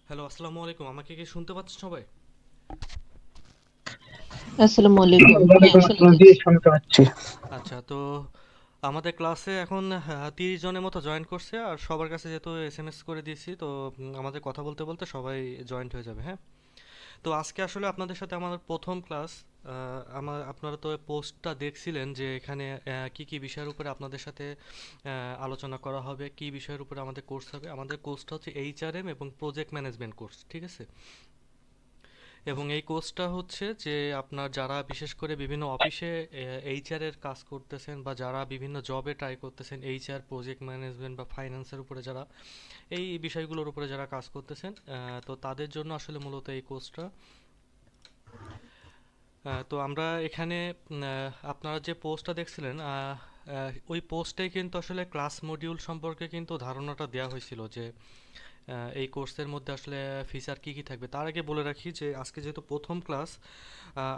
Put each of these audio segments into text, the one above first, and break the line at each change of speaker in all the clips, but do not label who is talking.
Hello, আসসালামু আলাইকুম। আমাকে কি শুনতে পাচ্ছেন সবাই?
আসসালামু আলাইকুম। হ্যাঁ,
ওয়ালাইকুম
শোনা
আসসালাম, জি
যাচ্ছে।
শুনতে পাচ্ছি। আচ্ছা, তো আমাদের ক্লাসে এখন ৩০ জনের মতো জয়েন করছে, আর সবার কাছে যেহেতু এসএমএস করে দিয়েছি, তো আমাদের কথা বলতে বলতে সবাই জয়েন্ট হয়ে যাবে, হ্যাঁ? তো আজকে আসলে আপনাদের সাথে আমাদের প্রথম ক্লাস। আপনারা তো পোস্টটা দেখছিলেন যে এখানে কি কি বিষয়ের উপরে আপনাদের সাথে আলোচনা করা হবে, কি বিষয়ের উপরে আমাদের কোর্স হবে। আমাদের কোর্সটা হচ্ছে এইচআরএম এবং প্রজেক্ট ম্যানেজমেন্ট কোর্স, ঠিক আছে? এবং এই কোর্সটা হচ্ছে যে আপনার যারা বিশেষ করে বিভিন্ন অফিসে এইচআর এর কাজ করতেছেন, বা যারা বিভিন্ন জবে ট্রাই করতেছেন, এইচআর, প্রজেক্ট ম্যানেজমেন্ট বা ফাইন্যান্সের উপরে যারা, এই বিষয়গুলোর উপরে যারা কাজ করতেছেন, তো তাদের জন্য আসলে মূলত এই কোর্সটা। তো আমরা এখানে আপনারা যে পোস্টটা দেখছিলেন, ওই পোস্টেই কিন্তু আসলে ক্লাস মডিউল সম্পর্কে কিন্তু ধারণাটা দেওয়া হয়েছিল যে এই কোর্সের মধ্যে আসলে ফিচার কি কি থাকবে। তার আগে বলে রাখি যে আজকে যেহেতু প্রথম ক্লাস,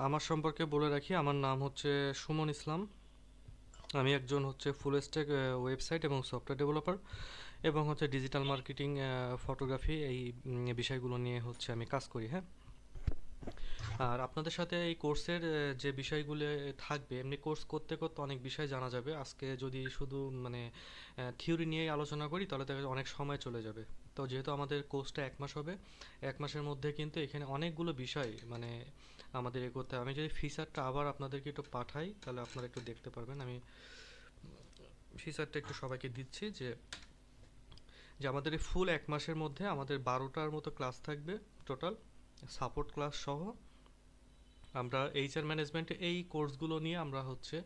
আমার সম্পর্কে বলে রাখি, আমার নাম হচ্ছে সুমন ইসলাম। আমি একজন হচ্ছে ফুল স্ট্যাক ওয়েবসাইট এবং সফটওয়্যার ডেভেলপার, এবং হচ্ছে ডিজিটাল মার্কেটিং, ফটোগ্রাফি, এই বিষয়গুলো নিয়ে হচ্ছে আমি কাজ করি, হ্যাঁ। আর আপনাদের সাথে এই কোর্সের যে বিষয়গুলো থাকবে, এমনি কোর্স করতে করতে অনেক বিষয় জানা যাবে। আজকে যদি শুধু মানে থিওরি নিয়েই আলোচনা করি তাহলে দেখা যাবে অনেক সময় চলে যাবে। তো যেহেতু আমাদের কোর্সটা 1 মাস হবে, 1 মাসের মধ্যে কিন্তু এখানে অনেকগুলো বিষয় মানে আমাদের এগোতে হবে। আমি যদি ফিচারটা আবার আপনাদেরকে একটু পাঠাই তাহলে আপনারা একটু দেখতে পারবেন। আমি ফিচারটা একটু সবাইকে দিচ্ছি যে আমাদের এই ফুল 1 মাসের মধ্যে আমাদের 12টার মতো ক্লাস থাকবে টোটাল, সাপোর্ট ক্লাস সহ। আমরা এইচআর ম্যানেজমেন্টে এই কোর্সগুলো নিয়ে আমরা হচ্ছে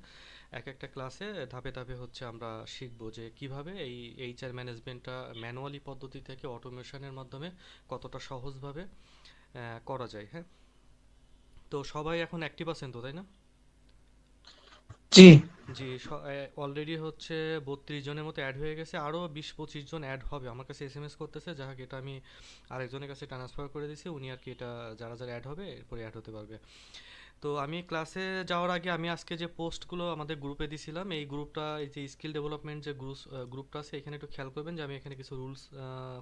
এক একটা ক্লাসে ধাপে ধাপে হচ্ছে আমরা শিখবো যে কিভাবে এই এইচআর ম্যানেজমেন্টটা ম্যানুয়ালি পদ্ধতি থেকে অটোমেশনের মাধ্যমে কতটা সহজভাবে করা যায়, হ্যাঁ। তো সবাই এখন অ্যাক্টিভ আছেন তো, তাই না?
জি।
জি, অলরেডি হচ্ছে 32 জনের মতো অ্যাড হয়ে গেছে, আরও 20-25 জন অ্যাড হবে। আমার কাছে এসএমএস করতেছে, যাই হোক এটা আমি আরেকজনের কাছে ট্রান্সফার করে দিছি, উনি আর কি এটা যারা যারা অ্যাড হবে এরপরে অ্যাড হতে পারবে। তো আমি ক্লাসে যাওয়ার আগে আমি আজকে যে পোস্টগুলো আমাদের গ্রুপে দিছিলাম, এই গ্রুপটা, এই যে স্কিল ডেভেলপমেন্ট যে গ্রুপটা আছে, এখানে একটু খেয়াল করবেন যে আমি এখানে কিছু রুলস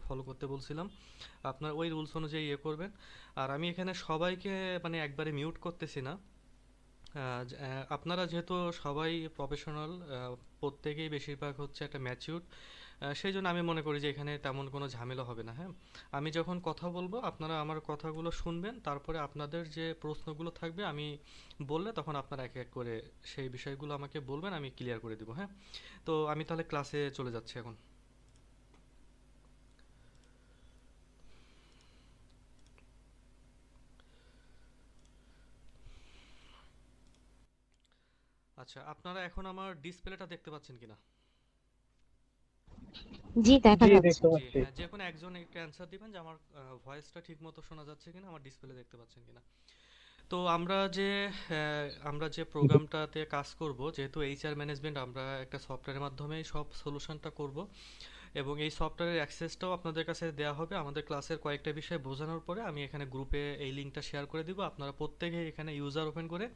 ফলো করতে বলছিলাম। আপনার ওই রুলস অনুযায়ী ইয়ে করবেন। আর আমি এখানে সবাইকে মানে একবারে মিউট করতেছি না। আপনারা যেহেতু সবাই প্রফেশনাল, প্রত্যেকেই বেশিরভাগ হচ্ছে একটা ম্যাচিউর, সেই জন্য আমি মনে করি যে এখানে তেমন কোনো ঝামেলা হবে না, হ্যাঁ। আমি যখন কথা বলবো আপনারা আমার কথাগুলো শুনবেন, তারপরে আপনাদের যে প্রশ্নগুলো থাকবে আমি বললে তখন আপনারা এক এক করে সেই বিষয়গুলো আমাকে বলবেন, আমি ক্লিয়ার করে দেবো, হ্যাঁ। তো আমি তাহলে ক্লাসে চলে যাচ্ছি এখন। আচ্ছা, আপনারা এখন আমার ডিসপ্লেটা দেখতে পাচ্ছেন কিনা?
জি, দেখা
জি,
যাচ্ছে।
দেখতে পাচ্ছি। হ্যাঁ, যে কোনো একজন একটু অ্যান্সার দিবেন যে আমার ভয়েসটা ঠিক মতো শোনা যাচ্ছে কিনা, আমার ডিসপ্লে দেখতে পাচ্ছেন কিনা। তো আমরা যে প্রোগ্রামটাতে কাজ করব, যেহেতু এইচআর ম্যানেজমেন্ট, আমরা একটা সফটওয়্যারের মাধ্যমেই সব সলিউশনটা করব, এবং এই সফটওয়্যারের অ্যাক্সেসটাও আপনাদের কাছে দেওয়া হবে আমাদের ক্লাসের কয়েকটা বিষয় বোঝানোর পরে। আমি এখানে গ্রুপে এই লিঙ্কটা শেয়ার করে দিব, আপনারা প্রত্যেকে এখানে ইউজার ওপেন করে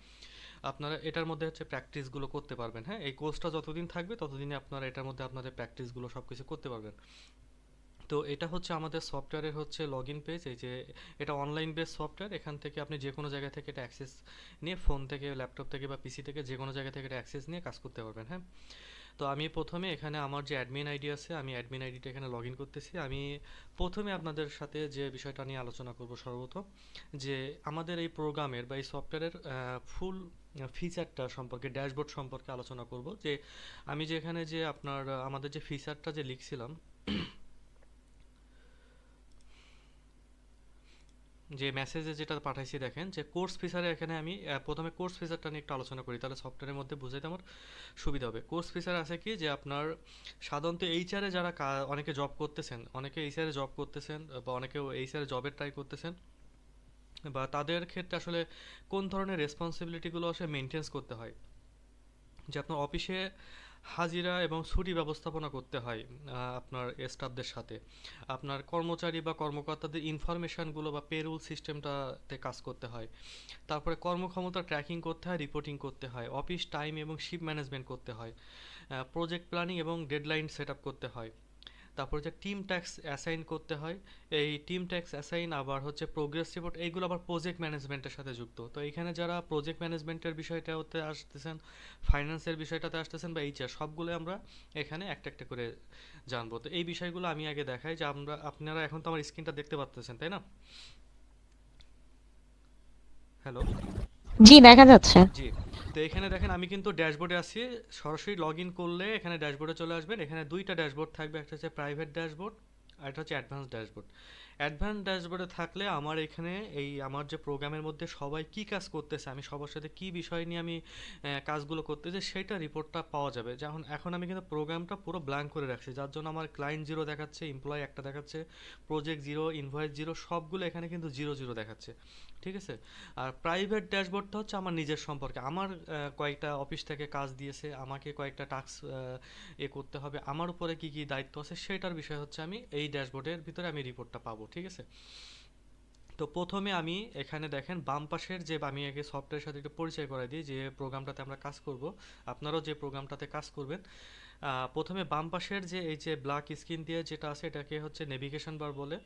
আপনারা এটার মধ্যে হচ্ছে প্র্যাকটিসগুলো করতে পারবেন, হ্যাঁ। এই কোর্সটা যতদিন থাকবে ততদিনে আপনারা এটার মধ্যে আপনাদের প্র্যাকটিসগুলো সব কিছু করতে পারবেন। তো এটা হচ্ছে আমাদের সফটওয়্যারের হচ্ছে লগ ইন পেজ। এই যে এটা অনলাইন বেস সফটওয়্যার, এখান থেকে আপনি যে কোনো জায়গা থেকে এটা অ্যাক্সেস নিয়ে, ফোন থেকে, ল্যাপটপ থেকে বা পিসি থেকে যে কোনো জায়গা থেকে এটা অ্যাক্সেস নিয়ে কাজ করতে পারবেন, হ্যাঁ। তো আমি প্রথমে এখানে আমার যে অ্যাডমিন আইডি আছে, আমি অ্যাডমিন আইডিটা এখানে লগ ইন করতেছি। আমি প্রথমে আপনাদের সাথে যে বিষয়টা নিয়ে আলোচনা করব সর্বপ্রথম, যে আমাদের এই প্রোগ্রামের বা এই সফটওয়্যারের ফুল ফিচারটা সম্পর্কে, ড্যাশবোর্ড সম্পর্কে আলোচনা করব। যে আমি যে এখানে যে আপনার আমাদের যে ফিচারটা যে লিখছিলাম, যে মেসেজে যেটা পাঠাইছি, দেখেন যে কোর্স ফিচারে, এখানে আমি প্রথমে কোর্স ফিচারটা নিয়ে একটু আলোচনা করি, তাহলে সফটওয়্যারের মধ্যে বুঝাইতে আমার সুবিধা হবে। কোর্স ফিচার আছে কি, যে আপনার সাধারণত এইচআরে যারা অনেকে জব করতেছেন, অনেকে এইচআরে জব করতেছেন, বা অনেকে এইচআরে জবের ট্রাই করতেছেন, বা তাদের ক্ষেত্রে আসলে কোন ধরনের রেসপন্সিবিলিটিগুলো আসলে মেনটেন্স করতে হয়। যে আপনার অফিসে হাজিরা এবং ছুটি ব্যবস্থাপনা করতে হয় আপনার স্টাফদের সাথে, আপনার কর্মচারী বা কর্মকর্তাদের ইনফরমেশনগুলো বা পেরোল সিস্টেমটাতে কাজ করতে হয়, তারপরে কর্মক্ষমতা ট্র্যাকিং করতে হয়, রিপোর্টিং করতে হয়, অফিস টাইম এবং শিফট ম্যানেজমেন্ট করতে হয়, প্রজেক্ট প্ল্যানিং এবং ডেডলাইন সেট আপ করতে হয়, তারপর যে টিম ট্যাক্স অ্যাসাইন করতে হয়, এই টিম ট্যাক্স অ্যাসাইন আবার হচ্ছে প্রোগ্রেস রিপোর্ট, এইগুলো আবার প্রজেক্ট ম্যানেজমেন্টের সাথে যুক্ত। তো এইখানে যারা প্রজেক্ট ম্যানেজমেন্টের বিষয়টাতে আসতেছেন, ফাইন্যান্সের বিষয়টাতে আসতেছেন বা এইচআর, সবগুলো আমরা এখানে একটা একটা করে জানবো। তো এই বিষয়গুলো আমি আগে দেখাই যে আপনারা এখন তো আমার স্ক্রিনটা দেখতে পাচ্ছেন, তাই না? হ্যালো।
জি, দেখা যাচ্ছে।
জি। তো এখানে দেখেন আমি কিন্তু ড্যাশবোর্ডে আছি। সরাসরি লগ ইন করলে এখানে ড্যাশবোর্ডে চলে আসবেন। এখানে দুইটা ড্যাশবোর্ড থাকবে, একটা হচ্ছে প্রাইভেট ড্যাশবোর্ড আর একটা হচ্ছে অ্যাডভান্স ড্যাশবোর্ড। অ্যাডভান্স ড্যাশবোর্ডে থাকলে আমার এখানে এই আমার যে প্রোগ্রামের মধ্যে সবাই কি কাজ করতেছে, আমি সবার সাথে কি বিষয় নিয়ে আমি কাজগুলো করতেছি, সেটা রিপোর্টটা পাওয়া যাবে। যখন এখন আমি কিন্তু প্রোগ্রামটা পুরো ব্ল্যাঙ্ক করে রাখছি, যার জন্য আমার ক্লায়েন্ট জিরো দেখাচ্ছে, এমপ্লয় একটা দেখাচ্ছে, প্রজেক্ট জিরো, ইনভয়েস জিরো, সবগুলো এখানে কিন্তু জিরো জিরো দেখাচ্ছে। ঠিক আছে? আর প্রাইভেট ড্যাশবোর্ডটা হচ্ছে আমার নিজের সম্পর্কে, আমার কয়েকটা অফিস থেকে কাজ দিয়েছে, আমাকে কয়েকটা টাস্ক করতে হবে, আমার উপরে কি কি দায়িত্ব আছে, সেটার বিষয় হচ্ছে আমি এই ড্যাশবোর্ডের ভিতরে আমি রিপোর্টটা পাবো। ঠিক আছে? তো প্রথমে আমি এখানে দেখেন বাম পাশের যে, আমি আগে সফটওয়্যারের সাথে একটু পরিচয় করাই দিই যে প্রোগ্রামটাতে আমরা কাজ করব, আপনারাও যে প্রোগ্রামটাতে কাজ করবেন। প্রথমে বাম পাশের যে এই যে ব্ল্যাক স্ক্রিন দিয়ে যেটা আছে, এটাকে হচ্ছে নেভিগেশন বার বলে।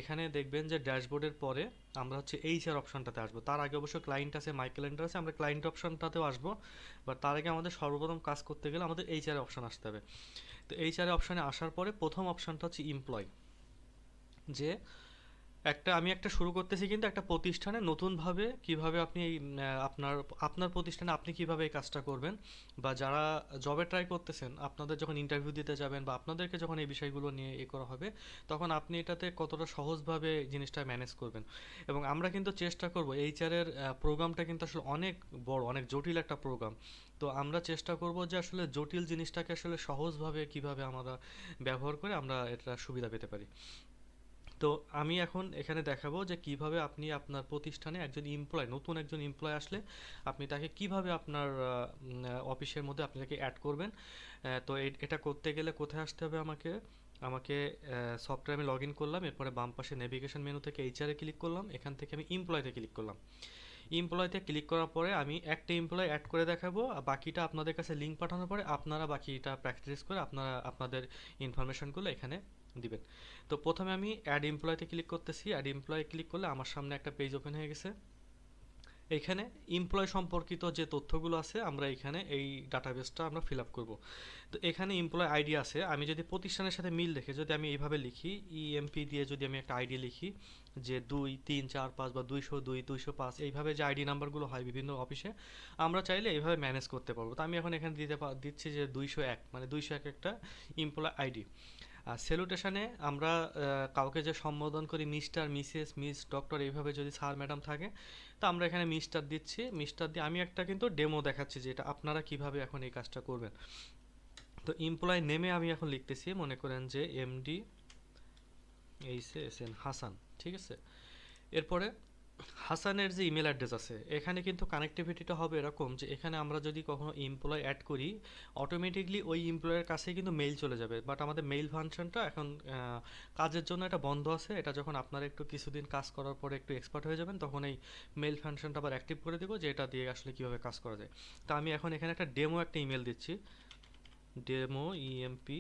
এখানে দেখবেন যে ড্যাশবোর্ডের পরে আমরা হচ্ছে এইচআর অপশনটাতে আসবো। তার আগে অবশ্য ক্লায়েন্ট আছে, মাই ক্যালেন্ডার আছে, আমরা ক্লায়েন্ট অপশনটাতেও আসবো। বাট তার আগে আমাদের সর্বপ্রথম কাজ করতে গেলে আমাদের এইচআর অপশন আসতে হবে। তো এইচআর অপশনে আসার পরে প্রথম অপশনটা হচ্ছে এমপ্লয়। যে আমি একটা শুরু করতেছি কিন্তু একটা প্রতিষ্ঠানে নতুনভাবে, কিভাবে আপনি এই আপনার আপনার প্রতিষ্ঠানে আপনি কিভাবে এই কাজটা করবেন, বা যারা জবে ট্রাই করতেছেন, আপনাদের যখন ইন্টারভিউ দিতে যাবেন বা আপনাদেরকে যখন এই বিষয়গুলো নিয়ে করা হবে, তখন আপনি এটাতে কতটা সহজভাবে জিনিসটা ম্যানেজ করবেন। এবং আমরা কিন্তু চেষ্টা করব, এইচআরের প্রোগ্রামটা কিন্তু আসলে অনেক বড়, অনেক জটিল একটা প্রোগ্রাম। তো আমরা চেষ্টা করব যে আসলে জটিল জিনিসটাকে আসলে সহজভাবে কিভাবে আমরা ব্যবহার করে আমরা এটা সুবিধা পেতে পারি। তো আমি এখন এখানে দেখাবো যে কিভাবে আপনি আপনার প্রতিষ্ঠানে একজন এমপ্লয়, নতুন একজন এমপ্লয় আসলে আপনি তাকে কিভাবে আপনার অফিসের মধ্যে আপনি তাকে অ্যাড করবেন। তো এটা করতে গেলে কোথায় আসতে হবে আমাকে? আমাকে সফটওয়্যারে আমি লগ ইন করলাম, এরপরে বাম পাশে নেভিগেশন মেনু থেকে এইচআরে ক্লিক করলাম, এখান থেকে আমি এমপ্লয়তে ক্লিক করলাম। এমপ্লয়তে ক্লিক করার পরে আমি একটা এমপ্লয় অ্যাড করে দেখাবো, আর বাকিটা আপনাদের কাছে লিঙ্ক পাঠানোর পরে আপনারা বাকিটা প্র্যাকটিস করে আপনারা আপনাদের ইনফরমেশনগুলো এখানে দিবেন। তো প্রথমে আমি অ্যাড এমপ্লয়তে ক্লিক করতেছি। অ্যাড এমপ্লয়ে ক্লিক করলে আমার সামনে একটা পেজ ওপেন হয়ে গেছে। এইখানে এমপ্লয় সম্পর্কিত যে তথ্যগুলো আছে আমরা এখানে এই ডাটাবেসটা আমরা ফিল আপ করবো। তো এখানে এমপ্লয় আইডি আছে, আমি যদি প্রতিষ্ঠানের সাথে মিল রেখে যদি আমি এইভাবে লিখি, ইএমপি দিয়ে যদি আমি একটা আইডি লিখি যে 2 3 4 5 বা 202 205, এইভাবে যে আইডি নাম্বারগুলো হয় বিভিন্ন অফিসে, আমরা চাইলে এইভাবে ম্যানেজ করতে পারবো। তো আমি এখন এখানে দিচ্ছি যে 201, মানে 201 একটা এমপ্লয় আইডি। আর স্যালুটেশনে আমরা কাউকে যে সম্বোধন করি মিস্টার, মিসেস, মিস, ডক্টর, এইভাবে যদি স্যার ম্যাডাম থাকে, তো আমরা এখানে মিস্টার দিচ্ছি। মিস্টার দিয়ে আমি একটা কিন্তু ডেমো দেখাচ্ছি যে এটা আপনারা কিভাবে এখন এই কাজটা করবেন। তো এমপ্লয় নেমে আমি এখন লিখতেছি, মনে করেন যে MD H S N Hasan. ঠিক আছে? এরপরে হাসানের যে ইমেল অ্যাড্রেস আছে, এখানে কিন্তু কানেক্টিভিটিটা হবে এরকম যে এখানে আমরা যদি কখনো এমপ্লয় অ্যাড করি, অটোমেটিকলি ওই এমপ্লয়ের কাছে কিন্তু মেইল চলে যাবে। বাট আমাদের মেইল ফাংশনটা এখন কাজের জন্য এটা বন্ধ আছে। এটা যখন আপনারা একটু কিছুদিন কাজ করার পরে একটু এক্সপার্ট হয়ে যাবেন, তখন এই মেইল ফাংশনটা আবার অ্যাক্টিভ করে দেবো, যে এটা দিয়ে আসলে কীভাবে কাজ করা যায়। তো আমি এখন এখানে একটা ডেমো একটা ইমেল দিচ্ছি, ডেমো ইএমপি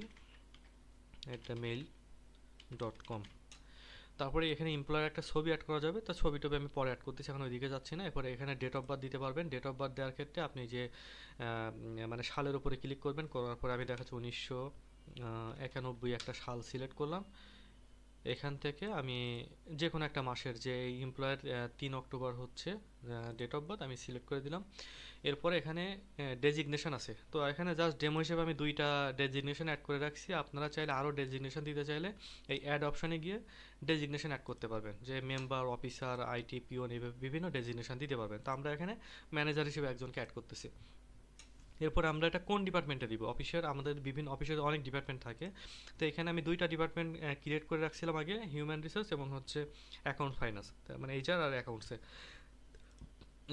@mail.com। তারপরে এখানে এমপ্লয়ের একটা ছবি অ্যাড করা যাবে, তো ছবি টবি আমি পরে অ্যাড করতেছি, এখন ওইদিকে যাচ্ছি না। এরপরে এখানে ডেট অফ বার্থ দিতে পারবেন। ডেট অফ বার্থ দেওয়ার ক্ষেত্রে আপনি যে মানে সালের উপরে ক্লিক করবেন, করার পরে আমি দেখাচ্ছি 1991 একটা সাল সিলেক্ট করলাম। এখান থেকে আমি যে কোনো একটা মাসের, যে এমপ্লয়ের 3 অক্টোবর হচ্ছে ডেট অফ বার্থ, আমি সিলেক্ট করে দিলাম। এরপরে এখানে ডেজিগনেশন আছে, তো এখানে জাস্ট ডেমো হিসেবে আমি দুইটা ডেজিগনেশন অ্যাড করে রাখছি। আপনারা চাইলে আরও ডেজিগনেশন দিতে চাইলে এই অ্যাড অপশানে গিয়ে ডেজিগনেশন অ্যাড করতে পারবেন, যে মেম্বার, অফিসার, আইটি, পিওন, এইভাবে বিভিন্ন ডেজিগনেশন দিতে পারবেন। তো আমরা এখানে ম্যানেজার হিসেবে একজনকে অ্যাড করতেছি। এরপর আমরা এটা কোন ডিপার্টমেন্টে দিব, অফিসের, আমাদের বিভিন্ন অফিসের অনেক ডিপার্টমেন্ট থাকে। তো এখানে আমি দুইটা ডিপার্টমেন্ট ক্রিয়েট করে রাখছিলাম আগে, হিউম্যান রিসোর্স এবং হচ্ছে অ্যাকাউন্ট ফাইন্যান্স, মানে এইচআর আর অ্যাকাউন্টসে।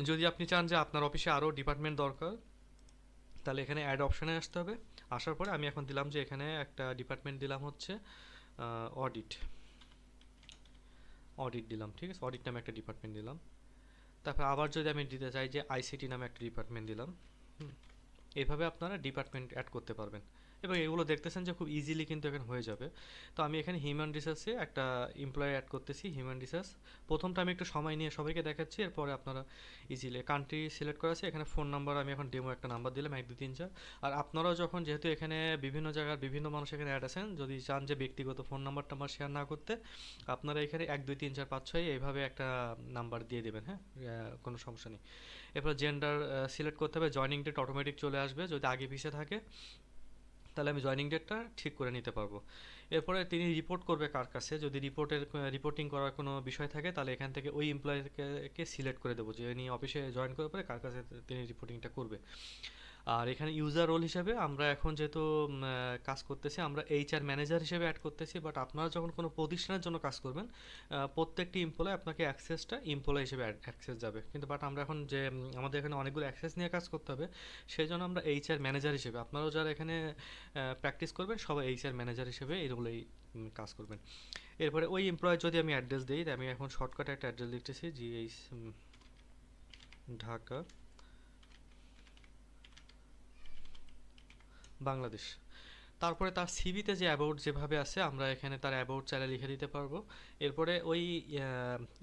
যদি আপনি চান যে আপনার অফিসে আরও ডিপার্টমেন্ট দরকার, তাহলে এখানে অ্যাড অপশানে আসতে হবে। আসার পরে আমি এখন দিলাম যে এখানে একটা ডিপার্টমেন্ট দিলাম হচ্ছে অডিট, অডিট দিলাম। ঠিক আছে? অডিট নামে একটা ডিপার্টমেন্ট দিলাম। তারপর আবার যদি আমি দিতে চাই যে আইসিটি নামে একটা ডিপার্টমেন্ট দিলাম। এইভাবে আপনারা ডিপার্টমেন্ট অ্যাড করতে পারবেন। এবং এগুলো দেখতেছেন যে খুব ইজিলি কিন্তু এখানে হয়ে যাবে। তো আমি এখানে হিউম্যান রিসোর্সে একটা এমপ্লয়ি অ্যাড করতেছি, হিউম্যান রিসোর্স। প্রথমটা আমি একটু সময় নিয়ে সবাইকে দেখাচ্ছি, এরপরে আপনারা ইজিলি কান্ট্রি সিলেক্ট করা আছে, এখানে ফোন নাম্বার আমি এখন ডেমো একটা নাম্বার দিলাম 1 2 3 4। আর আপনারাও যখন যেহেতু এখানে বিভিন্ন জায়গার বিভিন্ন মানুষ এখানে অ্যাড আছেন, যদি চান যে ব্যক্তিগত ফোন নাম্বার টাম্বার শেয়ার না করতে, আপনারা এখানে 1 2 3 4 5 6 এইভাবে একটা নাম্বার দিয়ে দেবেন, হ্যাঁ, কোনো সমস্যা নেই। এরপর জেন্ডার সিলেক্ট করতে হবে, জয়নিং ডেট অটোমেটিক চলে আসবে, যদি আগে পিছিয়ে থাকে তাহলে আমি জয়নিং ডেটটা ঠিক করে নিতে পারবো। এরপরে তিনি রিপোর্ট করবে কার কাছে, যদি রিপোর্টিং করার কোনো বিষয় থাকে তাহলে এখান থেকে ওই এমপ্লয়িকে সিলেক্ট করে দেবো যে উনি অফিসে জয়েন করার পরে কার কাছে তিনি রিপোর্টিংটা করবে। আর এখানে ইউজার রোল হিসেবে আমরা এখন যেহেতু কাজ করতেছি, আমরা এইচআর ম্যানেজার হিসেবে অ্যাড করতেছি, বাট আপনারা যখন কোনো প্রতিষ্ঠানের জন্য কাজ করবেন, প্রত্যেকটি এমপ্লয় আপনাকে অ্যাক্সেসটা এমপ্লয় হিসেবে অ্যাক্সেস যাবে, কিন্তু বাট আমরা এখন যে আমাদের এখানে অনেকগুলো অ্যাক্সেস নিয়ে কাজ করতে হবে, সেই জন্য আমরা এইচআর ম্যানেজার হিসেবে, আপনারাও যারা এখানে প্র্যাকটিস করবেন সবাই এইচআর ম্যানেজার হিসেবে এই রোলেই কাজ করবেন। এরপরে ওই এমপ্লয়ের যদি আমি অ্যাড্রেস দিই, আমি এখন শর্টকাটে একটা অ্যাড্রেস লিখতেছি, জিএইচ ঢাকা বাংলাদেশ। তারপরে তার সিভিতে যে অ্যাবাউট যেভাবে আছে আমরা এখানে তার অ্যাবাউট চাইলে লিখে দিতে পারবো। এরপরে ওই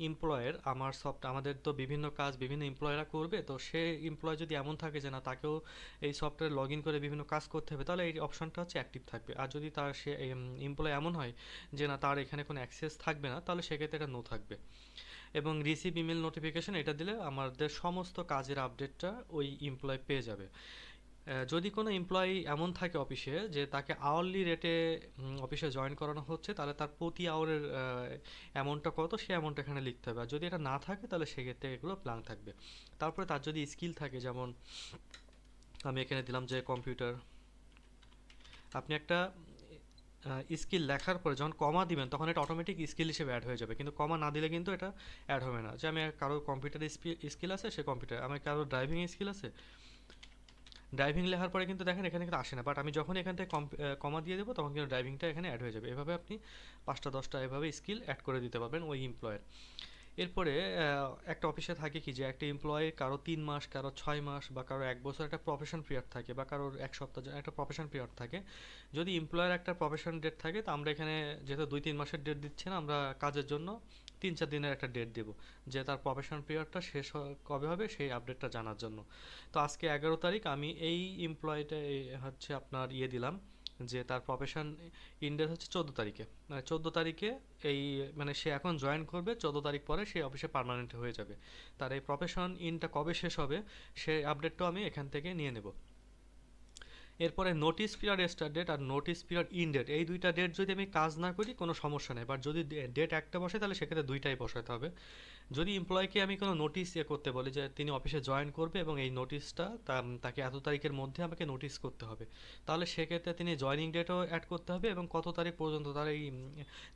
এমপ্লয়ের আমাদের তো বিভিন্ন কাজ বিভিন্ন এমপ্লয়রা করবে, তো সে এমপ্লয় যদি এমন থাকে যে না তাকেও এই সফটওয়্যার লগ ইন করে বিভিন্ন কাজ করতে হবে, তাহলে এই অপশনটা হচ্ছে অ্যাক্টিভ থাকবে। আর যদি তার সে এমপ্লয় এমন হয় যে না তার এখানে কোনো অ্যাক্সেস থাকবে না, তাহলে সেক্ষেত্রে এটা নো থাকবে। এবং রিসিভ ইমেল নোটিফিকেশন এটা দিলে আমাদের সমস্ত কাজের আপডেটটা ওই এমপ্লয় পেয়ে যাবে। যদি কোনো এমপ্লয়ি এমন থাকে অফিসে যে তাকে আওয়ারলি রেটে অফিসে জয়েন করানো হচ্ছে, তাহলে তার প্রতি আওয়ারের অ্যামাউন্টটা কত সে অ্যামাউন্ট এখানে লিখতে হবে। আর যদি এটা না থাকে তাহলে সেক্ষেত্রে এগুলো ব্ল্যাঙ্ক থাকবে। তারপরে তার যদি স্কিল থাকে, যেমন আমি এখানে দিলাম যে কম্পিউটার, আপনি একটা স্কিল লেখার পরে যখন কমা দিবেন তখন এটা অটোমেটিক স্কিল হিসেবে অ্যাড হয়ে যাবে, কিন্তু কমা না দিলে কিন্তু এটা অ্যাড হবে না। যে আমি কারো কম্পিউটার স্কিল আছে সে কম্পিউটার, আমার কারো ড্রাইভিং স্কিল আছে, ড্রাইভিং লেখার পরে কিন্তু দেখেন এখানে কিন্তু আসে না, বাট আমি যখন এখান থেকে কমা দিয়ে দেবো তখন কিন্তু ড্রাইভিংটা এখানে অ্যাড হয়ে যাবে। এভাবে আপনি 5টা 10টা এভাবে স্কিল অ্যাড করে দিতে পারবেন ওই এমপ্লয়ের। এরপরে একটা অফিসে থাকে কি যে একটা এমপ্লয়ি কারো 3 মাস, কারো 6 মাস বা কারো 1 বছর একটা প্রফেশন পিরিয়ড থাকে, বা কারোর 1 সপ্তাহ একটা প্রফেশন পিরিয়ড থাকে। যদি এমপ্লয়ের একটা প্রফেশন ডেট থাকে, তো আমরা এখানে যেহেতু 2 3 মাসের ডেট দিচ্ছি না, আমরা কাজের জন্য 3 4 দিনের একটা ডেট দেব, যে তার প্রফেশন পিরিয়ডটা শেষ কবে হবে সেই আপডেটটা জানার জন্য। তো আজকে 11 তারিখ, আমি এই এমপ্লয়িটা হচ্ছে আপনার দিলাম যে তার প্রফেশন ইন্ডেট হচ্ছে 14 তারিখে, মানে 14 তারিখে এই মানে সে এখন জয়েন করবে, 14 তারিখ পরে সে অফিসে পার্মানেন্ট হয়ে যাবে। তার এই প্রফেশন ইনটা কবে শেষ হবে সেই আপডেটটাও আমি এখান থেকে নিয়ে নেব। এরপরে নোটিস পিরিয়ড স্টার্ট ডেট আর নোটিস পিরিয়ড ইন ডেট, এই দুইটা ডেট যদি আমি কাজ না করি কোনো সমস্যা নেই, বাট যদি ডেট একটা বসে তাহলে সেক্ষেত্রে দুইটাই বসাতে হবে। যদি এমপ্লয়কে আমি কোনো নোটিস করতে বলি যে তিনি অফিসে জয়েন করবে এবং এই নোটিশটা তাকে এত তারিখের মধ্যে আমাকে নোটিস করতে হবে, তাহলে সেক্ষেত্রে তিনি জয়েনিং ডেটও অ্যাড করতে হবে এবং কত তারিখ পর্যন্ত তার এই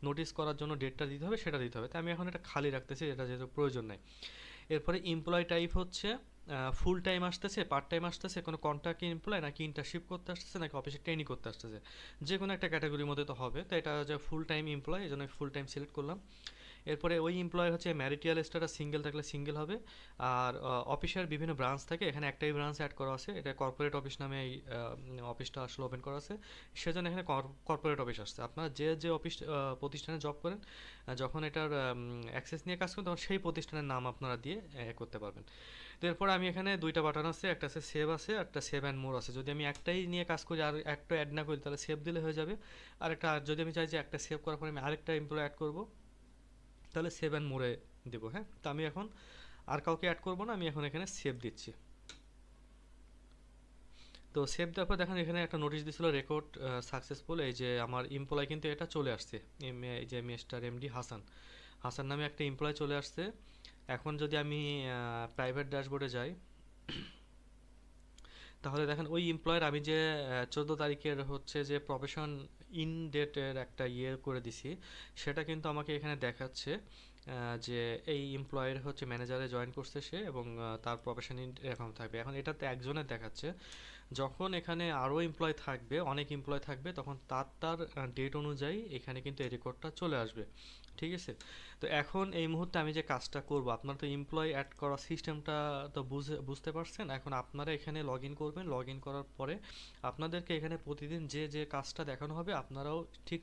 নোটিস করার জন্য ডেটটা দিতে হবে সেটা দিতে হবে। তাই আমি এখন এটা খালি রাখতেছি, এটা যেহেতু প্রয়োজন নাই। এরপরে এমপ্লয় টাইপ হচ্ছে ফুল টাইম আসতেছে, পার্ট টাইম আসতেছে, কোনো কন্ট্রাক্ট এমপ্লয় নাকি ইন্টার্নশিপ করতে আসতেছে নাকি অফিসে ট্রেনিং করতে আসতেছে, যে কোনো একটা ক্যাটাগরির মধ্যে তো হবে। তো এটা যে ফুল টাইম এমপ্লয়, এই জন্য ফুল টাইম সিলেক্ট করলাম। এরপরে ওই এমপ্লয় হচ্ছে ম্যারিটাল স্ট্যাটাস সিঙ্গেল থাকলে সিঙ্গেল হবে। আর অফিসের বিভিন্ন ব্রাঞ্চ থাকে, এখানে একটাই ব্রাঞ্চ অ্যাড করা আছে, এটা কর্পোরেট অফিস নামে এই অফিসটা আসলে ওপেন করা আছে, সেজন্য এখানে কর্পোরেট অফিস আসছে। আপনারা যে অফিস প্রতিষ্ঠানে জব করেন, যখন এটার অ্যাক্সেস নিয়ে কাজ করেন তখন সেই প্রতিষ্ঠানের নাম আপনারা দিয়ে করতে পারবেন। তো এরপর আমি এখানে দুইটা বাটন আছে, একটা আছে সেভ আছে, একটা সেভ অ্যান্ড মোর আছে। যদি আমি একটাই নিয়ে কাজ করি আর একটা অ্যাড না করি তাহলে সেভ দিলে হয়ে যাবে। আর যদি আমি চাই যে একটা সেভ করার পরে আমি আরেকটা এমপ্লয় অ্যাড করব, তাহলে সেভ অ্যান্ড মোরে দেবো। হ্যাঁ, তো আমি এখন আর কাউকে অ্যাড করবো না, আমি এখন এখানে সেভ দিচ্ছি। তো সেভ দেওয়ার পর দেখেন এখানে একটা নোটিশ দিছিল রেকর্ড সাকসেসফুল, এই যে আমার এমপ্লয় কিন্তু এটা চলে আসছে, এই যে মিস্টার এমডি হাসান, হাসান নামে একটা এমপ্লয় চলে আসছে। এখন যদি আমি প্রাইভেট ড্যাশবোর্ডে যাই, তাহলে দেখেন ওই এমপ্লয়ের আমি যে 14 তারিখের হচ্ছে যে প্রফেশন ইন ডেটের একটা করে দিছি, সেটা কিন্তু আমাকে এখানে দেখাচ্ছে যে এই এমপ্লয়ের হচ্ছে ম্যানেজারে জয়েন করছে সে এবং তার প্রফেশন এরকম থাকবে। এখন এটাতে একজনের দেখাচ্ছে, যখন এখানে আরও এমপ্লয় থাকবে, অনেক এমপ্লয় থাকবে, তখন তার ডেট অনুযায়ী এখানে কিন্তু এই রেকর্ডটা চলে আসবে। ঠিক আছে? তো এখন এই মুহূর্তে আমি যে কাজটা করব, আপনারা তো এমপ্লয় অ্যাড করার সিস্টেমটা তো বুঝতে পারছেন। এখন আপনারা এখানে লগ ইন করবেন, লগ ইন করার পরে আপনাদেরকে এখানে প্রতিদিন যে যে কাজটা দেখানো হবে আপনারাও ঠিক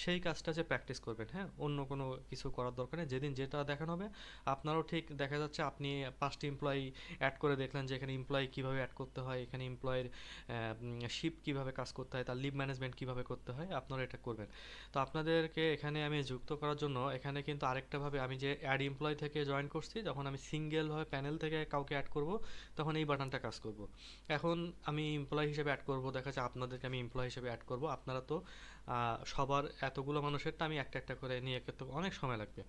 সেই কাজটা যে প্র্যাকটিস করবেন। হ্যাঁ, অন্য কোনো কিছু করার দরকার নেই। যেদিন যেটা দেখানো হবে আপনারাও ঠিক দেখা যাচ্ছে আপনি 5টি এমপ্লয়ি অ্যাড করে দেখলেন যে এখানে এমপ্লয়ি কীভাবে অ্যাড করতে হয়, এখানে এমপ্লয়ের শিপ কীভাবে কাজ করতে হয়, তার লিভ ম্যানেজমেন্ট কীভাবে করতে হয়, আপনারা এটা করবেন। তো আপনাদেরকে এখানে আমি যুক্ত করার জন্য এখানে কিন্তু আরেকটাভাবে, আমি যে অ্যাড এমপ্লয় থেকে জয়েন করছি, যখন আমি সিঙ্গেলভাবে প্যানেল থেকে কাউকে অ্যাড করব তখন এই বাটনটা কাজ করব। এখন আমি এমপ্লয় হিসেবে অ্যাড করব, দেখা যাচ্ছে আপনাদেরকে আমি এমপ্লয় হিসেবে অ্যাড করব। আপনারা তো সবার এতগুলো মানুষেরটা আমি একটা একটা করে নিয়ে করতে অনেক সময় লাগবে।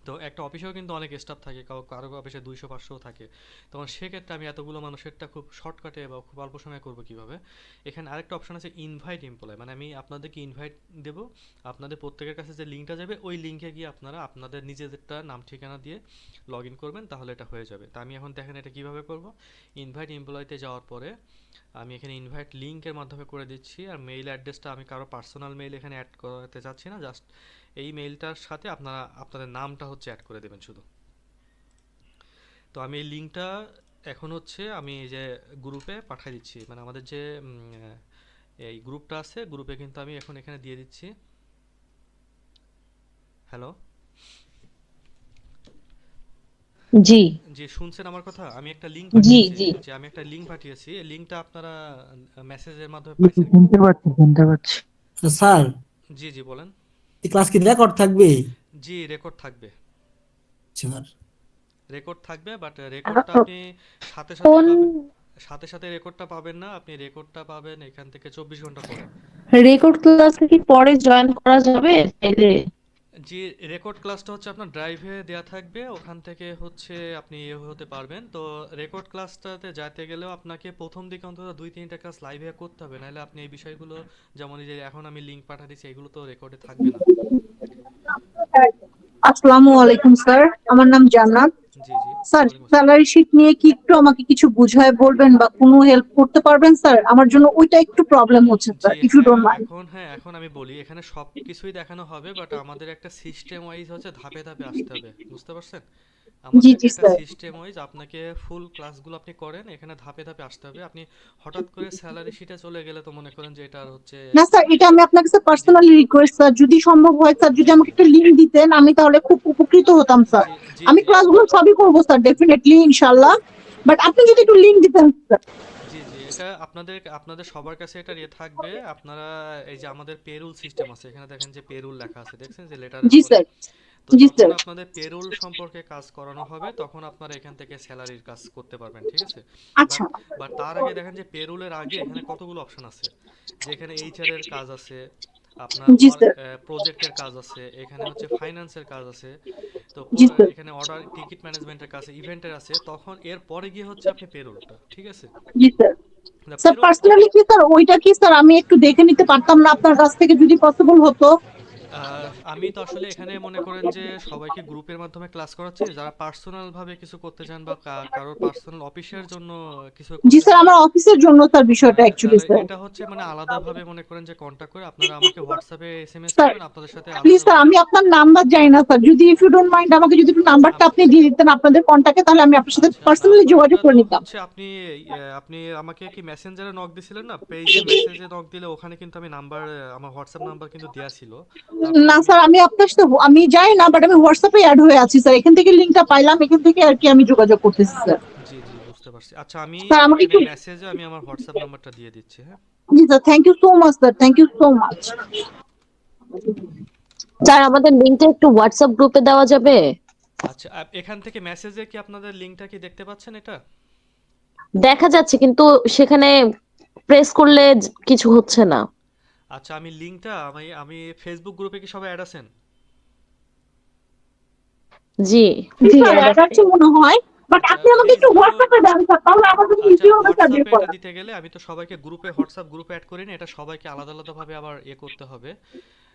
তো একটা অফিসেও কিন্তু অনেক স্টাফ থাকে, কারো অফিসে 200-500 থাকে। তখন সেক্ষেত্রে আমি এতগুলো মানুষেরটা খুব শর্টকাটে বা খুব অল্প সময়ে করবো কিভাবে। এখানে আরেকটা অপশন আছে ইনভাইট এমপ্লয়, মানে আমি আপনাদেরকে ইনভাইট দেবো, আপনাদের প্রত্যেকের কাছে যে লিঙ্কটা যাবে ওই লিঙ্কে গিয়ে আপনারা আপনাদের নিজেদেরটা নাম ঠিকানা দিয়ে লগ ইন করবেন, তাহলে এটা হয়ে যাবে। তা আমি এখন দেখেন এটা কিভাবে করব। ইনভাইট এমপ্লয়তে যাওয়ার পরে আমি এখানে ইনভাইট লিঙ্কের মাধ্যমে করে দিচ্ছি, আর মেইল অ্যাড্রেসটা আমি কারো পার্সোনাল মেইল এখানে অ্যাড করতে চাচ্ছি না, জাস্ট এই মেইলটার সাথে আপনারা আপনাদের নামটা হচ্ছে অ্যাড করে দেবেন শুধু। তো আমি এই লিঙ্কটা এখন হচ্ছে আমি এই যে গ্রুপে পাঠিয়ে দিচ্ছি, মানে আমাদের যে এই গ্রুপটা আছে, গ্রুপে কিন্তু আমি এখন এখানে দিয়ে দিচ্ছি। হ্যালো,
জি
জি শুনছেন আমার কথা? আমি একটা লিঙ্ক
জি
পাঠিয়েছি,
জি
যে আমি একটা লিঙ্ক পাঠিয়েছি, এই লিঙ্কটা আপনারা মেসেজের মাধ্যমে
জি,
পাইছেন কিনা?
শুনতে পাচ্ছি শুনতে পাচ্ছি। স্যার,
জি জি বলেন।
এই ক্লাস কি রেকর্ড থাকবে?
জি রেকর্ড থাকবে,
স্যার,
রেকর্ড থাকবে, বাট রেকর্ডটা আপনি সাথে সাথে
কোন
পাবেন, সাথে সাথে রেকর্ডটা পাবেন না, আপনি রেকর্ডটা পাবেন এখান থেকে 24 ঘন্টা পরে।
রেকর্ড ক্লাসে কি পরে জয়েন করা যাবে চাইলে?
জি, রেকর্ড ক্লাসটা হচ্ছে আপনার ড্রাইভে দেয়া থাকবে, ওখান থেকে হচ্ছে আপনি ইয়ে হতে পারবেন। তো রেকর্ড ক্লাসটাতে যেতে গেলেও আপনাকে প্রথম দিকে অন্তত 2-3টা ক্লাস লাইভে করতে হবে, নাহলে আপনি এই বিষয়গুলো, যেমন এই যে এখন আমি লিঙ্ক পাঠিয়ে দিচ্ছি, এগুলো তো রেকর্ডে থাকবে না।
আসসালামু আলাইকুম স্যার, আমার নাম জান্নাত।
জি জি,
স্যার,
ওয়ালাইকুম আসসালাম।
স্যালারি শিট নিয়ে কি একটু আমাকে কিছু বুঝায় বলবেন বা কোনো হেল্প করতে পারবেন স্যার? আমার জন্য ওইটা একটু প্রবলেম হচ্ছে
জি
স্যার, ইফ ইউ
হ্যাঁ,
ডোন্ট মাইন্ড।
এখন আমি বলি, এখানে সব কিছুই দেখানো হবে, বাট আমাদের একটা সিস্টেম ওয়াইজ হচ্ছে ধাপে ধাপে আসতে হবে, বুঝতে পারছেন?
জি
আমাদেরকে
জি
একটা
স্যার।
সিস্টেম ওয়াইজ আপনাকে ফুল ক্লাসগুলো আপনি করেন, এখানে ধাপে ধাপে আসতে হবে। আপনি হঠাৎ করে স্যালারি শিটে চলে গেলে তো মনে করেন যে এটা আর হচ্ছে।
না স্যার, এটা আমি আপনার কাছে
জি
পার্সোনালি রিকোয়েস্ট স্যার, যদি সম্ভব হয় স্যার, যদি
জি
আমাকে একটা লিংক দিতেন আমি তাহলে খুব উপকৃত হতাম স্যার।
জি জি
আমি
জি
ক্লাসগুলো সবই করবো স্যার, ডেফিনেটলি ইনশাআল্লাহ। বাট আপনি যদি একটু লিংক দিতেন স্যার।
জি জি, এটা আপনাদের আপনাদের সবার কাছে এটা ইয়ে থাকবে। আপনারা এই যে আমাদের পেরুল সিস্টেম আছে, এখানে দেখেন যে পেরুল লেখা আছে, দেখছেন যে লেটারের
জি
পরে।
স্যার।
তো
জি
যখন
স্যার।
আপনাদের পেরোল সম্পর্কে কাজ করানো হবে তখন আপনারা এখান থেকে স্যালারির কাজ করতে পারবেন, ঠিক আছে? বাট
আচ্ছা।
বাট তার আগে দেখেন যে পেরোলের আগে এখানে কতগুলো অপশন আছে, যে এখানে এইচআর এর কাজ আছে, আপনার
জি স্যার।
প্রজেক্টের কাজ আছে, এখানে হচ্ছে ফাইন্যান্সের কাজ আছে, তো
জি স্যার।
এখানে অর্ডার টিকিট ম্যানেজমেন্টের কাজ, ইভেন্টের আছে, তখন এর পরে গিয়ে হচ্ছে আপনি পেরোলটা, ঠিক আছে?
জি স্যার। স্যার
পেরোল,
পার্সোনালি কি স্যার ওইটা কি স্যার আমি একটু দেখে নিতে পারতাম না আপনার কাছ থেকে, যদি পসিবল হতো?
আমি তো আসলে এখানে মনে করেন যে সবাইকে গ্রুপের মাধ্যমে ক্লাস করাচ্ছি, যারা পার্সোনাল ভাবে কিছু করতে চান বা কারোর পার্সোনাল অফিসের জন্য কিছু
জি
করতে
স্যার,
চান,
আমার অফিসের জন্য স্যার বিষয়টা অ্যাকচুয়ালি
তাহলে
স্যার।
এটা হচ্ছে মানে আলাদাভাবে মনে করেন যে কন্ট্যাক্ট করে আপনারা আমাকে হোয়াটসঅ্যাপে এসএমএস
স্যার
করবেন, আপনাদের সাথে
প্লিজ স্যার,
আলাদাভাবে।
আমি আপনার নাম্বার জানি না স্যার, যদি ইফ ইউ ডোন্ট মাইন্ড আমাকে যদি একটু নাম্বারটা
আপ-
আপনি দিয়ে দিতেন আপনাদের কন্ট্যাক্টে, তাহলে আমি আপনার সাথে
আচ্ছা,
পার্সোনালি যোগাযোগ
নাম্বারটা
করে
তো
নিতাম।
হচ্ছে আপনি আপনি আমাকে কি মেসেঞ্জারে নক দিছিলেন না, পেজে মেসেজে নক দিলে ওখানে কিন্তু আমি নাম্বার, আমার হোয়াটসঅ্যাপ নাম্বার কিন্তু দেয়া ছিল। তারপর
না
আমি,
স্যার, আমি আপনার সাথে আমি যাই না, বাট আমি হোয়াটসঅ্যাপে অ্যাড হয়ে আছি স্যার, এখান থেকে লিঙ্কটা পাইলাম, এখান থেকে আর কি আমি যোগাযোগ করতেছি স্যার।
জি জি বুঝতে পারছি। আচ্ছা আমি
স্যার আমাকে
এখানে
একটু,
মেসেজে আমি আমার হোয়াটসঅ্যাপ নাম্বারটা দিয়ে দিচ্ছি, হ্যাঁ।
জি sir, thank you so much sir, thank you so much.
Sir আমাদের লিঙ্কটা একটু হোয়াটসঅ্যাপ গ্রুপে দেওয়া যাবে?
আচ্ছা, এখান থেকে মেসেজে কি আপনাদের লিঙ্কটা কি দেখতে পাচ্ছেন এটা?
দেখা যাচ্ছে কিন্তু সেখানে প্রেস করলে কিছু হচ্ছে না।
আচ্ছা, আমি লিঙ্কটা আমি আমি ফেসবুক গ্রুপে কি সবাই অ্যাড আছেন?
জি।
জি স্যার, অ্যাড আছে মনে হয়। বাট
আচ্ছা
আপনি আমাকে একটু
ফেসবুক
হোয়াটসঅ্যাপে দেন স্যার, তাহলে আমার জন্য
আচ্ছা
ইজি হবে স্যার বের
হোয়াটসঅ্যাপে এটা
করা।
দিতে গেলে আমি তো সবাইকে হোয়াটসঅ্যাপ গ্রুপে অ্যাড করি না, এটা সবাইকে আলাদা আলাদা ভাবে আবার করতে হবে।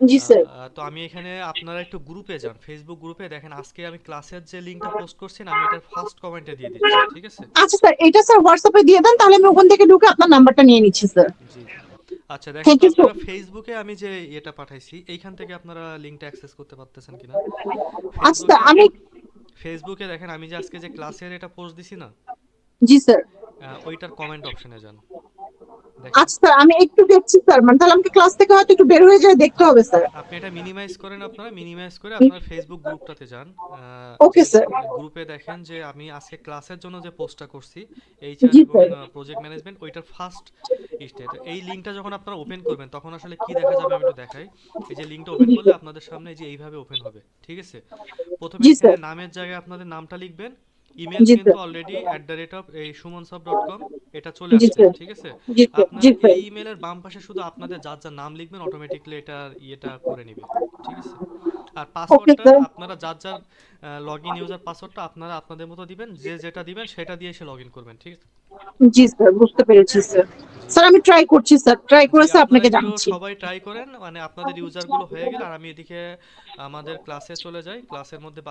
জি স্যার।
তো আমি এখানে আপনারা একটু গ্রুপে যান, ফেসবুক গ্রুপে দেখেন আজকে আমি ক্লাসের যে লিঙ্কটা পোস্ট করছি না, আমি এটার ফার্স্ট কমেন্টে দিয়ে দিচ্ছি, ঠিক আছে?
আচ্ছা স্যার, এটা স্যার হোয়াটসঅ্যাপে দিয়ে দেন, তাহলে আমি ওখান থেকে ঢুকে আপনার নাম্বারটা নিয়ে নিচ্ছি স্যার।
জি জি। আচ্ছা দেখেন
থ্যাংক
তো
ইউ সো।
আপনারা ফেসবুকে আমি যে এটা পাঠাইছি এইখান থেকে আপনারা লিঙ্কটা অ্যাক্সেস করতে পারতেছেন কিনা
আচ্ছা স্যার
ফেসবুকে?
আমি।
ফেসবুকে দেখেন আমি যে আজকে যে ক্লাসের এটা পোস্ট দিছি না,
জি স্যার।
ওইটার কমেন্ট অপশনে যান, দেখেন।
আচ্ছা স্যার আমি একটু দেখছি স্যার, মানে তাহলে আমাকে ক্লাস থেকে হয়তো একটু বের হয়ে যায় দেখতে
আপ-
হবে স্যার।
আপনি এটা মিনিমাইজ করেন, আপনারা মিনিমাইজ করে আপনার ফেসবুক গ্রুপটাতে যান। যে
ওকে স্যার।
গ্রুপে দেখেন যে আমি আজকে ক্লাসের জন্য যে পোস্টটা করছি, এইচআর
জি
এবং
স্যার।
প্রজেক্ট ম্যানেজমেন্ট, ওইটার ফার্স্ট স্টেট এই লিঙ্কটা যখন আপনারা ওপেন করবেন তখন আসলে কি দেখা যাবে আমি একটু দেখাই। এই যে লিঙ্কটা ওপেন করলে আপনাদের সামনে এই যে এইভাবে ওপেন হবে, ঠিক আছে? প্রথমে
জি
এখানে
স্যার।
নামের জায়গায় আপনাদের নামটা লিখবেন। ইমেল
জি
কিন্তু
স্যার।
অলরেডি এই sumansub.com এটা চলে
জি
আসছে,
স্যার।
ঠিক আছে?
জি স্যার।
আপনারা
জি স্যার।
এই ইমেলের বাম পাশে শুধু আপনাদের যার যার নাম লিখবেন, অটোমেটিকলি এটা ইয়েটা করে নিবে, ঠিক আছে? আর
ওকে
পাসওয়ার্ডটা
স্যার।
আপনারা যার যার লগ ইন ইউজার পাসওয়ার্ডটা আপনারা আপনাদের মতো দিবেন, যে যেটা দিবেন সেটা দিয়ে এসে লগ ইন করবেন, ঠিক আছে?
জি স্যার, বুঝতে পেরেছি স্যার।
জি
স্যার আমি ট্রাই করছি স্যার, ট্রাই
জি।
করে স্যার
আপনারা
আপনাকে
একটু
জানাচ্ছি।
সবাই ট্রাই করেন, মানে আপনাদের ইউজারগুলো হয়ে গেলে আর আমি এদিকে আমাদের ক্লাসে চলে যাই, ক্লাসের মধ্যে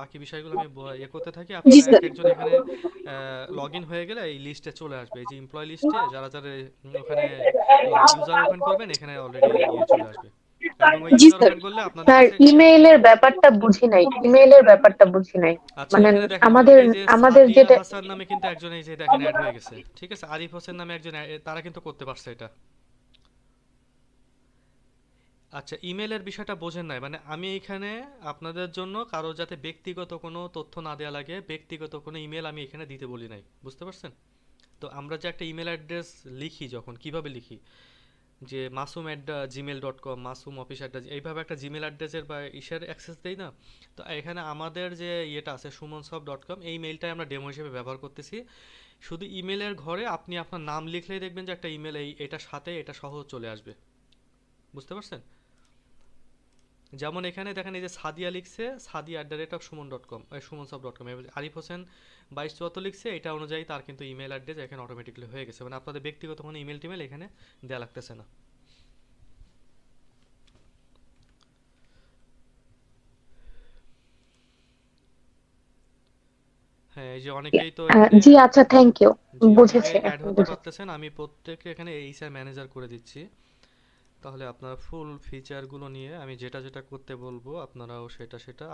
বাকি বিষয়গুলো আমি করতে থাকি।
জি
আপনারা এক
স্যার।
একজন এখানে লগ ইন হয়ে গেলে এই লিস্টে চলে আসবে, এই যে এমপ্লয় লিস্টে যারা যারা ওখানে ইউজার ওপেন করবেন এখানে অলরেডি চলে আসবে। এবং ওই
জি
ইউজার
স্যার।
ওপেন করলে আপনাদের
স্যার
কাছে
ইমেইলের ব্যাপারটা বুঝি নাই, ইমেইলের ব্যাপারটা বুঝি নাই।
আচ্ছা
মানে
এখানে দেখেন
আমাদের
অলরেডি যে
আমাদের
সাদিয়া
যেটা
হাসান নামে কিন্তু একজন এই যে দেখেন অ্যাড হয়ে গেছে, ঠিক আছে? আরিফ হোসেন নামে একজন তারা কিন্তু করতে পারছে এটা। আচ্ছা ইমেলের বিষয়টা বোঝেন নাই, মানে আমি এখানে আপনাদের জন্য কারো যাতে ব্যক্তিগত কোনো তথ্য না দেওয়া লাগে, ব্যক্তিগত কোনো ইমেল আমি এখানে দিতে বলি নাই, বুঝতে পারছেন? তো আমরা যে একটা ইমেল অ্যাড্রেস লিখি, যখন কিভাবে লিখি, যে masum@gmail.com, মাসুম অফিস এইভাবে একটা জিমেল অ্যাড্রেসের বা ইসের অ্যাক্সেস দেই না? তো এখানে আমাদের যে ইয়েটা আছে sumansub.com, এই মেইলটাই আমরা ডেমো হিসেবে ব্যবহার করতেছি। শুধু ইমেলের ঘরে আপনি আপনার নাম লিখলেই দেখবেন যে একটা ইমেল এটার সাথে এটা সহ চলে আসবে, বুঝতে পারছেন? যেমন এখানে দেখেন এই যে সাদিয়া লিখছে sadia@suman.com, sumansub.com, আরিফ হোসেন 2274 লিখছে, এটা অনুযায়ী তার কিন্তু ইমেল অ্যাড্রেস এখানে অটোমেটিকলি হয়ে গেছে, মানে আপনাদের ব্যক্তিগত কোনো ইমেল টিমেল এখানে দেওয়া লাগতেছে না। হ্যাঁ এই যে অনেকেই তো এখানে
জি আচ্ছা, থ্যাংক ইউ,
জি অনেকেই
বুঝেছি,
অ্যাড
এখন
হতে
বুঝেছি।
পারতেছেন, আমি প্রত্যেককে এখানে এইচআর ম্যানেজার করে দিচ্ছি। তাহলে আপনার ফুল ফিচারগুলো নিয়ে আমি যেটা যেটা করতে বলবো আপনারাও সেটা সেটা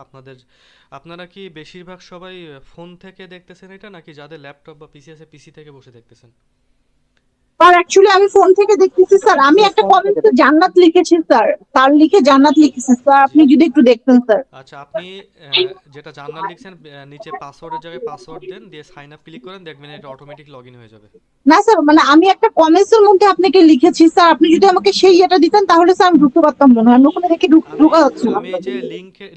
আপনারা কি বেশিরভাগ সবাই ফোন থেকে দেখতেছেন এটা, নাকি যাদের ল্যাপটপ বা পিসি আছে পিসি থেকে বসে দেখতেছেন?
স্যার অ্যাকচুয়ালি আমি ফোন থেকে দেখতেছি স্যার, আমি একটা কমেন্টে জান্নাত লিখেছি স্যার, তার লিখে জান্নাত লিখেছি স্যার,
জি।
আপনি যদি একটু দেখতেন স্যার।
আচ্ছা আপনি যেটা জার্নাল লিখছেন নিচে পাসওয়ার্ডের জায়গায় পাসওয়ার্ড দেন, দিয়ে সাইন আপ ক্লিক করেন, দেখবেন এটা অটোমেটিক লগ ইন হয়ে যাবে।
না স্যার, মানে আমি একটা কমেন্টসের মধ্যে আপনাকে লিখেছি স্যার, আপনি যদি আমাকে সেই এটা দিতেন তাহলে স্যার আমি ঢুকতে পারতাম মনে হয়, আমি ওখানে দেখে
আমি
ঢুকা যাচ্ছিল না।
আমি এই যে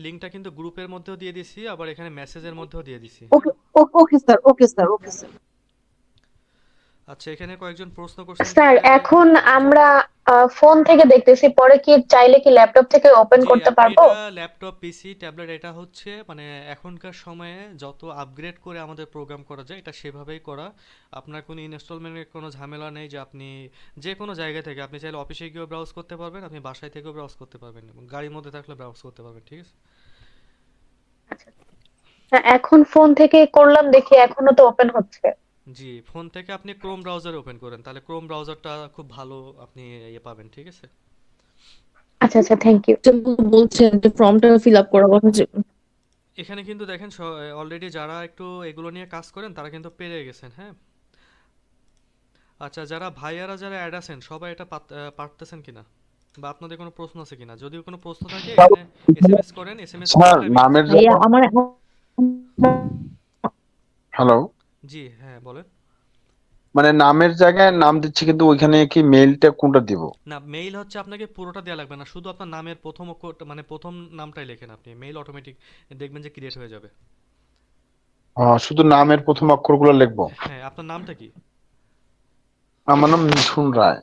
লিঙ্কটা কিন্তু গ্রুপের মধ্যেও দিয়ে দিছি, আবার এখানে মেসেজের মধ্যেও দিয়ে দিছি, হ্যাঁ?
Okay. Okay sir, okay sir, okay sir.
আচ্ছা এখানে কয়েকজন প্রশ্ন করছেন যে
স্যার এখন
জি
আমরা ফোন থেকে দেখতেছি, পরে কি চাইলে কি ল্যাপটপ থেকে ওপেন
জি
করতে
আপনি
পারবো?
এটা ল্যাপটপ পিসি ট্যাবলেট এটা হচ্ছে মানে এখনকার সময়ে যত আপগ্রেড করে আমাদের প্রোগ্রাম করা যায় এটা সেভাবেই করা। আপনার কোনো ইনস্টলমেন্টের কোনো ঝামেলা নেই, যে আপনি যে কোনো জায়গা থেকে আপনি চাইলে অফিসে গিয়েও ব্রাউজ করতে পারবেন, আপনি বাসায় থেকেও ব্রাউজ করতে পারবেন, এবং গাড়ির মধ্যে থাকলে ব্রাউজ করতে পারবেন, ঠিক আছে?
আচ্ছা, এখন ফোন থেকে করলাম, দেখি এখনো তো ওপেন হচ্ছে।
জি ফোন থেকে আপনি ক্রোম ব্রাউজার ওপেন করেন, তাহলে ক্রোম ব্রাউজারটা খুব ভালো আপনি ইয়ে পাবেন, ঠিক আছে?
আচ্ছা আচ্ছা, থ্যাংক ইউ।
বলছেন যে ফর্মটা ফিল আপ করার কথা যে।
এখানে কিন্তু দেখেন অলরেডি যারা একটু এগুলো নিয়ে কাজ করেন তারা কিন্তু পেরে গেছেন, হ্যাঁ? আচ্ছা যারা ভাইয়ারা যারা অ্যাড আছেন সবাই এটা পারতেছেন কিনা, বা আপনাদের কোনো প্রশ্ন আছে কিনা? যদি কোনো প্রশ্ন থাকে এখানে এসএমএস করেন, এসএমএস
স্যার
করলে আমি
নামের
অ্যান্সার।
ভাইয়া আমার
হ্যালো,
জি হ্যাঁ বলেন।
মানে নামের জায়গায় নাম দিচ্ছি, কিন্তু ওইখানে কি মেইলটা কোনটা দিব?
না মেইল হচ্ছে আপনাকে পুরোটা দেওয়া লাগবে না, শুধু আপনার নামের প্রথম অক্ষর মানে প্রথম নামটাই লেখেন আপনি, মেইল অটোমেটিক দেখবেন যে ক্রিয়েট হয়ে যাবে।
শুধু নামের প্রথম অক্ষরগুলো লিখবো?
হ্যাঁ আপনার নামটা কি?
আমার নাম মিঠুন রায়।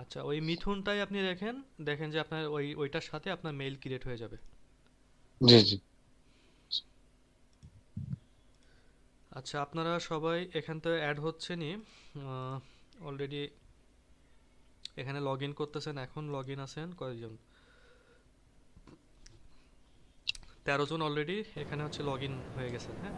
আচ্ছা ওই মিথুনটাই আপনি দেখেন, দেখেন যে আপনার ওইটার সাথে আপনার মেইল ক্রিয়েট হয়ে যাবে।
জি জি।
আচ্ছা, আপনারা সবাই এখান থেকে অ্যাড হচ্ছেনই। অলরেডি এখানে লগ ইন করতেছেন, এখন লগ ইন আছেন কয়জন? 13 জন অলরেডি এখানে হচ্ছে লগ ইন হয়ে গেছেন, হ্যাঁ।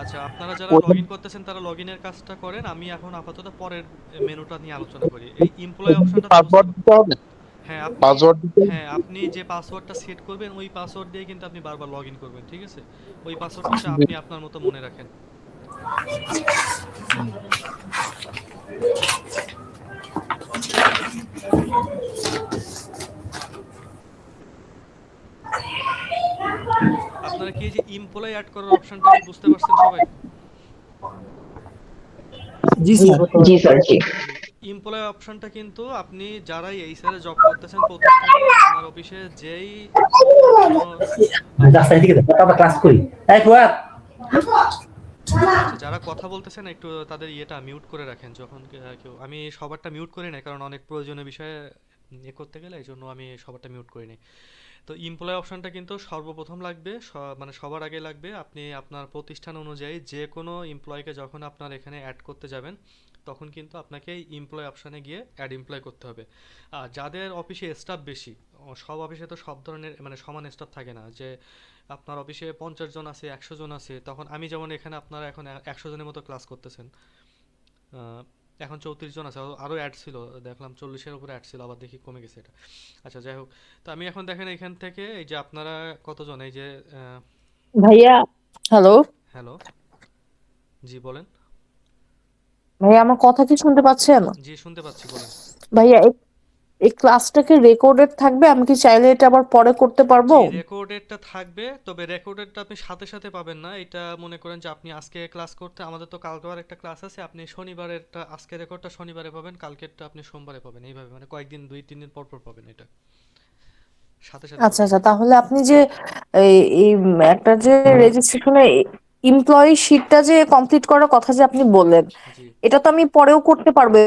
আচ্ছা, আপনারা যারা লগ ইন করতেছেন তারা লগ ইনের কাজটা করেন, আমি এখন আপাতত পরের মেনুটা নিয়ে আলোচনা করি। এই এমপ্লয় অপশনটা তো বুঝতে
পাসওয়ার্ড দিতে হবে,
হ্যাঁ আপনি
পাসওয়ার্ড দিতে হবে।
হ্যাঁ আপনি যে পাসওয়ার্ডটা সেট করবেন ওই পাসওয়ার্ড দিয়ে কিন্তু আপনি বারবার লগ ইন করবেন, ঠিক আছে? ওই পাসওয়ার্ডটা হচ্ছে আপনি আপনার মতো মনে রাখেন। আপনারা কি এই যে এমপ্লয় অ্যাড করার অপশনটা কি বুঝতে পারছেন সবাই?
জি স্যার।
জি স্যার, জি।
জি, এমপ্লয় অপশনটা কিন্তু আপনি যারাই এই স্যারে জব করতেছেন প্রতিষ্ঠানে, আপনার অফিসে যেই কোনো আপনার
রাস্তায় থেকে আমরা ক্লাস করি। এই ফুয়াদ,
আচ্ছা, যারা কথা বলতেছেন একটু তাদের ইয়েটা মিউট করে রাখেন যখন কেউ, আমি সবারটা মিউট করি না কারণ অনেক প্রয়োজনীয় বিষয়ে ইয়ে করতে গেলে এই জন্য আমি সবারটা মিউট করি নাই। তো এমপ্লয় অপশনটা কিন্তু সর্বপ্রথম লাগবে, মানে সবার আগে লাগবে। আপনি আপনার প্রতিষ্ঠান অনুযায়ী যে কোনো এমপ্লয়কে যখন আপনার এখানে অ্যাড করতে যাবেন তখন কিন্তু আপনাকে এই এমপ্লয় অপশানে গিয়ে অ্যাড এমপ্লয় করতে হবে। আর যাদের অফিসে স্টাফ বেশি, সব অফিসে তো সব ধরনের মানে সমান স্টাফ থাকে না, যে আপনার অফিসে 50 জন আছে, 100 জন আছে, তখন আমি যেমন এখানে আপনারা এখন 100 জনের মতো ক্লাস করতেছেন। আহ, এখন 34 জন আছে, আরও অ্যাড ছিল, দেখলাম 40-এর উপরে অ্যাড ছিল, আবার দেখি কমে গেছে এটা। আচ্ছা, যাই হোক। তো আমি এখন দেখেন এখান থেকে এই যে আপনারা কতজন, এই যে
ভাইয়া, হ্যালো
হ্যালো, জি বলেন।
ভাইয়া, আমার কথা কি শুনতে পাচ্ছেন?
জি শুনতে পাচ্ছি, বলেন।
ভাইয়া, এই ক্লাসটা কি রেকর্ডেড থাকবে? আমি কি চাইলে এটা আবার পরে করতে পারবো?
জি, রেকর্ডেডটা থাকবে, তবে রেকর্ডেডটা আপনি সাথে সাথে পাবেন না। এটা মনে করেন যে আপনি আজকে ক্লাস করতে, আমাদের তো কালকে আর একটা ক্লাস আছে, আপনি শনিবারেরটা, আজকে রেকর্ডটা শনিবারে পাবেন, কালকেরটা আপনি সোমবারে পাবেন, এইভাবে মানে কয়েকদিন 2-3 দিন পর পর পাবেন, এটা সাথে সাথে
আচ্ছা
পাবেন
আচ্ছা,
না।
তাহলে আপনি যে এই এই একটা যে রেজিস্ট্রেশনে এমপ্লয়ি শিটটা যে কমপ্লিট করার কথা যে আপনি বললেন,
জি,
এটা তো আমি পরেও করতে পারবো।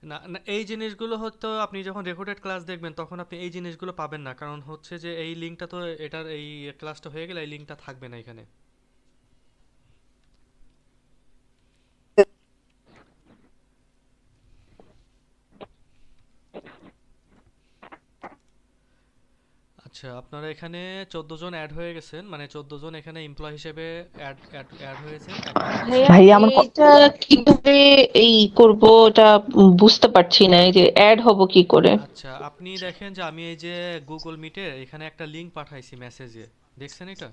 না না, এই জিনিসগুলো হয়তো আপনি যখন রেকর্ডেড ক্লাস দেখবেন তখন আপনি এই জিনিসগুলো পাবেন না, কারণ হচ্ছে যে এই লিঙ্কটা তো, এটার এই ক্লাসটা হয়ে গেলে এই লিঙ্কটা থাকবে না এখানে। আচ্ছা, আপনারা এখানে 14 জন অ্যাড হয়ে গেছেন, মানে 14 জন এখানে এমপ্লয় হিসেবে অ্যাড হয়েছেন। এখন হচ্ছে
ভাইয়া, আমি এটা কিভাবে এই করব, এটা বুঝতে পারছি না, এই যে অ্যাড হব কি করে?
আচ্ছা, আপনি দেখেন যে আমি এই যে গুগল মিটে এখানে একটা লিংক পাঠাইছি মেসেজে, দেখছেন এটা?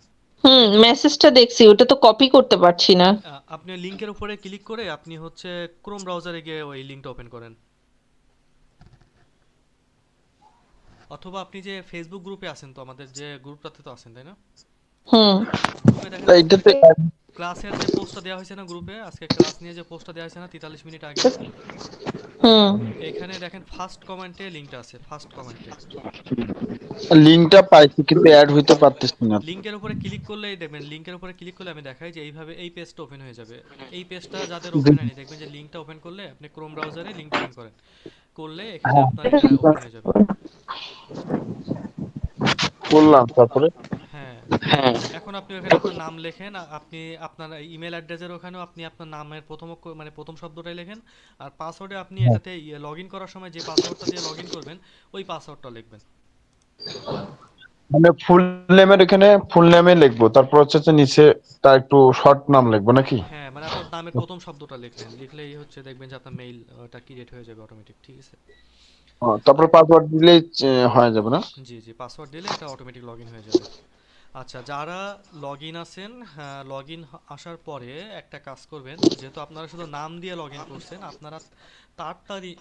মেসেজটা দেখছি, ওটা তো কপি করতে পারছি না।
আপনি লিংকের উপরে ক্লিক করে আপনি হচ্ছে ক্রোম ব্রাউজারে গিয়ে ওই লিংকটা ওপেন করেন, অথবা আপনি যে ফেসবুক গ্রুপে আছেন, তো আমাদের যে গ্রুপটাতে তো আছেন, তাই না?
হুম।
গ্রুপে দেখেন
তা
আজকে
এটাতে
ক্লাসের যে পোস্টটা দেওয়া হয়েছে না গ্রুপে, আজকে ক্লাস নিয়ে যে পোস্টটা দেওয়া হয়েছে না 43 মিনিট আগে,
হুম।
এখানে দেখেন ফার্স্ট কমেন্টে লিংকটা আছে, ফার্স্ট কমেন্টে।
লিঙ্কটা পাইছি কিন্তু অ্যাড হইতে পারতেছি না।
লিংকের উপরে ক্লিক করলেই দেখবেন, লিংকের উপরে ক্লিক করলে আমি দেখাই যে এইভাবে এই পেজটা ওপেন হয়ে যাবে। এই পেজটা যাদের ওপেন হয়নি, দেখবেন যে লিংকটা ওপেন করলে আপনি ক্রোম ব্রাউজারে লিংকটা ওপেন করেন, করলে এখানে আপনার এটা ওপেন হয়ে যাবে।
করলাম, তারপরে
হ্যাঁ,
হ্যাঁ।
এখন আপনি ওখানে আপনার নাম লেখেন, আপনি আপনার ইমেল অ্যাড্রেসের ওখানেও আপনি আপনার নামের প্রথম মানে প্রথম শব্দটাই লেখেন, আর পাসওয়ার্ডে আপনি এটাতে লগ ইন করার সময় যে পাসওয়ার্ডটা দিয়ে লগ ইন করবেন ওই পাসওয়ার্ডটা লিখবেন।
মানে ফুল নেমের এখানে ফুল নেমে লিখবো, তারপর হচ্ছে যে নিচে তার একটু শর্ট নাম লিখবো নাকি?
হ্যাঁ, মানে আপনার নামের প্রথম শব্দটা লিখলেন, লিখলেই হচ্ছে দেখবেন যে আপনার মেইল ওটা ক্রিয়েট হয়ে যাবে অটোমেটিক, ঠিক আছে?
তারপর পাসওয়ার্ড দিলেই হয়ে যাবে না?
জি জি, পাসওয়ার্ড দিলে এটা অটোমেটিক লগ ইন হয়ে যাবে। আচ্ছা, যারা লগ ইন আছেন, হ্যাঁ, লগ ইন আসার পরে একটা কাজ করবেন, যেহেতু আপনারা শুধু নাম দিয়ে লগ ইন করছেন, আপনারা তারই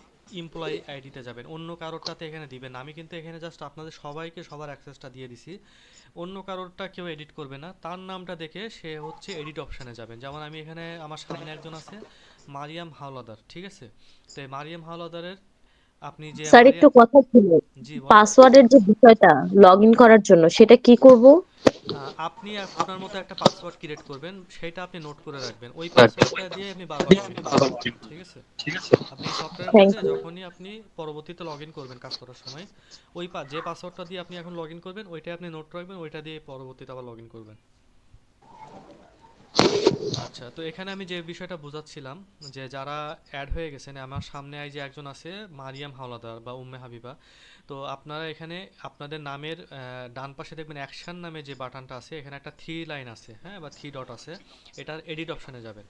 এমপ্লয়ি আইডিতে যাবেন, অন্য কারোরটাতে এখানে দিবেন না। আমি কিন্তু এখানে জাস্ট আপনাদের সবাইকে সবার অ্যাক্সেসটা দিয়ে দিছি, অন্য কারোরটা কেউ এডিট করবে না, তার নামটা দেখে সে হচ্ছে এডিট অপশানে যাবেন। যেমন আমি এখানে আমার সামনে একজন আছে, মারিয়াম হাওলাদার, ঠিক আছে? তো এই মারিয়াম হাওলাদারের, আপনি যে
স্যার, একটু
মারিয়াম,
কথা ছিল।
জি বলেন।
পাসওয়ার্ডের যে বিষয়টা, লগ ইন করার জন্য সেটা কি করব?
আপনি আপনার মতো একটা পাসওয়ার্ড ক্রিয়েট করবেন, সেটা আপনি নোট করে রাখবেন, ওই পাসওয়ার্ডটা দিয়ে আপনি বারবার লগ ইন করবেন, ঠিক আছে? আপনি এই সফটওয়্যারের
থ্যাংক
মধ্যে
ইউ।
যখনই আপনি পরবর্তীতে লগ ইন করবেন কাজ করার সময়, ওই যে পাসওয়ার্ডটা দিয়ে আপনি এখন লগ ইন করবেন ওইটাই আপনি নোট রাখবেন, ওইটা দিয়ে পরবর্তীতে আবার লগ ইন করবেন। আচ্ছা, তো এখানে আমি যে বিষয়টা বোঝাচ্ছিলাম যে যারা অ্যাড হয়ে গেছেন আমার সামনে এই যে একজন আছে মারিয়াম হাওলাদার বা উম্মে হাবিবা। তো আপনারা এখানে আপনাদের নামের ডান পাশে দেখবেন অ্যাকশন নামে যে বাটনটা আছে এখানে একটা থ্রি লাইন আছে, হ্যাঁ, বা থ্রি ডট আছে। এটার এডিট অপশনে যাবেন,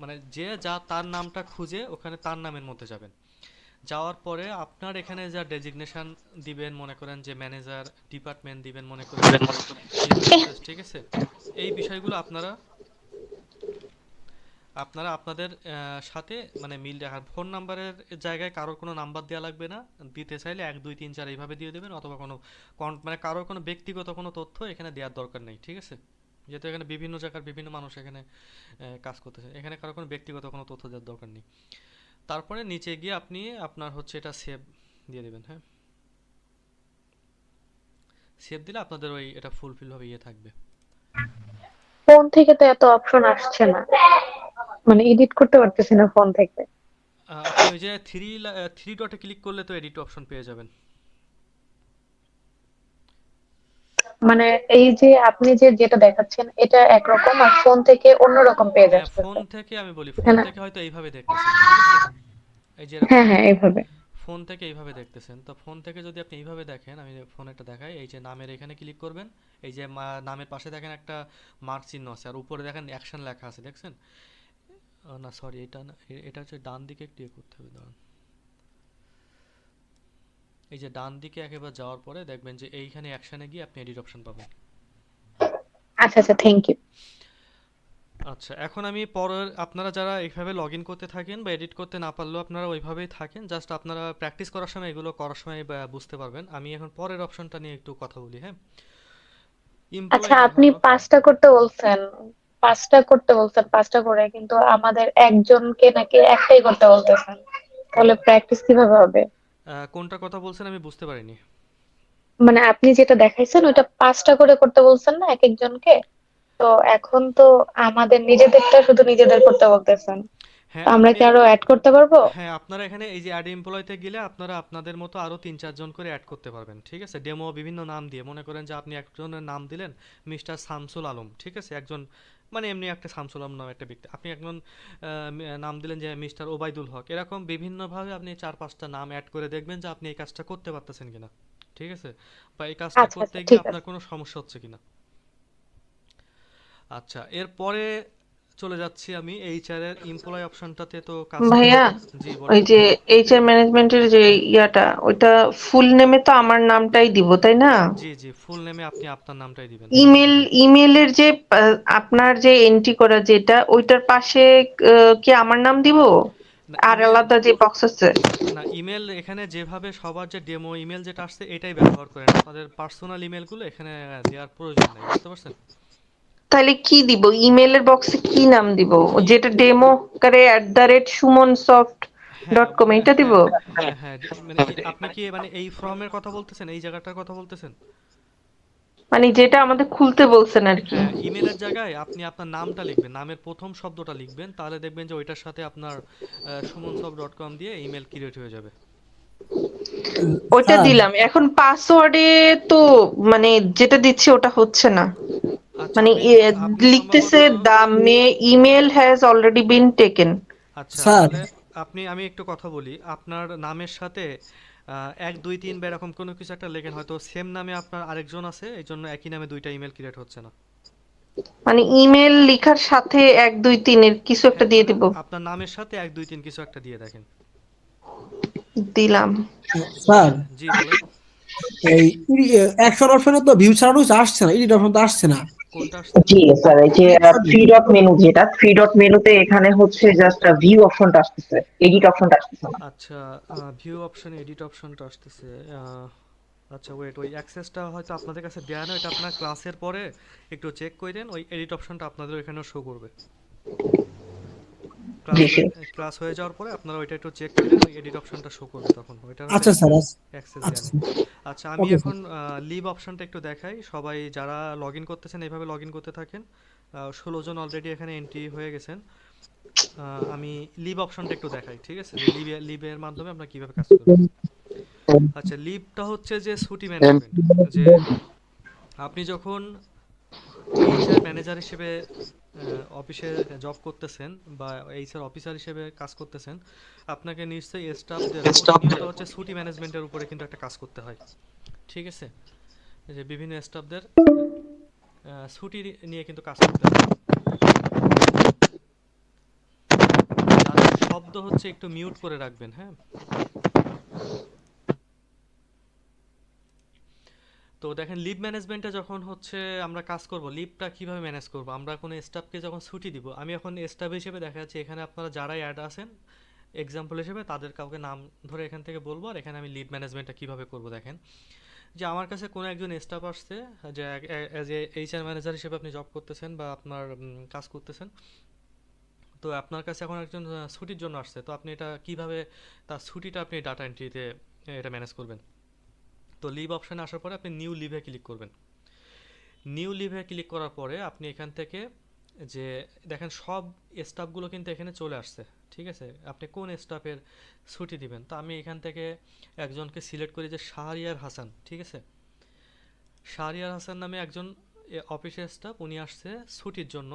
মানে যে যা তার নামটা খুঁজে ওখানে তার নামের মধ্যে যাবেন। যাওয়ার পরে আপনার এখানে যা ডেজিগনেশন দিবেন, মনে করেন যে ম্যানেজার, ডিপার্টমেন্ট দিবেন, মনে করেন যে হিউম্যান রিসোর্স, ঠিক আছে। এই বিষয়গুলো আপনারা আপনারা আপনাদের সাথে মানে মিল রাখার ফোন নাম্বারের জায়গায় কারোর কোনো নাম্বার দেওয়া লাগবে না। দিতে চাইলে 1 2 3 4 এইভাবে দিয়ে দেবেন, অথবা কোনো মানে কারোর কোনো ব্যক্তিগত কোনো তথ্য এখানে দেওয়ার দরকার নেই, ঠিক আছে। যেহেতু এখানে বিভিন্ন জায়গার বিভিন্ন মানুষ এখানে কাজ করতেছে, এখানে কারো কোনো ব্যক্তিগত কোনো তথ্য দেওয়ার দরকার নেই। তারপরে নিচে গিয়ে আপনি আপনার হচ্ছে এটা সেভ দিয়ে দেবেন, হ্যাঁ। সেভ দিলে আপনাদের ওই এটা ফুলফিল হবে, ইয়ে থাকবে।
ফোন থেকে তো এত অপশন আসছে না, মানে এডিট করতে পারতেছি না ফোন থেকে।
আপনি ওই যে থ্রি ডটে ক্লিক করলে তো এডিট অপশন পেয়ে যাবেন।
মানে এই যে আপনি যে যেটা দেখাচ্ছেন এটা একরকম, আর ফোন থেকে অন্যরকম পেজ
হ্যাঁ, ফোন
আসতেছে।
থেকে আমি বলি, ফোন
এখানে
থেকে হয়তো এইভাবে দেখতেছেন, ঠিক আছে। এই যে এরকম
হ্যাঁ হ্যাঁ এইভাবে।
ফোন থেকে এইভাবে দেখতেছেন, তো ফোন থেকে যদি আপনি এইভাবে দেখেন, আমি ফোনেরটা দেখাই। এই যে নামের এখানে ক্লিক করবেন, এই যে নামের পাশে দেখেন একটা মার্ক চিহ্ন আছে, আর উপরে দেখেন অ্যাকশন লেখা আছে, দেখছেন? না সরি, এটা না, এটা হচ্ছে ডান দিকে একটু ইয়ে করতে হবে, দাঁড়ান। এই যে ডান দিকে একেবারে যাওয়ার পরে দেখবেন যে এইখানে অ্যাকশনে গিয়ে আপনি এডিট অপশন পাবেন।
আচ্ছা আচ্ছা, থ্যাংক ইউ।
আচ্ছা, এখন আমি পরের, আপনারা যারা এইভাবে লগ ইন করতে থাকেন বা এডিট করতে না পারলেও আপনারা ওইভাবেই থাকেন, জাস্ট আপনারা প্র্যাকটিস করার সময় এগুলো করার সময় বুঝতে পারবেন। আমি এখন পরের অপশনটা নিয়ে একটু কথা বলি, হ্যাঁ।
আচ্ছা,
এমপ্লয়িটা
আপনি
হলো,
5টা করতে বলছেন, 5টা করতে বলছেন, 5টা করে, কিন্তু আমাদের একজনকে নাকি একটাই করতে বলতেছেন, তাহলে প্র্যাকটিস কিভাবে হবে?
কোনটা কথা বলছেন আমি বুঝতে পারিনি।
মানে আপনি যেটা দেখাইছেন ওইটা 5টা করে করতে বলছেন না এক একজনকে? তো এখন তো আমাদের নিজেদেরটা শুধু নিজেদের করতে বলতেছেন, তো
হ্যাঁ
আমরা
আপনি,
কি আরো অ্যাড করতে পারবো?
হ্যাঁ আপনারা এখানে এই যে অ্যাড এমপ্লয়তে গেলে আপনারা আপনাদের মতো আরো 3 4 জন করে অ্যাড করতে পারবেন, ঠিক আছে। ডেমো বিভিন্ন নাম দিয়ে, মনে করেন যে আপনি একজনের নাম দিলেন মিস্টার শামসুল আলম, ঠিক আছে, একজন, মানে এমনি একটা শামসুল আলম নাম একটা ব্যক্তি। আপনি একজন নাম দিলেন যে মিস্টার ওবায়দুল হক, এরকম বিভিন্নভাবে আপনি 4 5টা নাম অ্যাড করে দেখবেন যে আপনি এই কাজটা করতে পারতেছেন কিনা, ঠিক আছে, বা এই কাজটা
আচ্ছা
করতে
আচ্ছা,
গিয়ে
ঠিক
আপনার
আছে।
কোনো সমস্যা হচ্ছে কিনা। আচ্ছা, এরপরে চলে যাচ্ছি আমি এইচআর এর এমপ্লয় অপশনটাতে, তো কাজ করতে।
ভাইয়া,
জি
ওই
বলেন।
যে এইচআর ম্যানেজমেন্টের যে ইয়াটা, ওইটা ফুল নেমে তো আমার নামটাই দিব, তাই না?
জি জি, ফুল নেমে আপনি আপনার নামটাই দিবেন।
ইমেল, ইমেলের যে আপনার যে এন্ট্রি করা যেটা, ওইটার পাশে কি আমার নাম দিব?
না
আর
ইমেল,
আলাদা যে বক্স আছে?
না ইমেল এখানে যেভাবে সবার যে ডেমো ইমেল যেটা আসছে এটাই ব্যবহার করেন, আপনাদের পার্সোনাল ইমেলগুলো এখানে দেওয়ার প্রয়োজন নাই, বুঝতে পারছেন?
তাহলে কি দিব? ইমেলের বক্সে কি নাম দিব?
ই
যেটা ডেমো করে
হ্যাঁ
@sumonsoft.com এটা দিব?
হ্যাঁ হ্যাঁ হ্যাঁ, মানে আপনি কি মানে এই ফর্মের কথা বলতেছেন, এই জায়গাটার কথা বলতেছেন?
মানে যেটা আমাদের খুলতে বলছেন আর কি।
হ্যাঁ, ইমেলের জায়গায় আপনি আপনার নামটা লিখবেন, নামের প্রথম শব্দটা লিখবেন, তাহলে দেখবেন যে ওইটার সাথে আপনার sumonsoft.com দিয়ে ইমেল ক্রিয়েট হয়ে যাবে।
ওটা
স্যার,
দিলাম, এখন পাসওয়ার্ডে তো মানে যেটা দিচ্ছি ওটা হচ্ছে না।
আচ্ছা,
মানে
আপনি আপনি
লিখতেছে
সম্ভবত,
the email has already been taken.
আচ্ছা
স্যার,
তাহলে আমি একটু কথা বলি, আপনার নামের সাথে 1 2 3 বা এরকম কোনো কিছু একটা লেখেন, হয়তো সেম নামে আপনার আরেকজন আছে, এই জন্য একই নামে দুইটা ইমেল ক্রিয়েট হচ্ছে না।
মানে ইমেল লেখার সাথে 1 2 3 এর কিছু একটা
হ্যাঁ
দিয়ে
মানে
দিব।
আপনার নামের সাথে 1 2 3 কিছু একটা দিয়ে দেখেন।
দিলাম।
স্যার,
জি বলেন।
এই অ্যাকশন অপশনে তো ভিউ ছাড়ানো আসছে না, এডিট অপশন তো আসছে না।
কোনটা আসছে না?
জি স্যার, এই যে
Sorry,
থ্রি ডট মেনু, যেটা থ্রি ডট মেনুতে এখানে হচ্ছে জাস্ট ভিউ অপশনটা আসতেছে, এডিট অপশনটা আসতেছে না।
আচ্ছা, ভিউ অপশন এডিট অপশনটা আসতেছে। আচ্ছা ওয়েট, ওই অ্যাক্সেসটা হয়তো আপনাদের কাছে দেয়া না, এটা আপনার ক্লাসের পরে একটু চেক করেন, ওই এডিট অপশনটা আপনাদের এখানেও শো করবে। ক্লাস
জি
হয়ে
জি।
ক্লাস হয়ে যাওয়ার পরে আপনারা ওইটা একটু চেক করেন, ওই এডিট অপশনটা শো করবে তখন, ওইটার হয়তো
আচ্ছা স্যার, আচ্ছা
অ্যাক্সেস দেয়া
আচ্ছা
নেই। আচ্ছা, আমি
ওকে
এখন
স্যার।
লিভ অপশনটা একটু দেখাই, সবাই যারা লগ ইন করতেছেন এইভাবে লগ ইন করতে থাকেন। 16 জন অলরেডি এখানে এন্ট্রি হয়ে গেছেন। আমি লিভ অপশনটা একটু দেখাই, ঠিক আছে, যে লিভের মাধ্যমে আপনারা কিভাবে কাজ করবেন। আচ্ছা, লিভটা হচ্ছে যে ছুটি ম্যানেজমেন্ট, যে আপনি যখন এইচআর ম্যানেজার হিসেবে অফিসে জব করতেছেন বা এইচআর অফিসার হিসেবে কাজ করতেছেন, আপনাকে নিশ্চয়ই স্টাফদের প্রতিনিয়ত হচ্ছে ছুটি ম্যানেজমেন্টের উপরে কিন্তু একটা কাজ করতে হয়। ঠিক আছে, এই যে বিভিন্ন স্টাফদের ছুটি নিয়ে কিন্তু কাজ করতে হয়। আর শব্দ হচ্ছে একটু মিউট করে রাখবেন, হ্যাঁ। তো দেখেন লিভ ম্যানেজমেন্টে যখন হচ্ছে আমরা কাজ করব, লিভটা কিভাবে ম্যানেজ করব, আমরা কোনো স্টাফকে যখন ছুটি দিব, আমি এখন স্টাফ হিসেবে দেখা যাচ্ছে এখানে আপনারা যারাই অ্যাড আছেন এক্সাম্পল হিসেবে তাদের কাউকে নাম ধরে এখান থেকে বলবো, আর এখানে আমি লিভ ম্যানেজমেন্টটা কিভাবে করব দেখেন। যে আমার কাছে কোনো একজন স্টাফ আসছে, যে অ্যাজ এ এইচআর ম্যানেজার হিসেবে আপনি জব করতেছেন বা আপনার কাজ করতেছেন, তো আপনার কাছে এখন একজন ছুটির জন্য আসছে, তো আপনি এটা কিভাবে তার ছুটিটা আপনি ডাটা এন্ট্রিতে এটা ম্যানেজ করবেন। তো লিভ অপশানে আসার পরে আপনি নিউ লিভে ক্লিক করবেন। নিউ লিভে ক্লিক করার পরে আপনি এখান থেকে যে দেখেন সব স্টাফগুলো কিন্তু এখানে চলে আসছে। ঠিক আছে, আপনি কোন স্টাফের ছুটি দিবেন, তো আমি এখান থেকে একজনকে সিলেক্ট করি যে শাহরিয়ার হাসান। ঠিক আছে, শাহরিয়ার হাসান নামে একজন অফিসের স্টাফ, উনি আসছে ছুটির জন্য।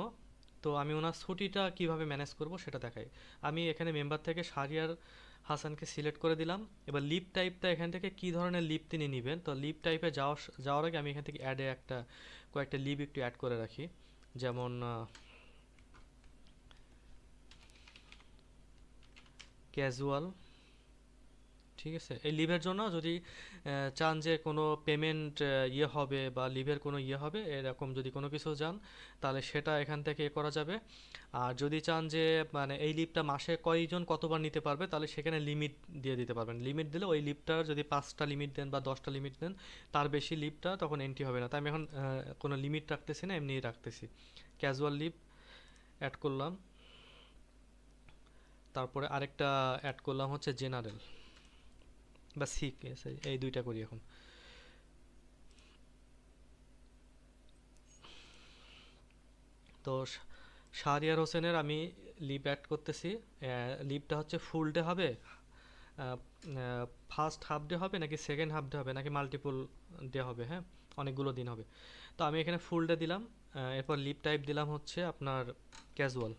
তো আমি ওনার ছুটিটা কিভাবে ম্যানেজ করব সেটা দেখাই। আমি এখানে মেম্বার থেকে শাহরিয়ার হাসানকে সিলেক্ট করে দিলাম। এবার লিভ টাইপটা এখান থেকে কি ধরনের লিভ তিনি নেবেন, তো লিভ টাইপে যাওয়ার আগে আমি এখান থেকে অ্যাডে কয়েকটা লিভ একটু অ্যাড করে রাখি। যেমন ক্যাজুয়াল। ঠিক আছে, এই লিভের জন্য যদি চান যে কোনো পেমেন্ট ইয়ে হবে বা লিভের কোনো ইয়ে হবে এরকম যদি কোনো কিছু চান, তাহলে সেটা এখান থেকে করা যাবে। আর যদি চান যে মানে এই লিভটা মাসে কয়জন কতবার নিতে পারবে, তাহলে সেখানে লিমিট দিয়ে দিতে পারবেন। লিমিট দিলে ওই লিভটার যদি 5টা লিমিট দেন বা 10টা লিমিট দেন, তার বেশি লিভটা তখন এন্ট্রি হবে না। তাই আমি এখন কোনো লিমিট রাখতেছি না, এমনিই রাখতেছি। ক্যাজুয়াল লিভ অ্যাড করলাম, তারপরে আরেকটা অ্যাড করলাম হচ্ছে জেনারেল বা সিক, এই দুইটা করি এখন। তো শাহরিয়ার হোসেনের আমি লিভ অ্যাড করতেছি। লিভটা হচ্ছে ফুল ডে হবে, ফার্স্ট হাফ ডে হবে নাকি সেকেন্ড হাফ ডে হবে নাকি মাল্টিপল ডে হবে, হ্যাঁ, অনেকগুলো দিন হবে। তো আমি এখানে ফুল ডে দিলাম। এরপর লিভ টাইপ দিলাম হচ্ছে আপনার ক্যাজুয়াল।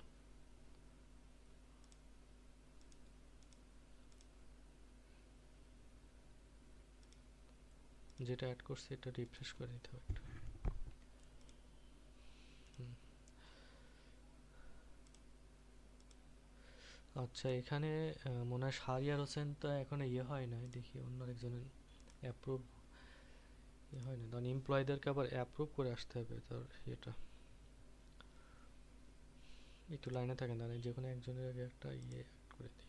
যেটা অ্যাড করছি এটা রিফ্রেশ করে নিতে হবে একটু। হুম। আচ্ছা, এখানে মনে হয় শাহরিয়ার হোসেন তো এখন ইয়ে হয় না, দেখি অন্য একজনের অ্যাপ্রুভ ইয়ে হয় না, তখন এমপ্লয়ীদেরকে আবার অ্যাপ্রুভ করে আসতে হবে তার ইয়েটা। একটু লাইনে থাকেন, তাহলে যে কোনো একজনের আগে একটা ইয়ে add করে দিই।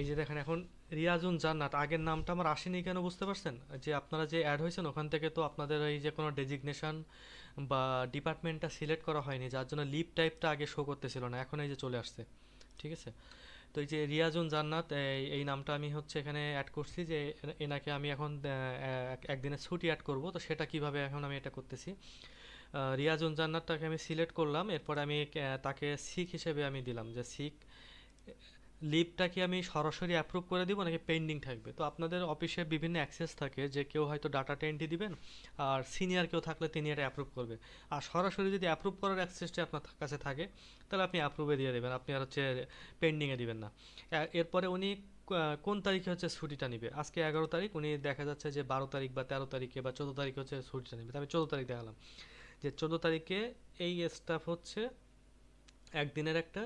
এই যে দেখেন এখন রিয়াজুন জান্নাত, আগের নামটা আমার আসেনি কেন বুঝতে পারছেন? যে আপনারা যে অ্যাড হয়েছেন ওখান থেকে তো আপনাদের এই যে কোনো ডেজিগনেশন বা ডিপার্টমেন্টটা সিলেক্ট করা হয়নি, যার জন্য লিভ টাইপটা আগে শো করতেছিল না, এখন এই যে চলে আসছে। ঠিক আছে, তো এই যে রিয়াজুন জান্নাত এই নামটা আমি হচ্ছে এখানে অ্যাড করছি যে এনাকে আমি এখন একদিনের ছুটি অ্যাড করব, তো সেটা কিভাবে এখন আমি এটা করতেছি। রিয়াজুন জান্নাতটাকে আমি সিলেক্ট করলাম, এরপর আমি তাকে সিক হিসেবে আমি দিলাম যে সিক। লিভটা কি আমি সরাসরি অ্যাপ্রুভ করে দিব নাকি পেন্ডিং থাকবে? তো আপনাদের অফিসে বিভিন্ন অ্যাক্সেস থাকে, যে কেউ হয়তো ডাটাটা এন্ট্রি দিবেন আর সিনিয়র কেউ থাকলে তিনি এটা অ্যাপ্রুভ করবে। আর সরাসরি যদি অ্যাপ্রুভ করার অ্যাক্সেসটা আপনার কাছে থাকে, তাহলে আপনি অ্যাপ্রুভে দিয়ে দেবেন, আপনি আর হচ্ছে পেন্ডিংয়ে দিবেন না। এরপরে উনি কোন তারিখে হচ্ছে ছুটিটা নিবে, আজকে 11 তারিখ, উনি দেখা যাচ্ছে যে 12 তারিখ বা 13 তারিখে বা 14 তারিখে হচ্ছে ছুটিটা নেবে। তো আমি 14 তারিখ দেখালাম যে 14 তারিখে এই স্টাফ হচ্ছে একদিনের একটা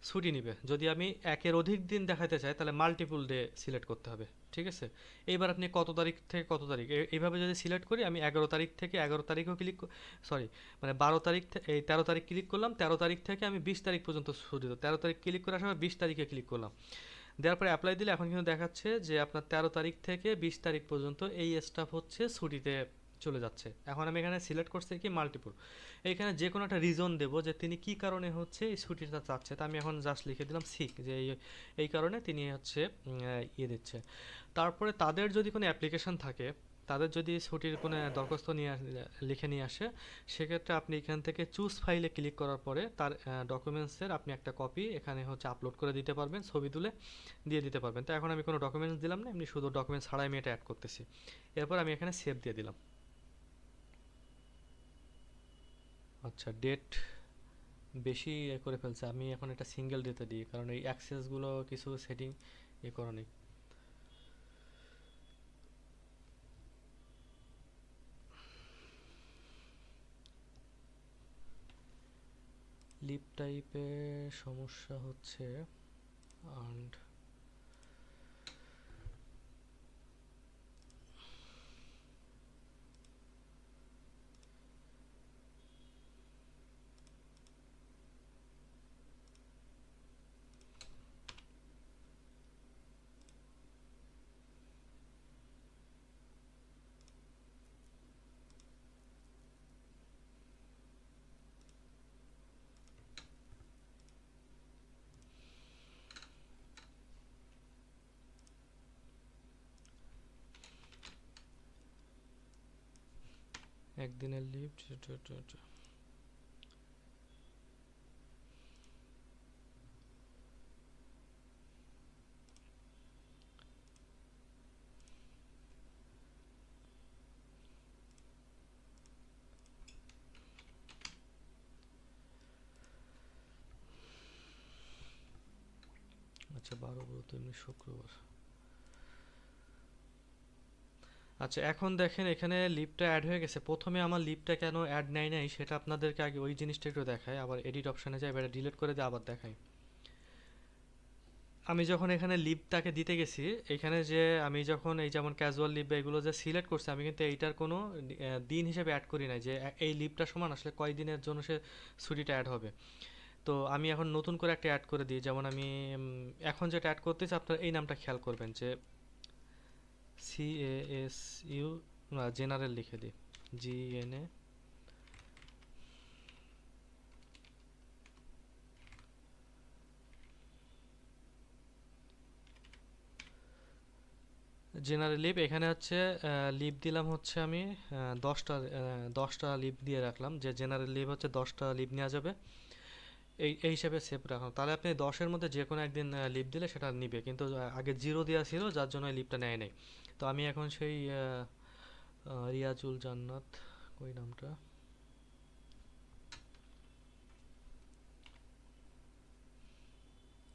ছুটি নিবে। যদি আমি একের অধিক দিন দেখাতে চাই তাহলে মাল্টিপল ডে সিলেক্ট করতে হবে। ঠিক আছে, এইবার আপনি কত তারিখ থেকে কত তারিখ এইভাবে যদি সিলেক্ট করি, আমি 11 তারিখ থেকে 11 তারিখও ক্লিক, সরি মানে 12 তারিখ এই 13 তারিখ ক্লিক করলাম, 13 তারিখ থেকে আমি 20 তারিখ পর্যন্ত ছুটি দেবো। 13 তারিখ ক্লিক করে আসার পর 20 তারিখে ক্লিক করলাম, দেওয়ার পরে অ্যাপ্লাই দিলে এখন কিন্তু দেখাচ্ছে যে আপনার 13 তারিখ থেকে 20 তারিখ পর্যন্ত এই স্টাফ হচ্ছে ছুটিতে চলে যাচ্ছে। এখন আমি এখানে সিলেক্ট করছি কি মাল্টিপল, এইখানে যে কোনো একটা রিজন দেবো যে তিনি কি কারণে হচ্ছে এই ছুটিটা চাচ্ছে। তা আমি এখন জাস্ট লিখে দিলাম সিক, যে এই কারণে তিনি হচ্ছে ইয়ে দিচ্ছে। তারপরে তাদের যদি কোনো অ্যাপ্লিকেশন থাকে, তাদের যদি ছুটির কোনো দরখাস্ত লিখে নিয়ে আসে, সেক্ষেত্রে আপনি এখান থেকে চুজ ফাইলে ক্লিক করার পরে তার ডকুমেন্টসের আপনি একটা কপি এখানে হচ্ছে আপলোড করে দিতে পারবেন, ছবি তুলে দিয়ে দিতে পারবেন। তো এখন আমি কোনো ডকুমেন্টস দিলাম না, এমনি শুধু ডকুমেন্টস ছাড়াই আমি এটা অ্যাড করতেছি। এরপর আমি এখানে সেভ দিয়ে দিলাম। আচ্ছা, ডেট বেশি করে ফেলছে, আমি এখন এটা সিঙ্গেল ডেতে দিই, কারণ এই অ্যাক্সেসগুলো কিছু সেটিং করা নেই। লিপ টাইপে সমস্যা হচ্ছে অ্যান্ড একদিনের লিভ। আচ্ছা, 12 তেমনি শুক্রবার। আচ্ছা, এখন দেখেন এখানে লিভটা অ্যাড হয়ে গেছে। প্রথমে আমার লিভটা কেন অ্যাড নাই সেটা আপনাদেরকে আগে ওই জিনিসটা একটু দেখায়, আবার এডিট অপশানে যাই, এবার ডিলিট করে দিয়ে আবার দেখাই। আমি যখন এখানে লিভটাকে দিতে গেছি, এখানে যে আমি যখন এই যেমন ক্যাজুয়াল লিভ বা এগুলো যে সিলেক্ট করছি, আমি কিন্তু এইটার কোনো দিন হিসেবে অ্যাড করি নাই যে এই লিভটা সমান আসলে কয় দিনের জন্য সে ছুটিটা অ্যাড হবে। তো আমি এখন নতুন করে একটা অ্যাড করে দিই। যেমন আমি এখন যেটা অ্যাড করতেছি, আপনার এই নামটা খেয়াল করবেন যে CASU জেনারেল লিখে দিই, GNA। জেনারেল লিভ এখানে হচ্ছে লিভ দিলাম হচ্ছে আমি 10টা লিভ দিয়ে রাখলাম, যে জেনারেল লিভ হচ্ছে 10টা লিভ নেওয়া যাবে, এই হিসাবে সেভ রাখলাম। তাহলে আপনি 10-এর মধ্যে যে কোনো একদিন লিভ দিলে সেটা নিবে, কিন্তু আগে 0 দেওয়া ছিল যার জন্য লিভটা নেয় নাই। তো আমি এখন সেই রিয়াজুল জান্নাত, ওই নামটা,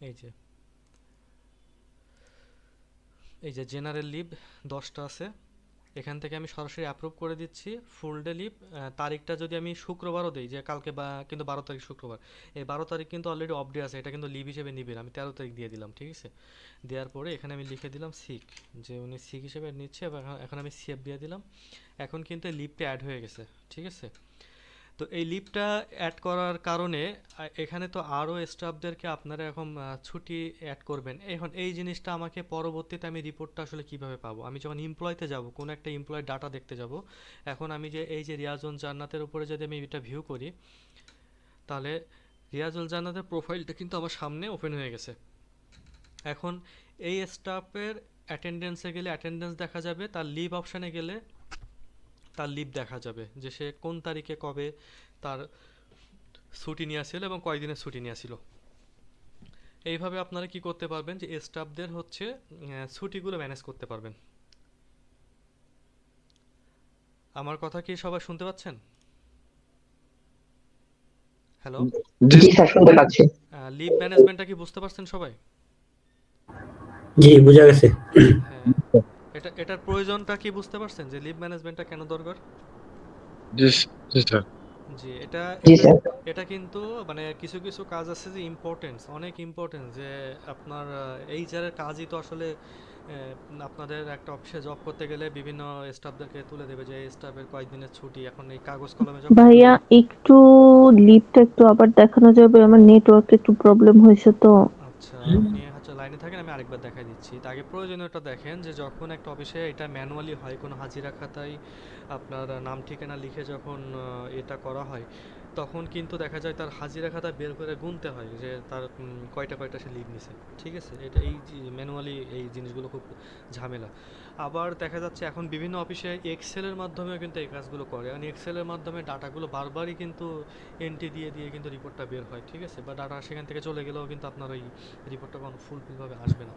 এই যে জেনারেল লিভ 10টা আছে, এখান থেকে আমি সরাসরি অ্যাপ্রুভ করে দিচ্ছি। ফুল ডে লিভ তারিখটা যদি আমি শুক্রবারও দিই, যে কালকে বা কিন্তু 12 তারিখ শুক্রবার, এই 12 তারিখ কিন্তু অলরেডি অফ ডে আছে, এটা কিন্তু লিভ হিসেবে নিবেন। আমি 13 তারিখ দিয়ে দিলাম, ঠিক আছে। দেওয়ার পরে এখানে আমি লিখে দিলাম সিক, যে উনি সিক হিসেবে নিচ্ছে, এবং এখন আমি সেভ দিয়ে দিলাম। এখন কিন্তু লিভটা অ্যাড হয়ে গেছে, ঠিক আছে। তো এই লিভটা অ্যাড করার কারণে এখানে তো আরও স্টাফদেরকে আপনারা এখন ছুটি অ্যাড করবেন। এখন এই জিনিসটা আমাকে পরবর্তীতে আমি রিপোর্টটা আসলে কিভাবে পাবো? আমি যখন এমপ্লয়তে যাব, কোনো একটা এমপ্লয়ের ডাটা দেখতে যাব, এখন আমি যে এই যে রিয়াজুল জান্নাতের উপরে যদি আমি এটা ভিউ করি, তাহলে রিয়াজুল জান্নাতের প্রোফাইলটা কিন্তু আমার সামনে ওপেন হয়ে গেছে। এখন এই স্টাফের অ্যাটেন্ডেন্সে গেলে অ্যাটেন্ডেন্স দেখা যাবে, তার লিভ অপশানে গেলে তার লিভ দেখা যাবে, যে সে কোন তারিখে কবে তার ছুটি নিয়েছিল এবং কয়দিনের ছুটি নিয়েছিল। এইভাবে আপনারা কি করতে পারবেন, যে স্টাফদের হচ্ছে ছুটিগুলো ম্যানেজ করতে পারবেন। আমার কথা কি সবাই শুনতে পাচ্ছেন? হ্যালো,
জি স্যার, শুনতে পাচ্ছি।
লিভ ম্যানেজমেন্টটা কি বুঝতে পারছেন সবাই?
জি, বোঝা গেছে।
হ্যাঁ, এটার প্রয়োজনটা কি বুঝতে পারছেন, যে লিভ ম্যানেজমেন্টটা কেন দরকার?
জি জি স্যার।
জি, এটা
জি
এটা
স্যার।
এটা কিন্তু মানে কিছু কিছু কাজ আছে যে ইম্পর্টেন্স, অনেক ইম্পর্টেন্স, যে আপনার এইচআরের কাজই তো আসলে আপনাদের একটা অফিসে জব করতে গেলে বিভিন্ন স্টাফদেরকে তুলে দেবে যে এই স্টাফের কয়েকদিনের ছুটি। এখন এই কাগজ কলমে যখন
ভাইয়া একটু লিভটা একটু আবার দেখানো যাবে? আমার নেটওয়ার্ক একটু প্রবলেম হয়েছে তো।
আচ্ছা, আপনি হচ্ছে লাইনে থাকেন আমি আরেকবার দেখাই দিচ্ছি। তো আগে প্রয়োজনীয়টা দেখেন যে যখন একটা অফিসে এটা ম্যানুয়ালি হয়, কোনো হাজিরা খাতায় আপনার নাম ঠিকানা লিখে যখন এটা করা হয়, তখন কিন্তু দেখা যায় তার হাজিরা খাতা বের করে গুনতে হয় যে তার কয়টা সে লিভ নিছে। ঠিক আছে, এটা এই ম্যানুয়ালি এই জিনিসগুলো খুব ঝামেলা। আবার দেখা যাচ্ছে এখন বিভিন্ন অফিসে এক্সেলের মাধ্যমেও কিন্তু এই কাজগুলো করে, মানে এক্সেলের মাধ্যমে ডাটাগুলো বারবারই কিন্তু এন্ট্রি দিয়ে দিয়ে কিন্তু রিপোর্টটা বের হয়। ঠিক আছে, বা ডাটা সেখান থেকে চলে গেলেও কিন্তু আপনার ওই রিপোর্টটা কোনো ফুলফিলভাবে আসবে না।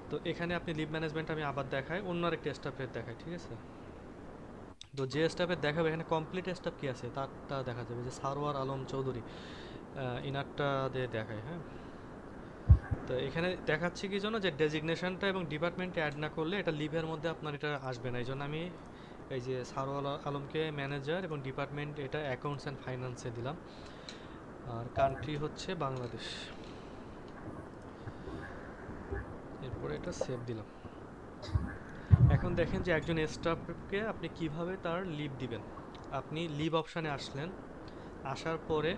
তো এখানে আপনি লিভ ম্যানেজমেন্ট আমি আবার দেখাই, অন্য আরেকটা স্টাফের দেখাই। ঠিক আছে, তো যে স্টাফের দেখাবে এখানে কমপ্লিট স্টাফ কি আছে তারটা দেখা যাবে, যে সারোয়ার আলম চৌধুরী, ইনারটা দিয়ে দেখায়। হ্যাঁ, তো এখানে দেখাচ্ছি কি জন্য, যে ডেজিগনেশনটা এবং ডিপার্টমেন্ট অ্যাড না করলে এটা লিভের মধ্যে আপনার এটা আসবে না। এই জন্য আমি এই যে সারোয়ার আলমকে ম্যানেজার এবং ডিপার্টমেন্ট এটা অ্যাকাউন্টস অ্যান্ড ফাইন্যান্সে দিলাম, আর কান্ট্রি হচ্ছে বাংলাদেশ। এরপরে এটা সেভ দিলাম। এখন দেখেন যে একজন স্টাফকে আপনি কিভাবে তার লিভ দিবেন। আপনি লিভ অপশানে আসলেন, আসার পরে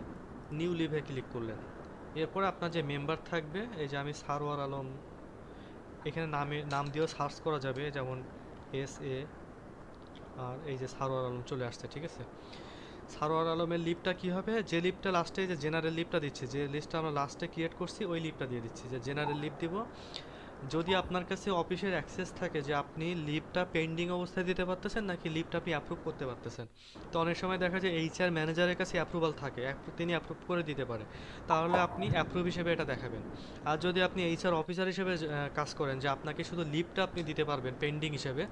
নিউ লিভে ক্লিক করলেন। এরপরে আপনার যে মেম্বার থাকবে, এই যে আমি সারোয়ার আলম, এখানে নাম দিয়েও সার্চ করা যাবে, যেমন SA, আর এই যে সারোয়ার আলম চলে আসছে। ঠিক আছে, সারোয়ার আলমের লিভটা কি হবে, যে লিভটা লাস্টে যে জেনারেল লিভটা দিচ্ছে, যে লিস্টটা আমরা লাস্টে ক্রিয়েট করছি ওই লিভটা দিয়ে দিচ্ছি, যে জেনারেল লিভ দিব। যদি আপনার কাছে অফিসের অ্যাক্সেস থাকে যে আপনি লিভটা পেন্ডিং অবস্থায় দিতে পারতেছেন নাকি লিভটা আপনি অ্যাপ্রুভ করতে পারতেছেন, তো অনেক সময় দেখা যায় HR ম্যানেজারের কাছে অ্যাপ্রুভাল থাকে, তিনি অ্যাপ্রুভ করে দিতে পারে, তাহলে আপনি অ্যাপ্রুভ হিসেবে এটা দেখাবেন। আর যদি আপনি HR অফিসার হিসেবে কাজ করেন, যে আপনাকে শুধু লিভটা আপনি দিতে পারবেন পেন্ডিং হিসেবে,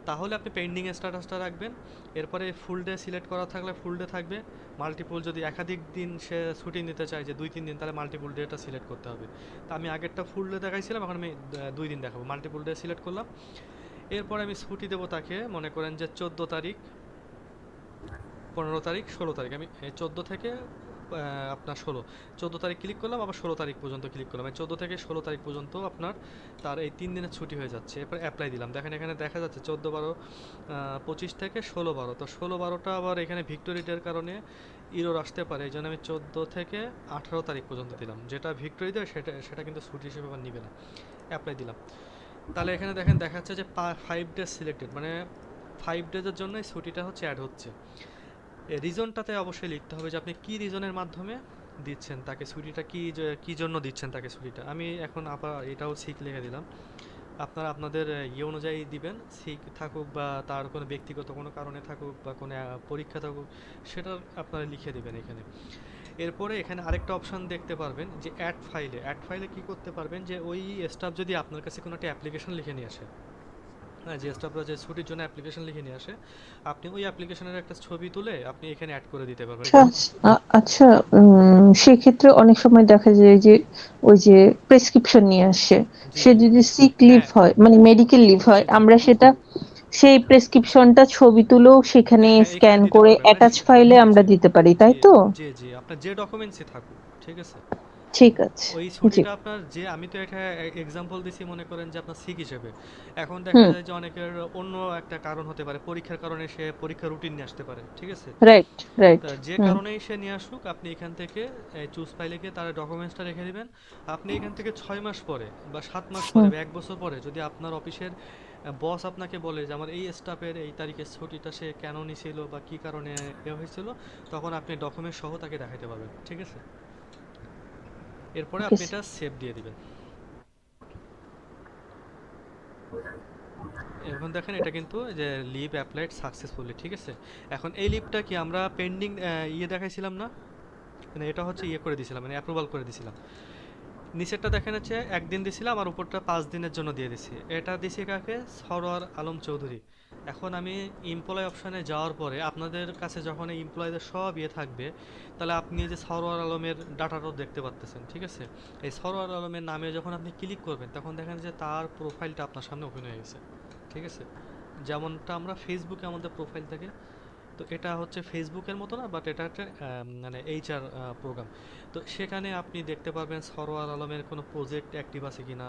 তাহলে আপনি পেন্ডিং স্ট্যাটাসটা রাখবেন। এরপরে ফুল ডে সিলেক্ট করা থাকলে ফুল ডে থাকবে, মাল্টিপুল যদি একাধিক দিন সে ছুটি নিতে চায় যে 2-3 দিন, তাহলে মাল্টিপুল ডেটা সিলেক্ট করতে হবে। তা আমি আগেরটা ফুল ডে দেখাইছিলাম, এখন আমি 2 দিন দেখাবো, মাল্টিপুল ডে সিলেক্ট করলাম। এরপর আমি ছুটি দেবো তাকে, মনে করেন যে 14 তারিখ, 15 তারিখ, 16 তারিখ, আমি 14 থেকে আপনার 14 তারিখ ক্লিক করলাম, আবার 16 তারিখ পর্যন্ত ক্লিক করলাম, 14 থেকে 16 তারিখ পর্যন্ত আপনার তার এই 3 দিনের ছুটি হয়ে যাচ্ছে। এরপর অ্যাপ্লাই দিলাম, দেখেন এখানে দেখা যাচ্ছে 14-12, 25 থেকে 16-12, তো 16-12টা আবার এখানে ভিক্টোরি ডের কারণে ইরোর আসতে পারে, এই জন্য আমি 14 থেকে 18 তারিখ পর্যন্ত দিলাম। যেটা ভিক্টোরি দেয় সেটা কিন্তু ছুটি হিসেবে আবার নিবে না। অ্যাপ্লাই দিলাম, তাহলে এখানে দেখেন দেখাচ্ছে যে 5 ডেজ সিলেক্টেড, মানে 5 ডেজের জন্য এই ছুটিটা হচ্ছে অ্যাড হচ্ছে। রিজনটাতে অবশ্যই লিখতে হবে যে আপনি কি রিজনের মাধ্যমে দিচ্ছেন তাকে ছুটিটা, কি জন্য দিচ্ছেন তাকে ছুটিটা। আমি এখন আবার এটাও সিক লিখে দিলাম, আপনারা আপনাদের ইয়ে অনুযায়ী দিবেন, সিক থাকুক বা তার কোনো ব্যক্তিগত কোনো কারণে থাকুক বা কোনো পরীক্ষা থাকুক, সেটা আপনারা লিখে দিবেন এখানে। এরপরে এখানে আরেকটা অপশন দেখতে পারবেন যে অ্যাড ফাইলে কি করতে পারবেন, যে ওই স্টাফ যদি আপনার কাছে কোনো একটা অ্যাপ্লিকেশন লিখে নিয়ে আসে, হ্যাঁ, যে স্টাফরা যে ছুটির জন্য অ্যাপ্লিকেশন লিখে নিয়ে আসে, আপনি ওই অ্যাপ্লিকেশনের একটা ছবি তুলে আপনি এখানে অ্যাড করে দিতে পারবেন।
আচ্ছা আচ্ছা, সেক্ষেত্রে অনেক সময় দেখা যায় যে ওই যে প্রেসক্রিপশন নিয়ে আসে,
জি
সে
জি
যদি সিক লিভ
হ্যাঁ,
হয় মানে মেডিকেল লিভ
জি
হয়,
জি
আমরা সেটা সেই প্রেসক্রিপশনটা ছবি তুলেও সেখানে
হ্যাঁ এখানে
স্ক্যান
দিতে
করে
পারবেন,
অ্যাটাচ ফাইলে
জি
আমরা
জি
দিতে পারি,
জি
তাই তো?
জি আপনার যে ডকুমেন্টসই থাকুক। ঠিক আছে,
ঠিক আছে।
ওই
জি।
ছুটিটা আপনার, যে আমি তো এটা এক্সাম্পল দিছি মনে করেন যে আপনার সিক হিসেবে, এখন দেখা
হুম।
যায় যে অনেকের অন্য একটা কারণ হতে পারে, পরীক্ষার কারণে সে পরীক্ষার রুটিন নিয়ে আসতে পারে। ঠিক আছে,
রাইট রাইট।
তা যে
হুম।
কারণেই সে নিয়ে আসুক, আপনি এখান থেকে চুজ ফাইলে গিয়ে তার ডকুমেন্টসটা রেখে দিবেন। আপনি এখান থেকে 6 মাস পরে বা 7 মাস পরে
হুম।
বা 1 বছর পরে যদি আপনার অফিসের বস আপনাকে বলে যে আমার এই স্টাফের এই তারিখের ছুটিটা সে কেন নিছিল বা কি কারণে এ হয়েছিল, তখন আপনি ডকুমেন্ট সহ তাকে দেখাতে পারবেন। ঠিক আছে, এরপরে আপনি এটা সেভ দিয়ে দিবেন। এখন দেখেন এটা কিন্তু যে লিভ অ্যাপ্লাইড সাকসেসফুলি। ঠিক আছে, এখন এই লিভটা কি আমরা পেন্ডিং ইয়ে দেখাইছিলাম না, মানে এটা হচ্ছে ইয়ে করে দিয়েছিলাম, মানে অ্যাপ্রুভাল করে দিয়েছিলাম। নিচেরটা দেখেন হচ্ছে 1 দিন দিছিলাম আর উপরটা 5 দিনের জন্য দিয়ে দিছি। এটা দিছি কাকে, সরোয়ার আলম চৌধুরী। এখন আমি এমপ্লয় অপশানে যাওয়ার পরে আপনাদের কাছে যখন এই এমপ্লয়ীদের সব ইয়ে থাকবে, তাহলে আপনি যে সরোয়ার আলমের ডাটাটাও দেখতে পাচ্তেছেন। ঠিক আছে, এই সরোয়ার আলমের নামে যখন আপনি ক্লিক করবেন তখন দেখেন যে তার প্রোফাইলটা আপনার সামনে ওপেন হয়ে গেছে। ঠিক আছে, যেমনটা আমরা ফেসবুকে আমাদের প্রোফাইল থাকে, তো এটা হচ্ছে ফেসবুকের মতো না, বাট এটা একটা মানে HR প্রোগ্রাম। তো সেখানে আপনি দেখতে পারবেন সরোয়ার আলমের কোনো প্রজেক্ট অ্যাক্টিভ আছে কিনা,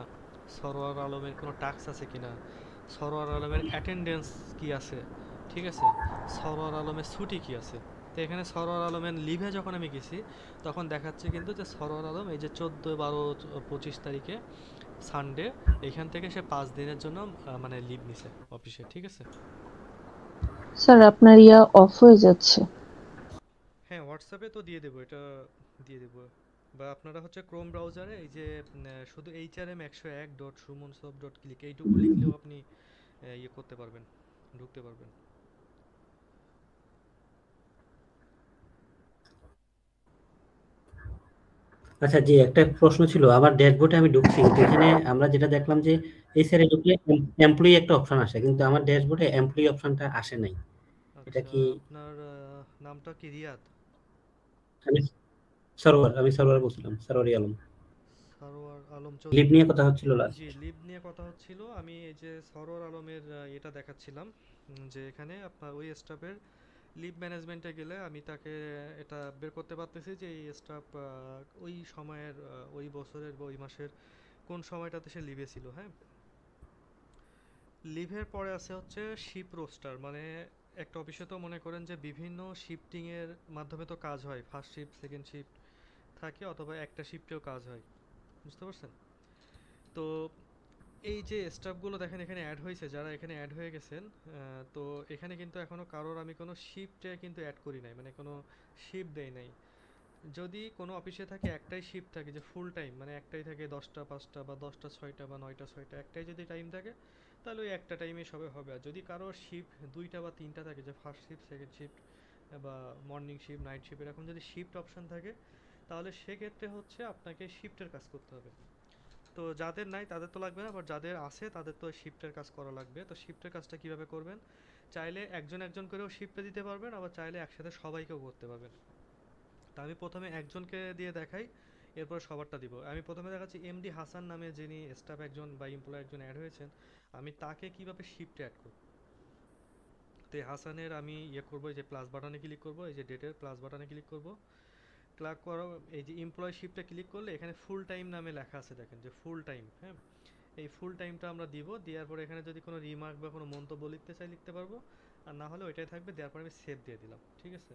সরোয়ার আলমের কোনো টাস্ক আছে কিনা, সরোয়ার আলমের অ্যাটেন্ডেন্স কি আছে। ঠিক আছে, সরোয়ার আলমের ছুটি কি আছে। তো এখানে সরোয়ার আলমের লিভে যখন আমি গেছি তখন দেখাচ্ছে কিন্তু যে সরোয়ার আলম এই যে 14, 12, 25 তারিখে সানডে এখান থেকে সে 5 দিনের জন্য মানে লিভ নিছে অফিসে, ঠিক আছে?
স্যার আপনার ইয়া অফ হয়ে যাচ্ছে।
হ্যাঁ, হোয়াটসঅ্যাপে তো দিয়ে দেবো, এটা দিয়ে দেবো। বা আপনারা হচ্ছে ক্রোম ব্রাউজারে এই যে শুধু hrm101.sumonsoft.click এইটুকু লিখলেও আপনি ইয়ে করতে পারবেন, ঢুকতে পারবেন।
আচ্ছা, জি, একটা প্রশ্ন ছিল। আমার ড্যাশবোর্ডে আমি ঢুকছি, কিন্তু এখানে আমরা যেটা দেখলাম যে এই স্যারে ঢুকলে এমপ্লয়ি একটা অপশন আসে, কিন্তু আমার ড্যাশবোর্ডে এমপ্লয়ি অপশনটা আসে নাই। এটা
আচ্ছা,
কি?
আপনার নামটা কি রিয়াদ?
আমি আমি সরোয়ার বলছিলাম, সরোয়ারি আলম।
সরোয়ার আলম
লিভ
চৌধুরী।
নিয়ে কথা হচ্ছিল লাস্ট।
জি, লিভ নিয়ে কথা হচ্ছিল। আমি এই যে সরোয়ার আলমের এটা দেখাচ্ছিলাম, যে এখানে আপনার ওই স্টাফের লিভ ম্যানেজমেন্টে গেলে আমি তাকে এটা বের করতে পারতেছি যে এই স্টাফ ওই সময়ের ওই বছরের বা ওই মাসের কোন সময়টাতে সে লিভে ছিল। হ্যাঁ, লিভের পরে আছে হচ্ছে শিপ রোস্টার, মানে একটা অফিসে তো মনে করেন যে বিভিন্ন শিফটিংয়ের মাধ্যমে তো কাজ হয়, ফার্স্ট শিফট সেকেন্ড শিফট থাকে, অথবা একটা শিফটেও কাজ হয়, বুঝতে পারছেন? তো এই যে স্টাফগুলো দেখেন এখানে অ্যাড হয়েছে, যারা এখানে অ্যাড হয়ে গেছেন, তো এখানে কিন্তু এখনও কারোর আমি কোনো শিফটে কিন্তু অ্যাড করি নাই, মানে কোনো শিফট দেই নাই। যদি কোনো অফিসে থাকে একটাই শিফট থাকে, যে ফুল টাইম, মানে একটাই থাকে 10টা 5টা বা 10টা 6টা বা 9টা 6টা, একটাই যদি টাইম থাকে তাহলে ওই একটা টাইমে সবে হবে। আর যদি কারোর শিফট 2টা বা 3টা থাকে, যে ফার্স্ট শিফট সেকেন্ড শিফট বা মর্নিং শিফট নাইট শিফট, এরকম যদি শিফট অপশন থাকে তাহলে সেক্ষেত্রে হচ্ছে আপনাকে শিফটের কাজ করতে হবে। তো যাদের নাই তাদের তো লাগবে না, বাট যাদের আছে তাদের তো শিফটের কাজ করা লাগবে। তো শিফটের কাজটা কিভাবে করবেন? চাইলে একজন একজন করেও শিফটে দিতে পারবেন, আবার চাইলে একসাথে সবাইকেও করতে পারবেন। তা আমি প্রথমে একজনকে দিয়ে দেখাই, এরপর সবারটা দিব। আমি প্রথমে দেখাচ্ছি এমডি হাসান নামে যিনি স্টাফ একজন বা এমপ্লয় একজন অ্যাড হয়েছেন, আমি তাকে কিভাবে শিফটে অ্যাড করব। তো এই হাসানের আমি ইয়ে করবো, এই যে প্লাস বাটনে ক্লিক করব, এই যে ডেটের প্লাস বাটনে ক্লিক করব, ক্লিক করো, এই যে এমপ্লয় শিফটে ক্লিক করলে এখানে ফুল টাইম নামে লেখা আছে, দেখেন যে ফুল টাইম। হ্যাঁ, এই ফুল টাইমটা আমরা দিব। দেওয়ার পরে এখানে যদি কোনো রিমার্ক বা কোনো মন্তব্য লিখতে চাই লিখতে পারবো, আর না হলে ওইটাই থাকবে। দেওয়ার পরে আমি সেভ দিয়ে দিলাম, ঠিক আছে?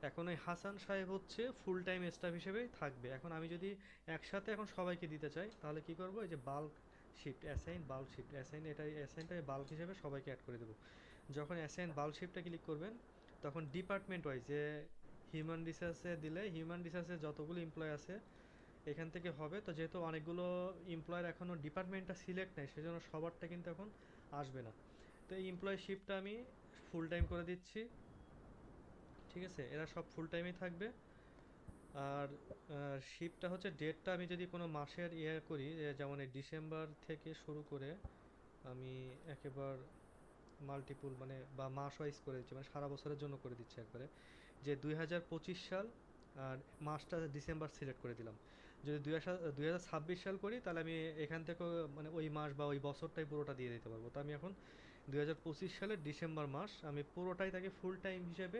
এখন ওই হাসান সাহেব হচ্ছে ফুল টাইম স্টাফ হিসেবেই থাকবে। এখন আমি যদি একসাথে এখন সবাইকে দিতে চাই তাহলে কি করব, এই যে bulk shift assign, bulk shift assign, এটা অ্যাসাইনটা বাল্ক হিসেবে সবাইকে অ্যাড করে দেবো। যখন অ্যাসাইন বাল্ক শিফটে ক্লিক করবেন তখন ডিপার্টমেন্ট ওয়াইজ, যে হিউম্যান রিসোর্সে দিলে হিউম্যান রিসোর্সে যতগুলো এমপ্লয় আছে এখান থেকে হবে। তো যেহেতু অনেকগুলো এমপ্লয়ের এখনও ডিপার্টমেন্টটা সিলেক্ট নেই, সেজন্য সবারটা কিন্তু এখন আসবে না। তো এই এমপ্লয় শিফটটা আমি ফুল টাইম করে দিচ্ছি, ঠিক আছে? এরা সব ফুল টাইমেই থাকবে। আর শিফটটা হচ্ছে ডেটটা আমি যদি কোনো মাসের ইয়ে করি, যেমন এই ডিসেম্বর থেকে শুরু করে আমি একেবার মাল্টিপুল মানে বা মাস ওয়াইজ করে দিচ্ছি, মানে সারা বছরের জন্য করে দিচ্ছি একবারে, যে 2025 সাল আর মাসটা ডিসেম্বর সিলেক্ট করে দিলাম। যদি 2026 সাল করি তাহলে আমি এখান থেকেও মানে ওই মাস বা ওই বছরটাই পুরোটা দিয়ে দিতে পারবো। তো আমি এখন 2025 সালের ডিসেম্বর মাস আমি পুরোটাই তাকে ফুল টাইম হিসেবে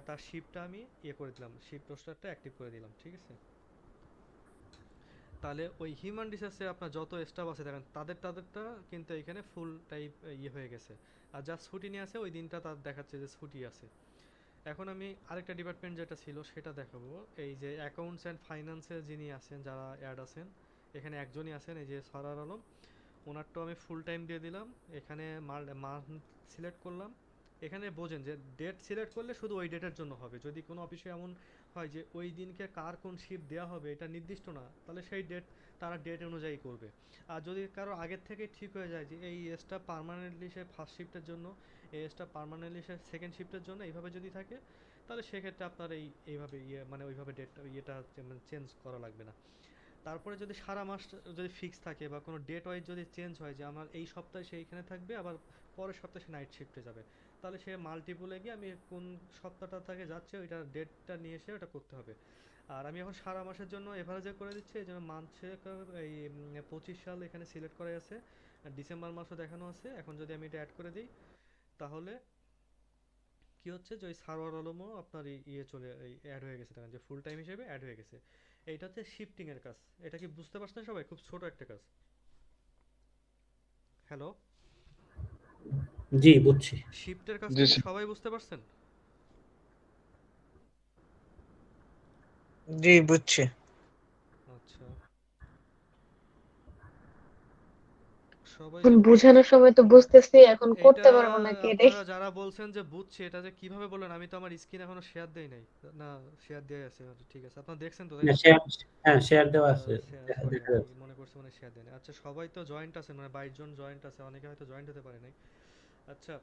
তার শিপটা আমি ইয়ে করে দিলাম, শিপ রোস্টারটা অ্যাক্টিভ করে দিলাম, ঠিক আছে? তাহলে ওই হিউম্যান রিসোর্সে আপনার যত স্টাফ আছে দেখেন তাদেরটা কিন্তু এখানে ফুল টাইপ ইয়ে হয়ে গেছে। আর যা ছুটি নিয়ে আছে ওই দিনটা তার দেখাচ্ছে যে ছুটি আছে। এখন আমি আরেকটা ডিপার্টমেন্ট যেটা ছিল সেটা দেখাবো। এই যে অ্যাকাউন্টস অ্যান্ড ফাইন্যান্সের যিনি আছেন, যারা অ্যাড আছেন, এখানে একজনই আছেন, এই যে সরার আলম, ওনারটাও আমি ফুল টাইম দিয়ে দিলাম। এখানে মান্থ সিলেক্ট করলাম। এখানে বোঝেন যে ডেট সিলেক্ট করলে শুধু ওই ডেটের জন্য হবে। যদি কোনো অফিসে এমন হয় যে ওই দিনকে কার কোন শিফট দেওয়া হবে এটা নির্দিষ্ট না, তাহলে সেই ডেট তারা ডেট অনুযায়ী করবে। আর যদি কারো আগের থেকে ঠিক হয়ে যায় যে এই স্টাফ পার্মানেন্টলি সে ফার্স্ট শিফটের জন্য, এই স্টাফ পার্মানেন্টলি সে সেকেন্ড শিফটের জন্য, এইভাবে যদি থাকে তাহলে সেক্ষেত্রে আপনার এইভাবে ইয়ে মানে ওইভাবে ডেট ইয়েটা চেঞ্জ করা লাগবে না। তারপরে যদি সারা মাস যদি ফিক্স থাকে বা কোনো ডেট ওয়াইজ যদি চেঞ্জ হয় যে আমার এই সপ্তাহে সে এইখানে থাকবে আবার পরের সপ্তাহে সে নাইট শিফটে যাবে, তাহলে সে মাল্টিপুলে গিয়ে আমি কোন সপ্তাহটা থেকে যাচ্ছে ওইটার ডেটটা নিয়ে এসে ওটা করতে হবে। আর আমি এখন সারা মাসের জন্য এভারেজে করে দিচ্ছি, এই জন্য মান্থে এই 25 সাল এখানে সিলেক্ট করা আছে, ডিসেম্বর মাসও দেখানো আছে। এখন যদি আমি এটা অ্যাড করে দিই তাহলে কি হচ্ছে যে ওই সারোয়ার আলমও আপনার ইয়ে চলে অ্যাড হয়ে গেছে, দেখেন যে ফুল টাইম হিসেবে অ্যাড হয়ে গেছে। এইটা হচ্ছে শিফটিং এর কাজ। এটা কি বুঝতে পারছেন সবাই? খুব ছোট একটা কাজ। হ্যালো,
জি, বুঝছি।
শিফটের
জি
কাজটা কি
স্যার।
সবাই বুঝতে পারছেন?
জি বুঝছি।
আচ্ছা, সবাই
এখন
যে
বোঝানোর সময় তো বুঝতেছি, এখন করতে
এটা
পারবো নাকি এটাই।
আপনারা যারা বলছেন যে বুঝছি, এটা যে কিভাবে বললেন, আমি তো আমার স্ক্রিন এখনো শেয়ার দেই নাই। না, শেয়ার দিয়ে আছে, ঠিক আছে, আপনারা দেখছেন তো, তাই না?
শেয়ার, হ্যাঁ শেয়ার দেওয়া
আচ্ছা,
আছে,
শেয়ার
দেখা
করি
দেখা
নাই,
যাচ্ছে।
মনে করছি মানে শেয়ার দেয় না। আচ্ছা, সবাই তো জয়েন্ট আছে, মানে 22 জন জয়েন্ট আছে, অনেকে হয়তো জয়েন্ট হতে পারে নাই। আচ্ছা,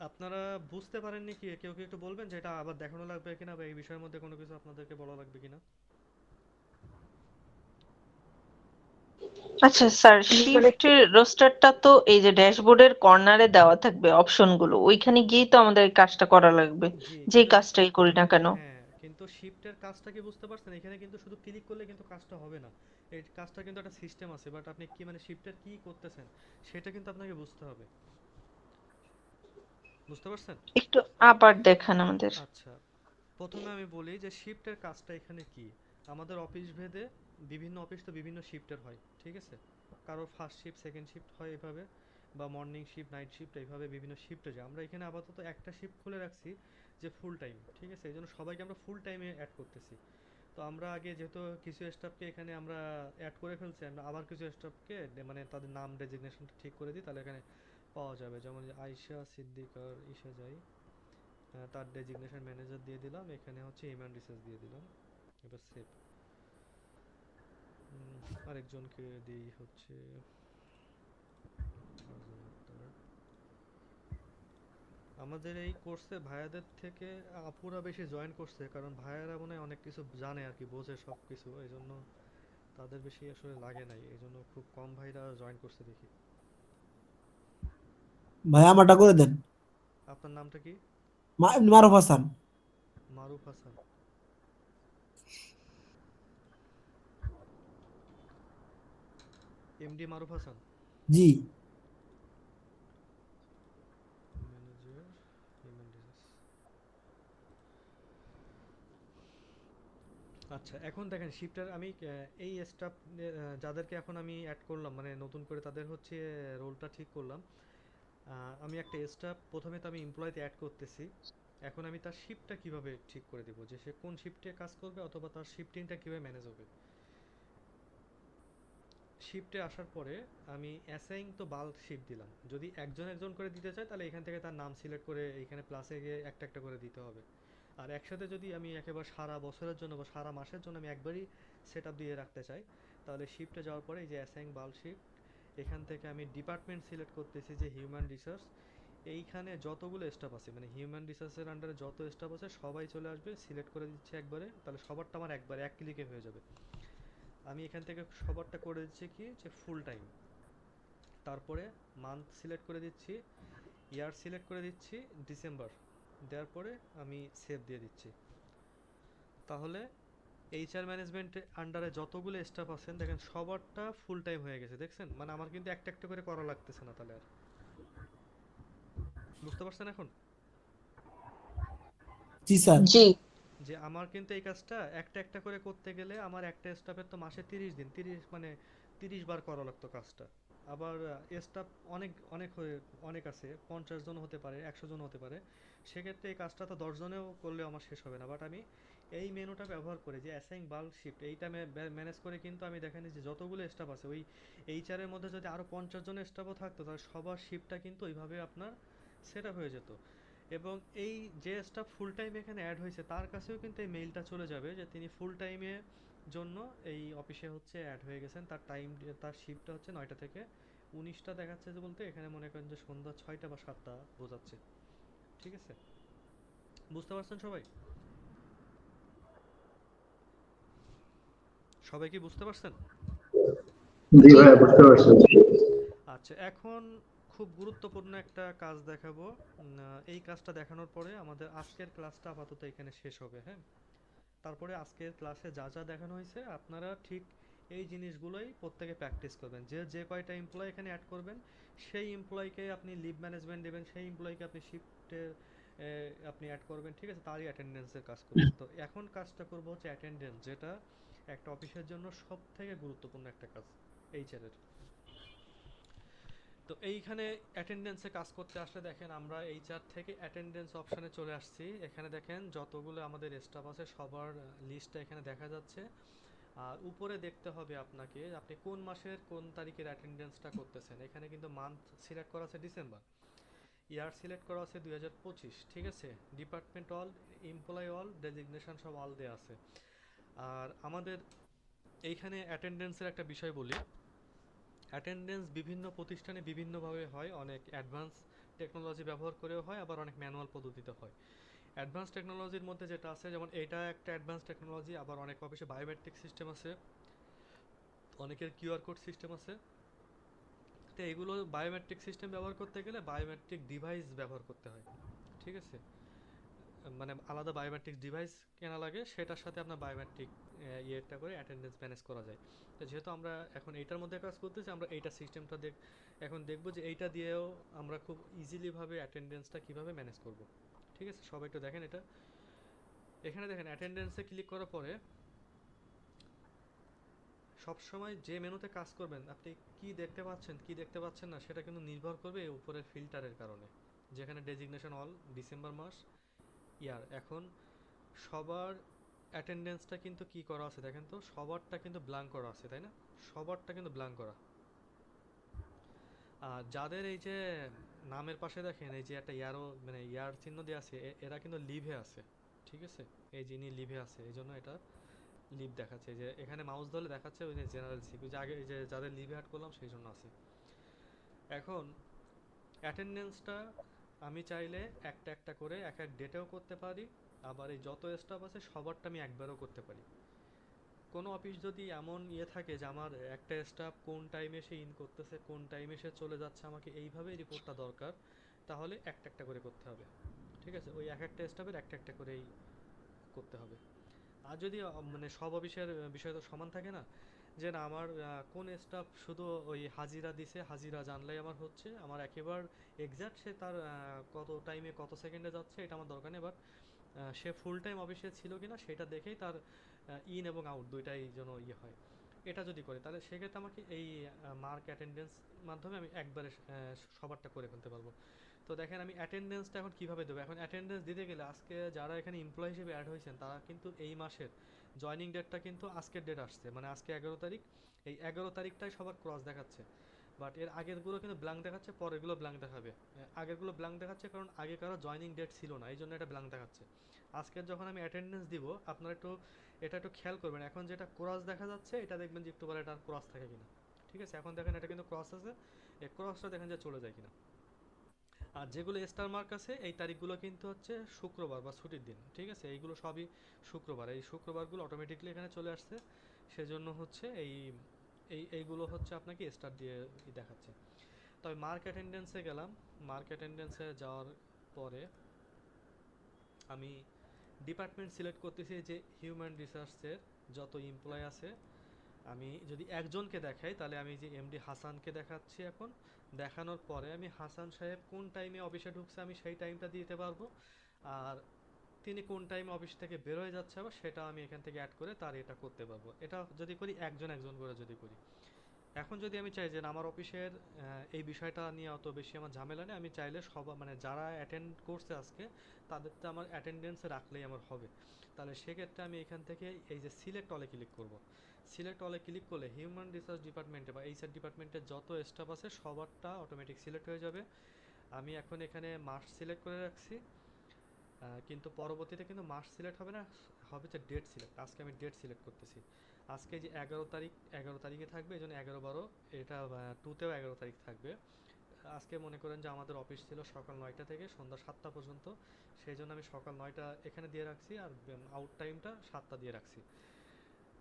আপনারা বুঝতে পারেননি কি, কেউ কি একটু বলবেন যে এটা আবার দেখানো লাগবে কিনা, বা এই বিষয়ের মধ্যে কোনো কিছু আপনাদেরকে বলা লাগবে কিনা?
আচ্ছা স্যার,
মানে
শিফটের রোস্টারটা তো এই যে ড্যাশবোর্ডের কর্নারে দেওয়া থাকবে অপশনগুলো, ওইখানে গিয়েই তো আমাদের এই কাজটা করা লাগবে,
জি,
যেই
কিন্তু
কাজটাই করি না কেন।
হ্যাঁ, কিন্তু শিফটের কাজটা কি বুঝতে পারছেন? এখানে কিন্তু শুধু ক্লিক করলে কিন্তু কাজটা হবে না। এই কাজটা কিন্তু একটা সিস্টেম আছে, বাট আপনি কি মানে শিফটের কি করতেছেন সেটা কিন্তু আপনাকে বুঝতে হবে। বুঝতে পারছেন?
একটু আবার দেখান আমাদের।
আচ্ছা, প্রথমে আমি বলি যে শিফটের কাজটা এখানে কি। আমাদের অফিস ভেদে বিভিন্ন অফিস তো বিভিন্ন শিফটের হয়, ঠিক আছে? কারো ফার্স্ট শিফট, সেকেন্ড শিফট হয় এভাবে, বা মর্নিং শিফট, নাইট শিফট, এইভাবে বিভিন্ন শিফটে যায়। আমরা এখানে আপাতত একটা শিফট খুলে রাখছি যে ফুল টাইম, ঠিক আছে? এই জন্য সবাইকে আমরা ফুল টাইমে অ্যাড করতেছি। তো আমরা আগে যেহেতু কিছু স্টাফকে এখানে আমরা অ্যাড করে ফেলছি, আমরা আবার কিছু স্টাফকে মানে তাদের নাম ডেজিগনেশনটা ঠিক করে দিই, তাহলে এখানে পাওয়া যাবে। যেমন যে আয়শা সিদ্দিকার ঈশা যাই, তার ডেজিগনেশন ম্যানেজার দিয়ে দিলাম, এখানে হচ্ছে হিউম্যান রিসোর্স দিয়ে দিলাম। এবার সেভ। আরেকজনকে দিই হচ্ছে ফারজানা আক্তার। আমাদের এই কোর্সে ভাইয়াদের থেকে আপুরা বেশি জয়েন করছে, কারণ ভাইয়ারা মনে হয় অনেক কিছু জানে আর কি, বোঝে সব কিছু, এই জন্য তাদের বেশি আসলে লাগে নাই, এই জন্য খুব কম ভাইরা জয়েন করছে দেখি।
ভাই আমারটা করে দেন।
আপনার নামটা কি?
মারুফ হাসান।
মারুফ হাসান। এমডি মারুফ হাসান,
জি।
Manager human resource. আচ্ছা, এখন দেখেন শিফটার আমি এই স্টাফ যাদেরকে এখন আমি অ্যাড করলাম, মানে নতুন করে তাদের হচ্ছে রোলটা ঠিক করলাম। আমি একটা স্টাফ প্রথমে তো আমি এমপ্লয়তে অ্যাড করতেছি। এখন আমি তার শিফটটা কিভাবে ঠিক করে দিব, যে সে কোন শিফটে কাজ করবে, অথবা তার শিফটিংটা কিভাবে ম্যানেজ হবে। শিফটে আসার পরে আমি অ্যাসাইন তো বাল্ক শিফট দিলাম। যদি একজন একজন করে দিতে চাই, তাহলে এখান থেকে তার নাম সিলেক্ট করে এইখানে প্লাসে গিয়ে একটা একটা করে দিতে হবে। আর একসাথে যদি আমি একেবারে সারা বছরের জন্য বা সারা মাসের জন্য আমি একবারই সেট আপ দিয়ে রাখতে চাই, তাহলে শিফটে যাওয়ার পরে এই যে অ্যাসাইন বাল্ক শিফট, এখান থেকে আমি ডিপার্টমেন্ট সিলেক্ট করতেছি যে হিউম্যান রিসোর্স। এইখানে যতগুলো স্টাফ আছে, মানে হিউম্যান রিসোর্সের আন্ডারে যত স্টাফ আছে সবাই চলে আসবে, সিলেক্ট করে দিচ্ছি একবারে, তাহলে সবারটা আমার একবারে এক ক্লিকে হয়ে যাবে। আমি এখান থেকে সবারটা করে দিচ্ছি কি, যে ফুল টাইম। তারপরে মান্থ সিলেক্ট করে দিচ্ছি, ইয়ার সিলেক্ট করে দিচ্ছি ডিসেম্বর, দেওয়ার পরে আমি সেভ দিয়ে দিচ্ছি। তাহলে এইচআর ম্যানেজমেন্টের আন্ডারে যতগুলো স্টাফ আছেন দেখেন সবারটা ফুল টাইম হয়ে গেছে, দেখছেন? মানে আমার কিন্তু একটা একটা করে করা লাগতেছে না তাহলে আর। বুঝতে পারছেন এখন?
জি স্যার।
জি।
যে আমার কিন্তু এই কাজটা একটা একটা করে করতে গেলে আমার একটা স্টাফের তো মাসে 30 দিন, 30 মানে 30 বার করা লাগতো কাজটা। আবার স্টাফ অনেক অনেক হয়ে অনেক আছে, 50 জন হতে পারে, 100 জন হতে পারে। সেক্ষেত্রে এই কাজটা তো 10 জনেও করলেও আমার শেষ হবে না। বাট আমি এই মেনুটা ব্যবহার করে যে অ্যাসাইন বাল্ক শিফট, এইটা ম্যানেজ করে কিন্তু আমি দেখেন যে যতগুলো স্টাফ আছে, ওই এইচআর এর মধ্যে যদি আরও 50 জনের স্টাফও থাকতো, তাহলে সবার শিফটটা কিন্তু ওইভাবে আপনার সেট আপ হয়ে যেত। এবং এই যে স্টাফ ফুল টাইম এখানে অ্যাড হয়েছে তার কাছেও কিন্তু এই মেইলটা চলে যাবে যে তিনি ফুল টাইমের জন্য এই অফিসে হচ্ছে অ্যাড হয়ে গেছেন। তার টাইম, তার শিফটটা হচ্ছে 9টা থেকে 19টা দেখাচ্ছে, যে বলতে এখানে মনে করেন যে সন্ধ্যা 6টা বা 7টা বোঝাচ্ছে। ঠিক আছে? বুঝতে পারছেন সবাই? সবাই কি বুঝতে পারছেন?
জি
জি।
ভাইয়া, বুঝতে পারছি।
আচ্ছা, এখন খুব গুরুত্বপূর্ণ একটা কাজ দেখাবো। এই কাজটা দেখানোর পরে আমাদের আজকের ক্লাসটা আপাতত এখানে শেষ হবে, হ্যাঁ? তারপরে আজকের ক্লাসে যা যা দেখানো হয়েছে আপনারা ঠিক এই জিনিসগুলোই প্রত্যেকে প্র্যাকটিস করবেন। যে যে কয়টা এমপ্লয় এখানে অ্যাড করবেন, সেই এমপ্লয়কে আপনি লিভ ম্যানেজমেন্ট দেবেন, সেই এমপ্লয়কে আপনি শিফটে আপনি অ্যাড করবেন, ঠিক আছে? তারই অ্যাটেন্ডেন্সের কাজ করবেন। তো এখন কাজটা করব হচ্ছে অ্যাটেন্ডেন্স, যেটা একটা অফিসের জন্য সব থেকে গুরুত্বপূর্ণ একটা কাজ এইচআর এর। তো এইখানে অ্যাটেন্ডেন্সে কাজ করতে আসলে দেখেন আমরা এইচআর থেকে অ্যাটেন্ডেন্স অপশানে চলে আসছি। এখানে দেখেন যতগুলো আমাদের স্টাফ আছে সবার লিস্টটা এখানে দেখা যাচ্ছে। আর উপরে দেখতে হবে আপনাকে আপনি কোন মাসের কোন তারিখের অ্যাটেন্ডেন্সটা করতেছেন। এখানে কিন্তু মান্থ সিলেক্ট করা আছে ডিসেম্বর, ইয়ার সিলেক্ট করা আছে 2025, ঠিক আছে। Department all, employee all, designation সব অল দেওয়া আছে। আর আমাদের এইখানে অ্যাটেন্ডেন্সের একটা বিষয় বলি। অ্যাটেন্ডেন্স বিভিন্ন প্রতিষ্ঠানে বিভিন্নভাবে হয়, অনেক অ্যাডভান্স টেকনোলজি ব্যবহার করেও হয়, আবার অনেক ম্যানুয়াল পদ্ধতিতে হয়। অ্যাডভান্স টেকনোলজির মধ্যে যেটা আছে, যেমন এটা একটা অ্যাডভান্স টেকনোলজি, আবার অনেক অফিসে বায়োমেট্রিক সিস্টেম আছে, অনেকের কিউআর কোড সিস্টেম আছে। তো এগুলো বায়োমেট্রিক সিস্টেম ব্যবহার করতে গেলে বায়োমেট্রিক ডিভাইস ব্যবহার করতে হয়, ঠিক আছে। মানে আলাদা বায়োমেট্রিক ডিভাইস কেনা লাগে, সেটার সাথে আপনার বায়োমেট্রিক ইয়েটা করে অ্যাটেন্ডেন্স ম্যানেজ করা যায়। তো যেহেতু আমরা এখন এইটার মধ্যে কাজ করতেছি, আমরা এইটা সিস্টেমটা এখন দেখব যে এইটা দিয়েও আমরা খুব ইজিলিভাবে অ্যাটেন্ডেন্সটা কীভাবে ম্যানেজ করব, ঠিক আছে। সবাই একটু দেখেন এটা। এখানে দেখেন অ্যাটেন্ডেন্সে ক্লিক করার পরে সবসময় যে মেনুতে কাজ করবেন আপনি কি দেখতে পাচ্ছেন কি দেখতে পাচ্ছেন না সেটা কিন্তু নির্ভর করবে এই উপরের ফিল্টারের কারণে, যেখানে ডেজিগনেশন অল, ডিসেম্বর মাস, ইয়ার। এখন সবার অ্যাটেন্ডেন্সটা কিন্তু কি করা আছে দেখেন তো, সবারটা কিন্তু ব্ল্যাঙ্ক করা আছে, তাই না? সবারটা কিন্তু ব্ল্যাঙ্ক করা। আর যাদের এই যে নামের পাশে দেখেন এই যে একটা ইয়ারও মানে ইয়ার চিহ্ন দেওয়া আছে, এরা কিন্তু লিভে আছে, ঠিক আছে। এই যিনি লিভে আছে এই জন্য এটা লিভ দেখাচ্ছে। যে এখানে মাউস ধরলে দেখাচ্ছে ওই যে জেনারেল সিক, ওই যে আগে এই যে যাদের লিভে অ্যাড করলাম সেই জন্য আছে। এখন অ্যাটেন্ডেন্সটা আমি চাইলে একটা একটা করে এক এক ডেটেও করতে পারি, আবার এই যত স্টাফ আছে সবারটা আমি একবারও করতে পারি। কোনো অফিস যদি এমন থাকে যে আমার একটা স্টাফ কোন টাইমে সে ইন করতেছে, কোন টাইমে সে চলে যাচ্ছে, আমাকে এইভাবেই রিপোর্টটা দরকার, তাহলে একটা একটা করে করতে হবে, ঠিক আছে। ওই এক একটা স্টাফের একটা একটা করেই করতে হবে। আর যদি মানে সব অফিসের বিষয় তো সমান থাকে না, যে না আমার কোন স্টাফ শুধু ওই হাজিরা দিছে, হাজিরা জানলেই আমার হচ্ছে, আমার একেবারে এক্স্যাক্ট সে তার কত টাইমে কত সেকেন্ডে যাচ্ছে এটা আমার দরকার নেই, বাট সে ফুল টাইম অফিসে ছিল কিনা সেটা দেখেই তার ইন এবং আউট দুইটাই যেন হয়। এটা যদি করে তাহলে সেক্ষেত্রে আমাকে এই মার্ক অ্যাটেন্ডেন্স মাধ্যমে আমি একবারে সবারটা করে ফেলতে পারবো। তো দেখেন আমি অ্যাটেন্ডেন্সটা এখন কীভাবে দেবো। এখন অ্যাটেন্ডেন্স দিতে গেলে আজকে যারা এখানে এমপ্লয়ি হিসেবে অ্যাড হয়েছেন তারা কিন্তু এই মাসের জয়নিং ডেটটা কিন্তু আজকের ডেট আসছে, মানে আজকে 11 তারিখ। এই 11 তারিখটাই সবার ক্রস দেখাচ্ছে, বাট এর আগেরগুলো কিন্তু ব্ল্যাঙ্ক দেখাচ্ছে, পরেরগুলো ব্ল্যাঙ্ক দেখাবে। আগেরগুলো ব্ল্যাঙ্ক দেখাচ্ছে কারণ আগে কারো জয়নিং ডেট ছিল না, এই জন্য এটা ব্ল্যাঙ্ক দেখাচ্ছে। আজকের যখন আমি অ্যাটেন্ডেন্স দিব আপনারা এটা একটু খেয়াল করবেন। এখন যেটা ক্রস দেখা যাচ্ছে এটা দেখবেন যে একটু পরে এটা ক্রস থাকে কিনা, ঠিক আছে। এখন দেখেন এটা কিন্তু ক্রস আছে, এই ক্রসটা দেখেন যে চলে যায় কিনা। আর যেগুলো স্টার মার্ক আছে এই তারিখগুলো কিন্তু হচ্ছে শুক্রবার বা ছুটির দিন, ঠিক আছে। এইগুলো সবই শুক্রবার, এই শুক্রবারগুলো অটোমেটিকলি এখানে চলে আসছে, সেজন্য হচ্ছে এইগুলো হচ্ছে আপনাকে স্টার দিয়ে দেখাচ্ছে। তবে মার্ক অ্যাটেন্ডেন্সে গেলাম, মার্ক অ্যাটেন্ডেন্সে যাওয়ার পরে আমি ডিপার্টমেন্ট সিলেক্ট করতেছি যে হিউম্যান রিসোর্সের যত এমপ্লয় আছে। আমি যদি একজনকে দেখাই তাহলে আমি যে এমডি হাসানকে দেখাচ্ছি, এখন দেখানোর পরে আমি হাসান সাহেব কোন টাইমে অফিসে ঢুকছে আমি সেই টাইমটা দিতে পারবো, আর তিনি কোন টাইমে অফিস থেকে বের হয়ে যাচ্ছে আবার সেটা আমি এখান থেকে অ্যাড করে তার এটা করতে পারবো। এটা যদি করি একজন একজন করে যদি করি। এখন যদি আমি চাই যে আমার অফিসের এই বিষয়টা নিয়ে অত বেশি আমার ঝামেলা নেই, আমি চাইলে মানে যারা অ্যাটেন্ড করছে আজকে তাদেরটা আমার অ্যাটেন্ডেন্সে রাখলেই আমার হবে। তাহলে সেক্ষেত্রে আমি এখান থেকে এই যে সিলেক্ট অলে ক্লিক করব। সিলেক্ট অলে ক্লিক করলে হিউম্যান রিসোর্স ডিপার্টমেন্টে বা এইচআর ডিপার্টমেন্টের যত স্টাফ আছে সবারটা অটোমেটিক সিলেক্ট হয়ে যাবে। আমি এখন এখানে মাস সিলেক্ট করে রাখছি, কিন্তু পরবর্তীতে কিন্তু মাস সিলেক্ট হবে না, হবে যে ডেট সিলেক্ট। আজকে আমি ডেট সিলেক্ট করতেছি। আজকে যে 11 তারিখ, 11 তারিখে থাকবে, এই জন্য 11-12, এটা 2তেও 11 তারিখ থাকবে। আজকে মনে করেন যে আমাদের অফিস ছিল সকাল 9টা থেকে সন্ধ্যা 7টা পর্যন্ত, সেই জন্য আমি সকাল 9টা এখানে দিয়ে রাখছি আর আউট টাইমটা 7টা দিয়ে রাখছি।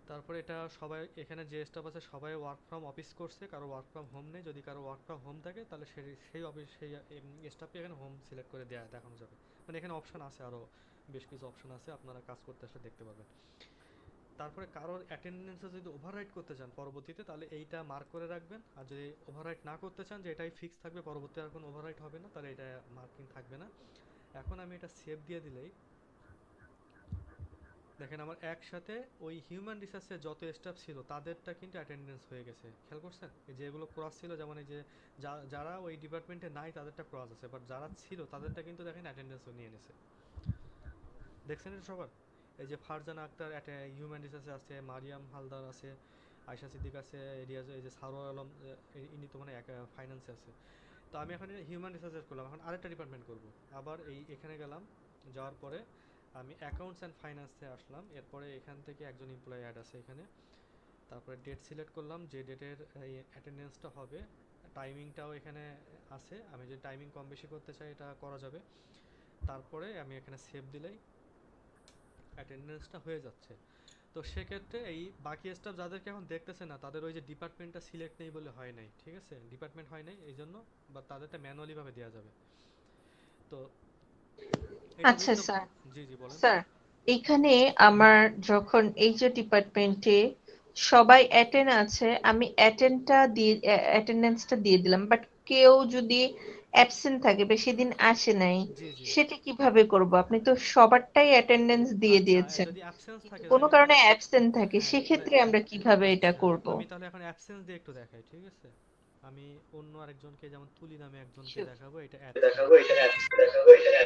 তারপরে এটা সবাই এখানে যে স্টাফ আছে সবাই ওয়ার্ক ফ্রম অফিস করছে, কারো ওয়ার্ক ফ্রম হোম নেই। যদি কারো ওয়ার্ক ফ্রম হোম থাকে তাহলে সেই অফিস সেই স্টাফকে এখানে হোম সিলেক্ট করে দেখানো যাবে। মানে এখানে অপশান আছে, আরও বেশ কিছু অপশান আছে, আপনারা কাজ করতে আসলে দেখতে পাবেন। তারপরে কারোর অ্যাটেন্ডেন্সে যদি ওভাররাইট করতে চান পরবর্তীতে তাহলে এইটা মার্ক করে রাখবেন, আর যদি ওভাররাইট না করতে চান যে এটাই ফিক্স থাকবে পরবর্তী আর কোনো ওভাররাইট হবে না তাহলে এটা মার্কিং থাকবে না। এখন আমি এটা সেভ দিয়ে দিলেই দেখেন আমার একসাথে ওই হিউম্যান রিসোর্সে যত স্টাফ ছিল তাদেরটা কিন্তু অ্যাটেন্ডেন্স হয়ে গেছে। খেয়াল করছেন এই যেগুলো ক্রস ছিল, যেমন এই যে যারা ওই ডিপার্টমেন্টে নাই তাদেরটা ক্রস আছে, বাট যারা ছিল তাদেরটা কিন্তু দেখেন অ্যাটেন্ডেন্সও নিয়ে নিছে। দেখছেন এটা সবার? এই যে ফারজানা আক্তার হিউম্যান রিসোর্সে আছে, মারিয়াম হালদার আছে, আয়শা সিদ্দিক আছে, রিয়াজ, এই যে সারোয়ার আলম, ইনি তো মানে ফাইন্যান্সে আছে। তো আমি এখন হিউম্যান রিসোর্সেস করলাম, এখন আরেকটা ডিপার্টমেন্ট করব। আবার এখানে গেলাম, যাওয়ার পরে আমি অ্যাকাউন্টস অ্যান্ড ফাইন্যান্সে আসলাম। এরপরে এখান থেকে একজন এমপ্লয়ি অ্যাড আছে এখানে। তারপরে ডেট সিলেক্ট করলাম, যে ডেটের এই অ্যাটেন্ডেন্সটা হবে, টাইমিংটাও এখানে আছে। আমি যদি টাইমিং কম বেশি করতে চাই এটা করা যাবে। তারপরে আমি এখানে সেভ দিলেই অ্যাটেন্ডেন্সটা হয়ে যাচ্ছে। তো সেক্ষেত্রে এই বাকি স্টাফ যাদেরকে এখন দেখতেছে না, তাদের ওই যে ডিপার্টমেন্টটা সিলেক্ট নেই বলে হয় নাই, ঠিক আছে, ডিপার্টমেন্ট হয় নাই এই জন্য, বা তাদেরটা ম্যানুয়ালি ভাবে দেওয়া যাবে। তো এটা
আচ্ছা
বুঝতে,
স্যার।
জি জি বলেন।
স্যার, এখানে আমার যখন এই যে ডিপার্টমেন্টে সবাই অ্যাটেন্ড আছে, আমি অ্যাটেন্ডেন্সটা দিয়ে দিলাম, বাট কেউ যদি অ্যাবসেন্ট থাকে বা সেদিন আসে নাই,
জি জি
সেটা কিভাবে করব? আপনি তো সবারটাই অ্যাটেন্ডেন্স দিয়ে
আচ্ছা,
দিয়েছেন,
যদি অ্যাবসেন্স থাকে,
কোনো
আমি
কারণে অ্যাবসেন্ট থাকে,
হ্যাঁ
সেক্ষেত্রে আমরা কিভাবে এটা
আচ্ছা,
করব?
আমি তাহলে এখন অ্যাবসেন্স দিয়ে একটু দেখাই, ঠিক আছে। আমি অন্য আরেকজনকে, যেমন তুলি নামে একজনকে দেখাবো, এটা অ্যাড করলাম, ঠিক আছে।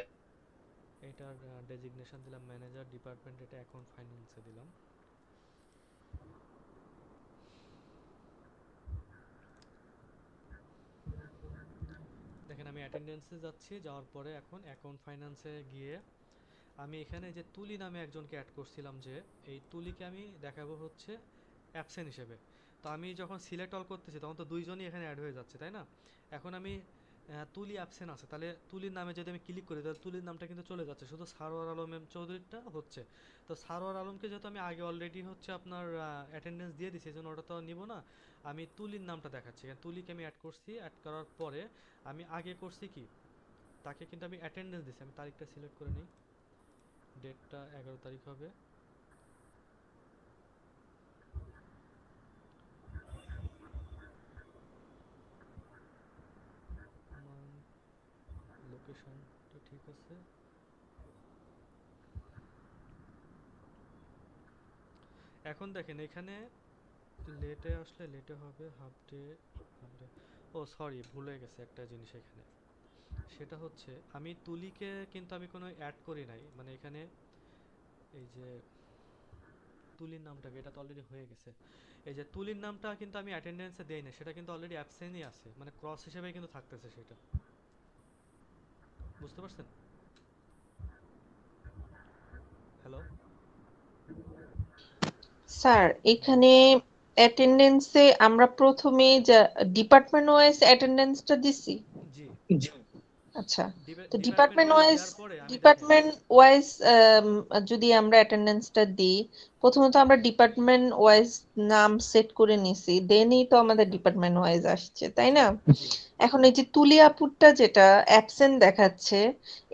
এটার ডেজিগনেশন দিলাম ম্যানেজার ডিপার্টমেন্ট, এটা অ্যাকাউন্ট ফাইন্যান্সে দিলাম। দেখেন আমি অ্যাটেন্ডেন্সে যাচ্ছি, যাওয়ার পরে এখন অ্যাকাউন্ট ফাইন্যান্সে গিয়ে আমি এখানে যে তুলি নামে একজনকে অ্যাড করছিলাম, যে এই তুলিকে আমি দেখাবো হচ্ছে অ্যাবসেন্ট হিসেবে। তো আমি যখন সিলেক্ট অল করতেছি তখন তো দুইজনই এখানে অ্যাড হয়ে যাচ্ছে, তাই না। এখন আমি তুলি অ্যাবসেন্ট আছে, তাহলে তুলির নামে যদি আমি ক্লিক করি তাহলে তুলির নামটা কিন্তু চলে যাচ্ছে, শুধু সারোয়ার আলম এম চৌধুরীটা হচ্ছে। তো সারোয়ার আলমকে যেহেতু আমি আগে অলরেডি হচ্ছে আপনার অ্যাটেন্ডেন্স দিয়ে দিছি, এই জন্য ওটা তো নিব না। আমি তুলির নামটা দেখাচ্ছি, তুলিকে আমি অ্যাড করছি, অ্যাড করার পরে আমি আগে করছি কি, তাকে কিন্তু আমি অ্যাটেন্ডেন্স দিছি। আমি তারিখটা সিলেক্ট করে নিই, ডেটটা 11 তারিখ হবে। লোকেশনটা ঠিক আছে। এখন দেখেন এখানে লেটে আসলে লেটে হবে, হাফ ডে, হাফ ডে। ও সরি, ভুলে গেছে একটা জিনিস এখানে, সেটা হচ্ছে আমি তুলিকে কিন্তু আমি কোনো অ্যাড করি নাই, মানে এখানে এই যে তুলির নামটাকে, এটা তো অলরেডি হয়ে গেছে। এই যে তুলির নামটা কিন্তু আমি অ্যাটেন্ডেন্সে দেই না, সেটা কিন্তু অলরেডি অ্যাবসেন্টই আছে, মানে ক্রস হিসেবে কিন্তু থাকতেছে সেটা, বুঝতে পারছেন। হ্যালো।
স্যার, এখানে অ্যাটেন্ডেন্সে আমরা প্রথমে যা ডিপার্টমেন্ট ওয়াইজ অ্যাটেন্ডেন্সটা দিছি।
জি,
আচ্ছা, তো
ডিপার্টমেন্ট ওয়াইজ দেওয়ার পরে আমি দেখেন,
ডিপার্টমেন্ট ওয়াইজ যদি আমরা অ্যাটেন্ডেন্সটা দিই, প্রথমত আমরা ডিপার্টমেন্ট ওয়াইজ নাম সেট করে নিছি, দেনই তো আমাদের ডিপার্টমেন্ট ওয়াইজ আসছে, তাই
জি
না?
জি।
এখন এই যে তুলি আপুরটা যেটা অ্যাবসেন্ট দেখাচ্ছে,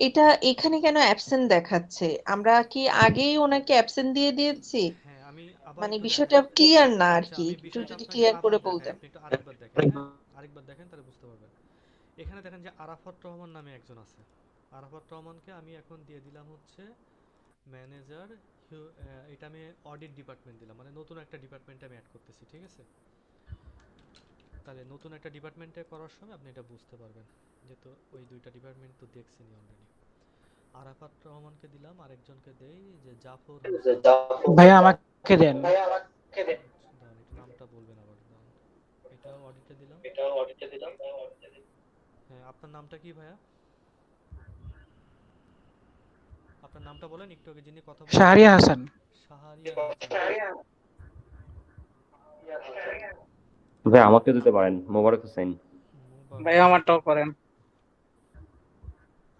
এটা এখানে কেন অ্যাবসেন্ট দেখাচ্ছে? আমরা কি আগেই ওনাকে অ্যাবসেন্ট দিয়ে দিয়েছি?
হ্যাঁ, আমি আবার
মানে
একটু
বিষয়টা
দেখাই।
ক্লিয়ার না আর
আচ্ছা,
কি,
আমি
একটু
বিষয়টা
যদি
আপনাকে
ক্লিয়ার
আবার
করে
দেখাই,
বলতেন।
আপনি একটু আরেকবার দেখেন, হ্যাঁ, আরেকবার দেখেন তাহলে বুঝতে পারবেন। এখানে দেখেন যে আরাফাত রহমান নামে একজন আছে, আরাফাত রহমানকে আমি এখন দিয়ে দিলাম হচ্ছে ম্যানেজার। এটা আমি অডিট ডিপার্টমেন্ট দিলাম, মানে নতুন একটা ডিপার্টমেন্টে আমি অ্যাড করতেছি, ঠিক আছে। তাহলে নতুন একটা ডিপার্টমেন্টে করার সময় আপনি এটা বুঝতে পারবেন, যেহেতু ওই দুইটা ডিপার্টমেন্ট তো দেখছেনই অলরেডি। আরাফাত রহমানকে দিলাম, আরেকজনকে দেই যে জাফর হোসেন।
ভাইয়া আমাকে দেন।
দাঁড়ান, একটু নামটা বলবেন আবার, দাঁড়ান। এটাও অডিটে দিলাম। হ্যাঁ, আপনার নামটা কি ভাইয়া? আপনার নামটা বলেন, একটু আগে যিনি কথা বললেন।
শাহরিয়া হাসান।
শাহরিয়ার হাসান।
ভাই আমাকে দিতে পারেন, মোবারক হোসেন।
ভাইয়া আমারটাও করেন।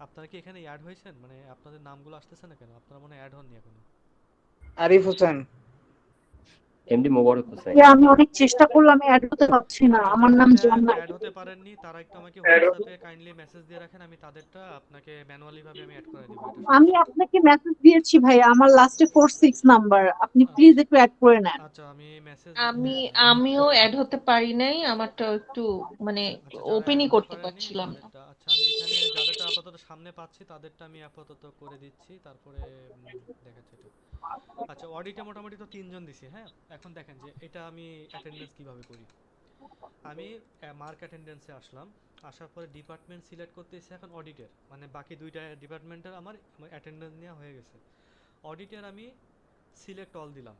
আপনারা কি এখানে অ্যাড হয়েছেন? মানে আপনাদের নামগুলো আসতেছে না কেন? আপনারা মনে হয় অ্যাড হননি এখনো।
আরিফ হোসেন।
এমডি মোবারক হোসেন।
আমি অনেক চেষ্টা করলাম অ্যাড হতে পারছি না,
আচ্ছা,
আমার
যারা
নাম
যারা
জান্নাত।
অ্যাড হতে পারেননি তারা একটু আমাকে হোয়াটসঅ্যাপে কাইন্ডলি মেসেজ দিয়ে রাখেন, আমি তাদেরটা আপনাকে ম্যানুয়ালি ভাবে আমি অ্যাড করে দিব, এটা
আমি
সমস্যা নেই।
আপনাকে মেসেজ দিয়েছি ভাইয়া, আমার লাস্টে 46 নাম্বার, আপনি প্লিজ একটু অ্যাড করে নেন।
আচ্ছা, আমি মেসেজ,
আমিও অ্যাড হতে পারি নাই, আমারটা একটু মানে
আচ্ছা, যারা অ্যাড
ওপেনই
হতে
করতে
পারেনি
পারছিলাম না।
তাদেরটা, আচ্ছা আমি এখানে যাদেরটা আপাতত সামনে পাচ্ছি তাদেরটা আমি আপাতত করে দিচ্ছি, তারপরে দেখাচ্ছি এটা। আচ্ছা, অডিটে মোটামুটি তো 3 জন দিছি, হ্যাঁ। এখন দেখেন যে এটা আমি অ্যাটেন্ডেন্স কিভাবে করি। আমি মার্ক অ্যাটেন্ডেন্সে আসলাম, আসার পরে ডিপার্টমেন্ট সিলেক্ট করতেছি এখন অডিটের, মানে বাকি দুইটা ডিপার্টমেন্টের আমার অ্যাটেন্ডেন্স নেওয়া হয়ে গেছে। অডিটের আমি সিলেক্ট অল দিলাম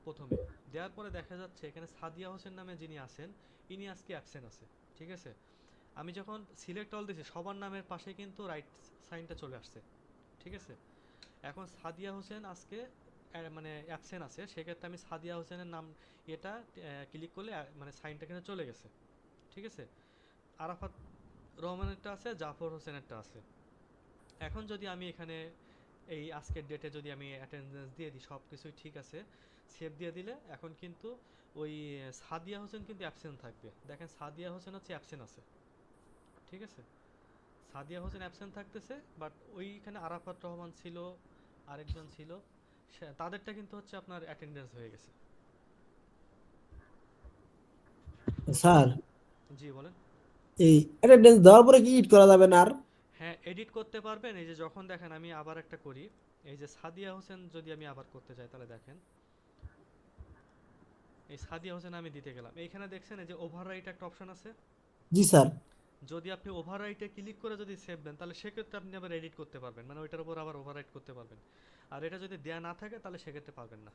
প্রথমে, দেওয়ার পরে দেখা যাচ্ছে এখানে সাদিয়া হোসেন নামে যিনি আছেন ইনি আজকে অ্যাবসেন্ট আছে। ঠিক আছে, আমি যখন সিলেক্ট অল দিছি সবার নামের পাশে কিন্তু রাইট সাইনটা চলে আসছে। ঠিক আছে, এখন সাদিয়া হোসেন আজকে মানে অ্যাবসেন্ট আছে, সেক্ষেত্রে আমি সাদিয়া হোসেনের নাম এটা ক্লিক করলে মানে সাইনটা কিন্তু চলে গেছে। ঠিক আছে, আরাফাত রহমানেরটা আছে, জাফর হোসেনেরটা আছে। এখন যদি আমি এখানে এই আজকের ডেটে যদি আমি অ্যাটেন্ডেন্স দিয়ে দিই, সব কিছুই ঠিক আছে, সেভ দিয়ে দিলে এখন কিন্তু ওই সাদিয়া হোসেন কিন্তু অ্যাবসেন্ট থাকবে। দেখেন সাদিয়া হোসেন হচ্ছে অ্যাবসেন্ট আছে। ঠিক আছে, সাদিয়া হোসেন অ্যাবসেন্ট থাকতেছে, বাট ওইখানে আরাফাত রহমান ছিল, আরেকজন ছিল, তাদেরটা কিন্তু হচ্ছে আপনার অ্যাটেন্ডেন্স হয়ে গেছে।
স্যার
জি বলেন।
এই অ্যাটেন্ডেন্স দেওয়ার পরে কি এডিট করা যাবে না আর?
হ্যাঁ, এডিট করতে পারবেন। এই যে যখন দেখেন আমি আবার একটা করি, এই যে সাদিয়া হোসেন যদি আমি আবার করতে চাই তাহলে দেখেন এই সাদিয়া হোসেন আমি দিতে গেলাম, এইখানে দেখছেন এই যে ওভাররাইট একটা অপশন আছে।
জি স্যার।
যদি আপনি ওভাররাইটে ক্লিক করে যদি সেভ দেন তাহলে সেক্ষেত্রে আপনি আবার এডিট করতে পারবেন, মানে ওইটার উপর আবার ওভাররাইট করতে পারবেন। আর এটা যদি দেয়া না থাকে তাহলে সেক্ষেত্রে পারবেন না।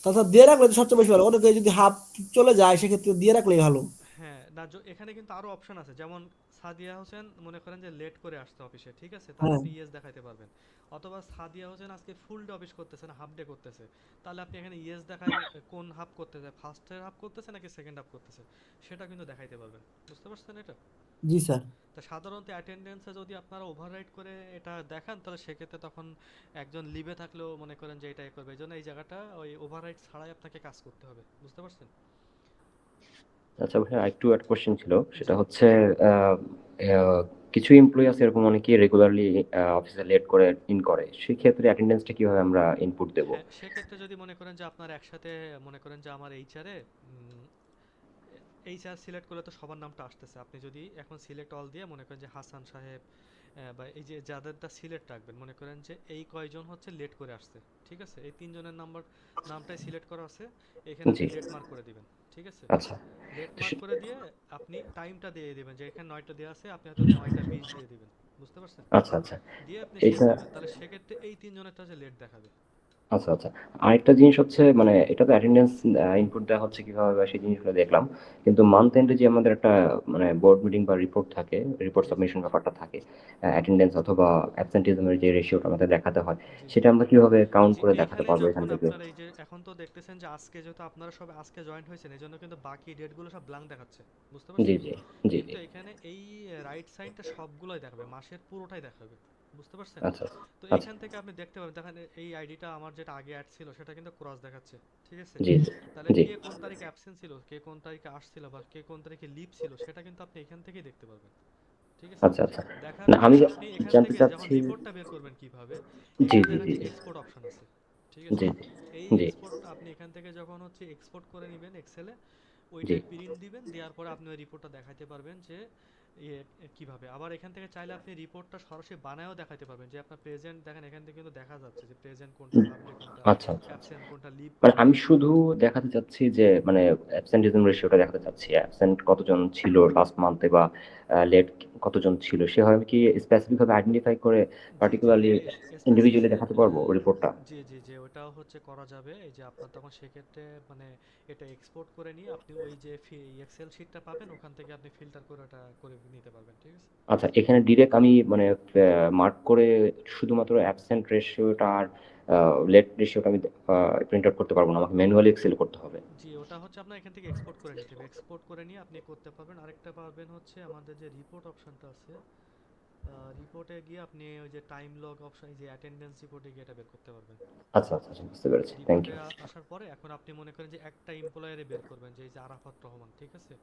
তাছাড়া দিয়ে রাখলে তো সবচেয়ে বেশি ভালো, অনেকে যদি হাফ চলে যায় সেক্ষেত্রে দিয়ে রাখলেই ভালো।
হ্যাঁ না, এখানে কিন্তু আরো অপশন আছে, যেমন সাদিয়া হোসেন মনে করেন যে লেট করে আসছে অফিসে, ঠিক আছে, তাহলে
হ্যাঁ
আপনি ইয়েস দেখাইতে পারবেন। অথবা সাদিয়া হোসেন আজকে ফুল ডে অফিস করতেছে না হাফ ডে করতেছে, তাহলে আপনি এখানে ইয়েস দেখায় কোন হাফ করতেছে, ফার্স্টের হাফ করতেছে নাকি সেকেন্ড হাফ করতেছে, সেটা কিন্তু দেখাইতে পারবেন। বুঝতে পারছেন এটা?
জি স্যার।
তা সাধারণত অ্যাটেন্ডেন্সে যদি আপনারা ওভাররাইড করে এটা দেখান তাহলে সেক্ষেত্রে তখন একজন লিভে থাকলেও মনে করেন যে এটা করবে, এই জন্য এই জায়গাটা ওই ওভাররাইড ছাড়াই আপনাকে কাজ করতে হবে। বুঝতে পারছেন?
আচ্ছা ভাই, আরেকটু একটা কোশ্চেন ছিল, সেটা
জি।
হচ্ছে আহ, আহ, কিছু এমপ্লয়ি আছে এরকম অনেকে রেগুলারলি অফিসে লেট করে ইন করে, সেই ক্ষেত্রে অ্যাটেন্ডেন্সটা কিভাবে আমরা ইনপুট দেব?
হ্যাঁ, সেক্ষেত্রে যদি মনে করেন যে আপনার একসাথে মনে করেন যে আমার এইচআরে এইচআর সিলেক্ট করলে তো সবার নামটা আসতেছে, আপনি যদি এখন সিলেক্ট অল দিয়ে মনে করেন যে হাসান সাহেব বা এই যে যাদেরটা সিলেক্ট রাখবেন, মনে করেন যে এই কয়জন হচ্ছে লেট করে আসছে, ঠিক আছে, এই তিনজনের নামটাই সিলেক্ট করা আছে, এখানে
জি।
আপনি লেট মার্ক করে দিবেন। ঠিক আছে,
আচ্ছা।
লেট
তো
মার্ক
সে-
করে দিয়ে আপনি টাইমটা দিয়ে দিবেন, যে এখানে 9টা দেওয়া আছে আপনি হয়তো 9টা 20 দিয়ে দিবেন। বুঝতে পারছেন?
আচ্ছা আচ্ছা।
দিয়ে আপনি সেভ
এইটা
দিবেন, তাহলে সেক্ষেত্রে এই তিনজনেরটা যে লেট দেখাবে।
আচ্ছা আচ্ছা। আরেকটা জিনিস হচ্ছে, মানে এটা তো অ্যাটেন্ডেন্স ইনপুট দেওয়া হচ্ছে কিভাবে বা সেই জিনিসগুলো দেখলাম, কিন্তু মান্থ এন্ডে যে আমাদের একটা মানে বোর্ড মিটিং বা রিপোর্ট থাকে, রিপোর্ট
জি জি
সাবমিশন ব্যাপারটা থাকে, অ্যাটেন্ডেন্স অথবা অ্যাবসেন্টিজমের যে রেশিওটা আমাদের দেখাতে হয়,
জি জি
সেটা আমরা কিভাবে কাউন্ট
জি
করে দেখাতে
এইখানে
পারবো এখান
যখন
থেকে?
আপনারা এই যে এখন তো দেখতেছেন যে আজকে যেহেতু আপনারা সব আজকে জয়েন্ট হয়েছেন এই জন্য কিন্তু বাকি ডেটগুলো সব ব্ল্যাঙ্ক দেখাচ্ছে। বুঝতে
জি
পারছেন?
জি জি জি।
কিন্তু এখানে এই রাইট সাইডটা সবগুলোই দেখাবে, মাসের পুরোটাই দেখাবে। বুঝতে পারছেন?
আচ্ছা
তো
আচ্ছা।
এইখান থেকে আপনি দেখতে পাবেন, দেখেন এই আইডিটা আমার যেটা আগে অ্যাড ছিল সেটা কিন্তু ক্রস দেখাচ্ছে। ঠিক আছে,
জি
তাহলে
জি।
কে কোন তারিখে অ্যাবসেন্ট ছিল, কে কোন তারিখে আসছিল বা কে কোন তারিখে লিভ ছিল সেটা কিন্তু আপনি এখান থেকেই দেখতে পারবেন। ঠিক আছে,
আচ্ছা আচ্ছা।
দেখার
না
পরে
আমি
আপনি এখান
জানতে
থেকে যখন
চাচ্ছি।
রিপোর্টটা বের করবেন কিভাবে,
জি
এখানে
জি
দেখেন
জি
যে
জি
এক্সপোর্ট অপশন আছে। ঠিক আছে,
জি
এই
জি
এক্সপোর্ট আপনি এখান থেকে যখন হচ্ছে এক্সপোর্ট করে নেবেন এক্সেলে,
জি।
ওইটার প্রিন্ট দিবেন, দেওয়ার পরে আপনি ওই রিপোর্টটা দেখাতে পারবেন যে কিভাবে। আবার এখান থেকে চাইলে আপনি রিপোর্টটা সরাসরি বানায়ও দেখাতে পারবেন, যে আপনার প্রেজেন্ট দেখেন এখান থেকে কিন্তু দেখা যাচ্ছে যে প্রেজেন্ট কোনটা, হাফ ডে কোনটা,
আচ্ছা আচ্ছা আচ্ছা।
অ্যাবসেন্ট কোনটা, লিভ
মানে
কোনটা।
আমি শুধু দেখাতে চাচ্ছি যে মানে অ্যাবসেন্টিজম রেশিওটা দেখাতে চাচ্ছি, অ্যাবসেন্ট কতজন ছিল লাস্ট মান্থে বা লেট কতজন ছিল, সেভাবে আমি কি স্পেসিফিক ভাবে আইডেন্টিফাই করে
জি জি
পার্টিকুলারলি ইন্ডিভিজুয়ালি
স্পেসিফিক,
দেখাতে পারবো রিপোর্টটা?
জি জি যে ওটাও হচ্ছে করা যাবে। এই যে আপনার তখন সেক্ষেত্রে মানে এটা এক্সপোর্ট করে নিয়ে আপনি ওই যে এক্সেল শিটটা পাবেন ওখান থেকে আপনি ফিল্টার করে ওটা করে নিতে পারবেন। ঠিক আছে,
আচ্ছা, এখানে ডিরেক্ট আমি মানে মার্ক করে শুধুমাত্র অ্যাবসেন্ট রেশিওটা আর লেট রেশিওটা আমি প্রিন্ট আউট করতে পারবো না, আমাকে ম্যানুয়ালি এক্সেল করতে হবে?
জি ওটা হচ্ছে আপনার এখান থেকে এক্সপোর্ট করে নিতে হবে, এক্সপোর্ট করে নিয়ে আপনি করতে পারবেন। আরেকটা পারবেন হচ্ছে আমাদের যে রিপোর্ট অপশনটা আছে, রিপোর্টে গিয়ে আপনি ওই যে টাইম লগ অপশন, এই যে অ্যাটেন্ডেন্স রিপোর্টে গিয়ে এটা বের করতে পারবেন।
আচ্ছা আচ্ছা আচ্ছা, বুঝতে পেরেছি, থ্যাংক
রিপোর্টে
ইউ।
আসার পরে এখন আপনি মনে করেন যে একটা এমপ্লয়ারে বের করবেন, যে এই যে আরাফাত রহমান, ঠিক আছে,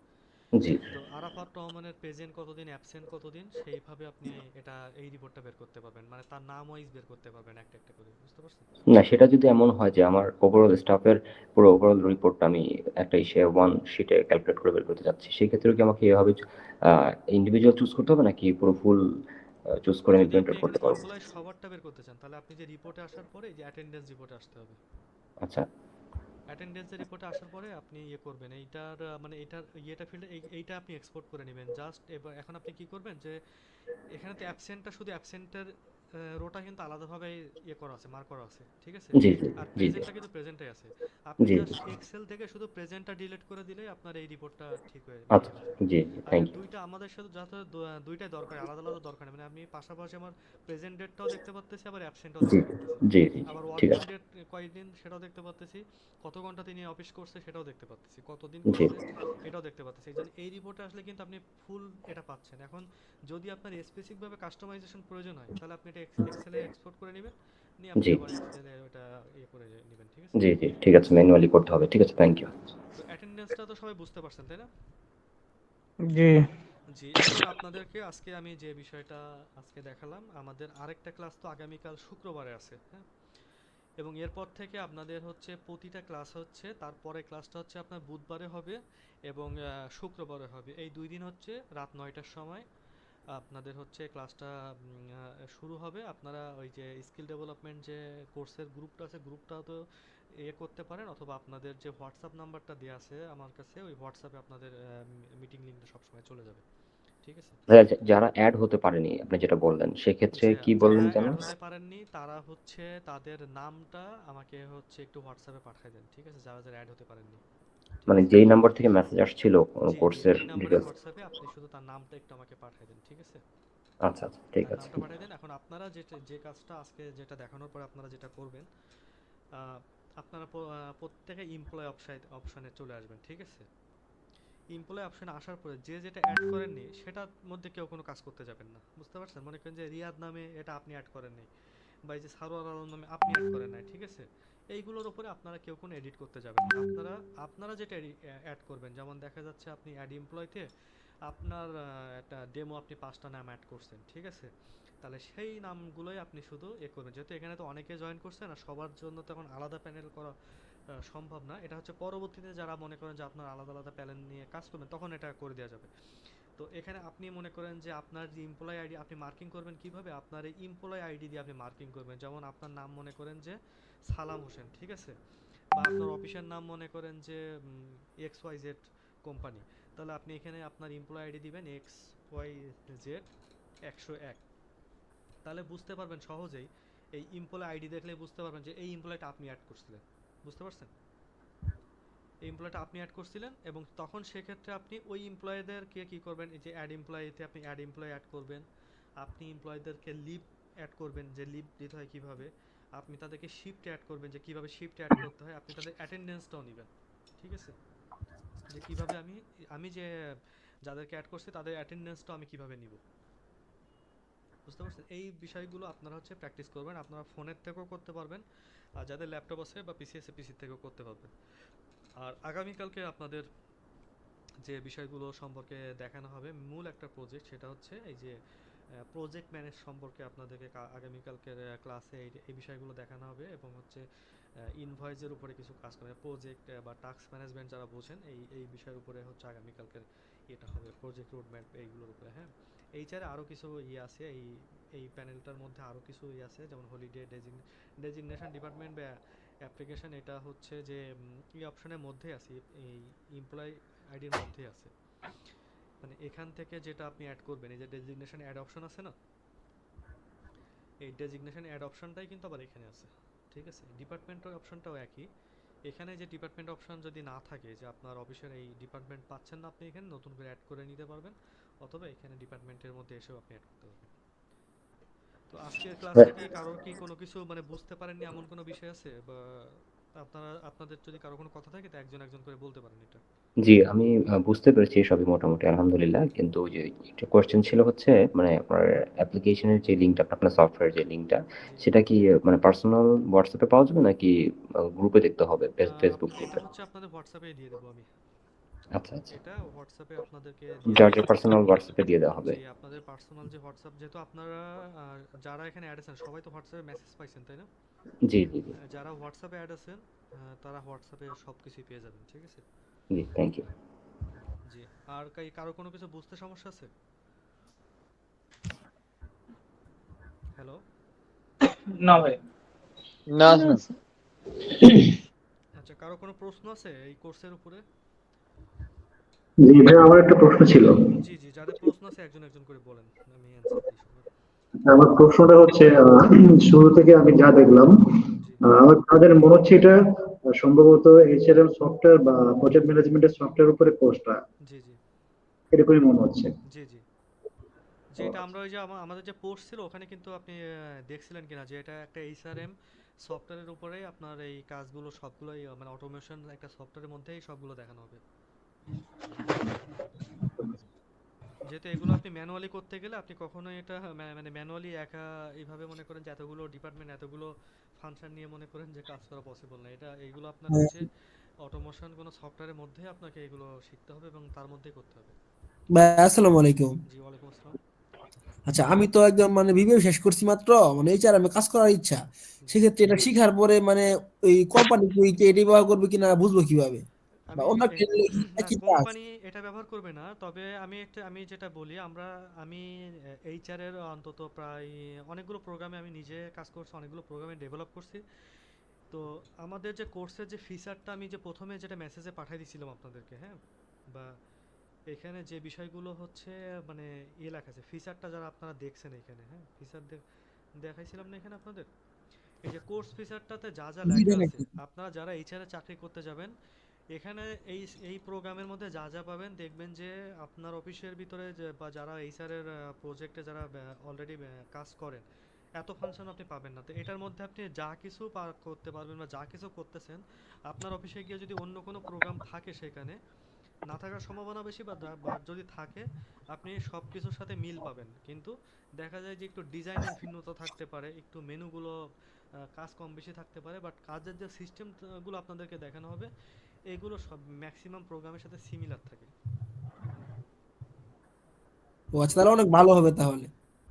জি।
তো আরাফাত রহমানের প্রেজেন্ট কতদিন, অ্যাবসেন্ট কতদিন, সেইভাবে আপনি এটা এই রিপোর্টটা বের করতে পারবেন, মানে তার নাম ওয়াইজ বের করতে পারবেন একটা একটা করে। বুঝতে পারছেন?
না, সেটা যদি এমন হয় যে আমার ওভারঅল স্টাফের পুরো ওভারঅল রিপোর্টটা আমি একটা ইসে ওয়ান শিটে ক্যালকুলেট করে বের করতে চাচ্ছি, সেই ক্ষেত্রে কি আমাকে এভাবে ইন্ডিভিজুয়াল চুজ করতে হবে নাকি পুরো ফুল চুজ করে আমি
যদি
প্রিন্ট
আপনি
আউট করতে
এখানে
পারবো?
এমপ্লয় সবারটা বের করতে চান তাহলে আপনি যে রিপোর্টে আসার পরে এই যে অ্যাটেন্ডেন্স রিপোর্টে আসতে হবে।
আচ্ছা
অ্যাটেন্ডেন্সের রিপোর্টে আসার পরে আপনি ইয়ে করবেন এইটার মানে এটার ইয়েটা ফিল্ডে এইটা আপনি এক্সপোর্ট করে নেবেন জাস্ট। এবার এখন আপনি কি করবেন যে এখানে তো অ্যাবসেন্টটা শুধু অ্যাবসেন্টের রোটা কিন্তু আলাদাভাবে ইয়ে করা আছে, মার্ক করা আছে, ঠিক আছে?
জি জি
আর
জি জি
প্রেজেন্টটা কিন্তু প্রেজেন্টে আছে। আপনি
জি
জাস্ট এক্সেল থেকে শুধু প্রেজেন্টটা ডিলিট করে দিলেই আপনার এই রিপোর্টটা ঠিক হয়ে
আচ্ছা
যাবে।
জি জি
আর
থ্যাংক ইউ
দুইটা আমাদের সাথে যাতে দুইটাই দরকার, আলাদা আলাদা দরকার নেই। মানে আমি পাশাপাশি আমার প্রেজেন্ট ডেটটাও দেখতে পারতেছি, আবার অ্যাবসেন্টও
জি
দেখতে পারতেছি,
জি জি
আবার
ঠিক
ওয়ার্কিং
আছে
ডেট কয়দিন সেটাও দেখতে পারতেছি, কত ঘন্টা তিনি অফিস করছে সেটাও দেখতে পারতেছি, কতদিন
জি
করছে এটাও দেখতে পারতেছি। এই জন্য এই রিপোর্টে আসলে কিন্তু আপনি ফুল এটা পাচ্ছেন। এখন যদি আপনার স্পেসিফিকভাবে কাস্টমাইজেশন প্রয়োজন হয় তাহলে আপনি এটা এক্সেলে এক্সপোর্ট করে নেবেন, নিয়ে আপনি
জি
আবার এক্সেলে ওটা ইয়ে করে নেবেন, ঠিক আছে?
জি জি ঠিক আছে, ম্যানুয়ালি করতে হবে, ঠিক আছে থ্যাংক ইউ।
তো অ্যাটেন্ডেন্সটা তো সবাই বুঝতে পারছেন, তাই না?
জি
জি, এখন আপনাদেরকে আজকে আমি যে বিষয়টা আজকে দেখালাম, আমাদের আরেকটা ক্লাস তো আগামীকাল শুক্রবারে আছে, হ্যাঁ? এবং এরপর থেকে আপনাদের হচ্ছে প্রতিটা ক্লাস হচ্ছে, তারপরে ক্লাসটা হচ্ছে আপনার বুধবারে হবে এবং শুক্রবারে হবে। এই 2 দিন হচ্ছে রাত 9টার সময় আপনাদের হচ্ছে ক্লাসটা শুরু হবে। আপনারা ওই যে স্কিল ডেভেলপমেন্ট যে কোর্সের গ্রুপটা আছে, গ্রুপটা তো করতে পারেন, অথবা আপনাদের যে হোয়াটসঅ্যাপ নাম্বারটা দেওয়া আছে আমার কাছে, ওই হোয়াটসঅ্যাপে আপনাদের মিটিং লিঙ্কটা সবসময় চলে যাবে, ঠিক আছে?
ভাইয়া যারা অ্যাড হতে পারেনি আপনি যেটা বললেন সেক্ষেত্রে
যে
কি
যারা
বললেন যেন?
অ্যাড হতে পারেননি তারা হচ্ছে তাদের নামটা আমাকে হচ্ছে একটু হোয়াটসঅ্যাপে পাঠিয়ে দেন, ঠিক আছে? যারা যারা অ্যাড হতে পারেননি, ঠিক
মানে
আছে?
যেই নাম্বার থেকে মেসেজ আসছিল
জি জি,
কোর্সের
এই নাম্বারে
ডিটেলস।
হোয়াটসঅ্যাপে আপনি শুধু তার নামটা একটু আমাকে পাঠিয়ে দেন, ঠিক আছে?
আচ্ছা আচ্ছা ঠিক
তার
আছে
নামটা পাঠিয়ে দেন। এখন আপনারা যে কাজটা আজকে যেটা দেখানোর পরে আপনারা যেটা করবেন, আহ, আপনারা প্রত্যেকে এমপ্লয় অপশনে চলে আসবেন, ঠিক আছে? এমপ্লয় অপশনে আসার পরে যে যেটা অ্যাড করেননি সেটার মধ্যে কেউ কোনো কাজ করতে যাবেন না, বুঝতে পারছেন? মনে করেন যে রিয়াদ নামে এটা আপনি অ্যাড করেননি, বা এই যে সারোয়ার আলম নামে আপনি অ্যাড করেন নাই, ঠিক আছে? এইগুলোর উপরে আপনারা কেউ কোনো এডিট করতে যাবেন না। আপনারা যেটা অ্যাড করবেন, যেমন দেখা যাচ্ছে আপনি অ্যাড এমপ্লয়তে আপনার একটা ডেমো আপনি 5টা নাম অ্যাড করছেন, ঠিক আছে? তাহলে সেই নামগুলোই আপনি শুধু করবেন, যেহেতু এখানে তো অনেকে জয়েন করছে না, সবার জন্য তো এখন আলাদা প্যানেল করা সম্ভব না। এটা হচ্ছে পরবর্তীতে যারা মনে করেন যে আপনার আলাদা আলাদা প্যানেল নিয়ে কাজ করবেন তখন এটা করে দেওয়া যাবে। তো এখানে আপনি মনে করেন যে আপনার যে এমপ্লয় আইডি আপনি মার্কিং করবেন কিভাবে, আপনার এই এমপ্লয় আইডি দিয়ে আপনি মার্কিং করবেন। যেমন আপনার নাম মনে করেন যে সালাম হোসেন, ঠিক আছে? বা আপনার অফিসের নাম মনে করেন যে XYZ কোম্পানি, তাহলে আপনি এখানে আপনার এমপ্লয় আইডি দিবেন XYZ 101। তাহলে বুঝতে পারবেন সহজেই, এই এমপ্লয় আইডি দেখলে বুঝতে পারবেন যে এই এমপ্লয়টা আপনি অ্যাড করছিলেন, বুঝতে পারছেন? এই এমপ্লয়টা আপনি অ্যাড করছিলেন, এবং তখন সেক্ষেত্রে আপনি ওই এমপ্লয়ীদেরকে কি করবেন, এই যে অ্যাড এমপ্লয়িতে আপনি অ্যাড এমপ্লয়ি অ্যাড করবেন, আপনি এমপ্লয়ীদেরকে লিভ অ্যাড করবেন, যে লিভ দিতে হয় কিভাবে, আপনি তাদেরকে শিফট অ্যাড করবেন, যে কিভাবে শিফট অ্যাড করতে হয়, আপনি তাদের অ্যাটেন্ডেন্সটাও নেবেন, ঠিক আছে? যে কিভাবে আমি আমি যে যাদেরকে অ্যাড করছি তাদের অ্যাটেন্ডেন্সটাও আমি কিভাবে নিব, বুঝতে পারছেন? এই বিষয়গুলো আপনারা হচ্ছে প্র্যাকটিস করবেন। আপনারা ফোনের থেকেও করতে পারবেন, আর যাদের ল্যাপটপ আছে বা পিসি আছে পিসি থেকেও করতে পারবেন। আর আগামীকালকে আপনাদের যে বিষয়গুলো সম্পর্কে দেখানো হবে, মূল একটা প্রজেক্ট, সেটা হচ্ছে এই যে প্রজেক্ট ম্যানেজ সম্পর্কে আপনাদেরকে আগামীকালকের ক্লাসে এই বিষয়গুলো দেখানো হবে, এবং হচ্ছে ইনভয়েসের উপরে কিছু কাজ করে প্রজেক্ট বা টাস্ক ম্যানেজমেন্ট যারা বোঝেন এই বিষয়ের উপরে হচ্ছে আগামীকালকের এটা হবে, প্রজেক্ট রোডম্যাপ এইগুলোর উপরে, হ্যাঁ? এই ছাড়া আরও কিছু আছে, এই প্যানেলটার মধ্যে আরও কিছু আছে, যেমন হলিডে ডেজিগনেশন ডিপার্টমেন্ট বা অ্যাপ্লিকেশন, এটা হচ্ছে যে এই অপশনের মধ্যে আছে, এই এমপ্লয় আইডির মধ্যে আছে। মানে এখান থেকে যেটা আপনি অ্যাড করবেন, এই যে ডেজিগনেশন অ্যাড অপশন আছে না, এই ডেজিগনেশন অ্যাড অপশনটাই কিন্তু আবার এখানে আছে, ঠিক আছে? ডিপার্টমেন্টের অপশনটাও একই। এখানে যে ডিপার্টমেন্ট অপশন যদি না থাকে, যে আপনার অফিসের এই ডিপার্টমেন্ট পাচ্ছেন না, আপনি এখানে নতুন করে অ্যাড করে নিতে পারবেন, অথবা এখানে ডিপার্টমেন্টের মধ্যে এসেও আপনি অ্যাড করতে পারবেন। তো আজকের ক্লাসে কি কারোর কি কোনো কিছু মানে বুঝতে পারেননি এমন কোনো বিষয় আছে, বা আপনাদের যদি কারো কোনো কথা থাকে তো একজন একজন করে বলতে পারেন এটা।
জি আমি বুঝতে পেরেছি সবই মোটামুটি আলহামদুলিল্লাহ, কিন্তু ওই যে একটা কোয়েশ্চেন ছিল হচ্ছে মানে আপনার অ্যাপ্লিকেশনের যে লিঙ্কটা, আপনার সফটওয়্যার যে লিঙ্কটা,
জি
সেটা কি মানে পার্সোনাল হোয়াটসঅ্যাপে পাওয়া যাবে নাকি গ্রুপে দেখতে হবে, ফেসবুক
এটা
গ্রুপে?
হচ্ছে আপনাদের হোয়াটসঅ্যাপে দিয়ে দেবো আমি।
আচ্ছা আচ্ছা,
এটা হোয়াটসঅ্যাপে আপনাদেরকে দিয়ে
যার
দেবো।
যার পার্সোনাল হোয়াটসঅ্যাপে দিয়ে দেওয়া হবে।
জি, আপনাদের পার্সোনাল যে হোয়াটসঅ্যাপ, যেহেতু আপনারা যারা এখানে অ্যাড আছেন সবাই তো হোয়াটসঅ্যাপে মেসেজ পাইছেন, তাই না?
জি জি জি
যারা হোয়াটসঅ্যাপে অ্যাড আছেন তারা হোয়াটসঅ্যাপে সব কিছুই পেয়ে যাবেন, ঠিক আছে?
জি থ্যাংক ইউ।
জি, আর কারো কোনো কিছু বুঝতে সমস্যা আছে? হ্যালো?
না ভাই।
না না
আচ্ছা, কারো কোনো প্রশ্ন আছে এই কোর্সের উপরে?
জি ভাই, আমার একটা প্রশ্ন ছিল।
জি জি, যাদের প্রশ্ন আছে একজন একজন করে বলেন, আমি অ্যান্সার দিই সবার।
আমার প্রশ্নটা হচ্ছে শুরু থেকে আমি যা দেখলাম,
জি
আমার তাদের মনে হচ্ছে এটা সম্ভবত এইচআরএম সফটওয়্যার বা প্রজেক্ট ম্যানেজমেন্টের সফটওয়্যার উপরে কোর্সটা
জি জি
এরকমই মনে হচ্ছে।
জি জি যে এটা আমরা ওই যে আমাদের যে পোস্ট ছিল ওখানে কিন্তু আপনি দেখছিলেন কিনা যে এটা একটা এইচআরএম সফটওয়্যারের উপরেই আপনার এই কাজগুলো সবগুলোই মানে অটোমেশন একটা সফটওয়্যারের মধ্যেই সবগুলো দেখানো হবে। যেহেতু এগুলো আপনি ম্যানুয়ালি করতে গেলে আপনি কখনোই এটা মানে ম্যানুয়ালি একা এইভাবে মনে করেন যে এতগুলো ডিপার্টমেন্ট এতগুলো ফাংশন নিয়ে মনে করেন যে কাজ করা পসিবল না। এটা এইগুলো আপনার হচ্ছে অটোমেশন কোনো সফটওয়্যারের মধ্যে আপনাকে এগুলো শিখতে হবে এবং তার মধ্যেই করতে হবে।
ভাই আসসালামু আলাইকুম।
জি ওয়ালাইকুম আসসালাম।
আচ্ছা, আমি তো একদম মানে বিবিএ শেষ করছি মাত্র, মানে এইচআর আমি কাজ করার ইচ্ছা।
জি
সেক্ষেত্রে এটা শিখার পরে মানে ওই কোম্পানি এটি ব্যবহার করবে কিনা বুঝবো কিভাবে, বা
আমি
অন্য
না
একই কাজ।
কোম্পানি এটা ব্যবহার করবে না, তবে আমি যেটা বলি আমি এইচআর এর অন্তত প্রায় অনেকগুলো প্রোগ্রামে আমি নিজে কাজ করছি, অনেকগুলো প্রোগ্রামে ডেভেলপ করছি। তো আমাদের যে কোর্সের যে ফিচারটা আমি যে প্রথমে যেটা মেসেজে পাঠিয়ে দিয়েছিলাম আপনাদেরকে, হ্যাঁ, বা এখানে যে বিষয়গুলো হচ্ছে মানে লেখা আছে ফিচারটা যারা আপনারা দেখছেন এখানে, হ্যাঁ, ফিচার দেখাইছিলাম না এখানে আপনাদের এই যে কোর্স ফিচারটাতে যা যা
জি
লেখা আছে,
দেখাচ্ছি।
আপনারা যারা এইচআর এ চাকরি করতে যাবেন এখানে এই এই প্রোগ্রামের মধ্যে যা যা পাবেন দেখবেন যে আপনার অফিসের ভিতরে যে বা যারা এইচআর এর প্রজেক্টে যারা অলরেডি কাজ করেন এত ফাংশন আপনি পাবেন না। তো এটার মধ্যে আপনি যা কিছু করতে পারবেন বা যা কিছু করতেছেন আপনার অফিসে গিয়ে যদি অন্য কোনো প্রোগ্রাম থাকে সেখানে না থাকার সম্ভাবনা বেশি, বা যদি থাকে আপনি সব কিছুর সাথে মিল পাবেন, কিন্তু দেখা যায় যে একটু ডিজাইনের ভিন্নতা থাকতে পারে, একটু মেনুগুলো কাজ কম বেশি থাকতে পারে, বাট কাজের যে সিস্টেমগুলো আপনাদেরকে দেখানো হবে এগুলো সব ম্যাক্সিমাম প্রোগ্রামের সাথে সিমিলার থাকে।
ও আচ্ছা, তাহলে অনেক ভালো হবে তাহলে।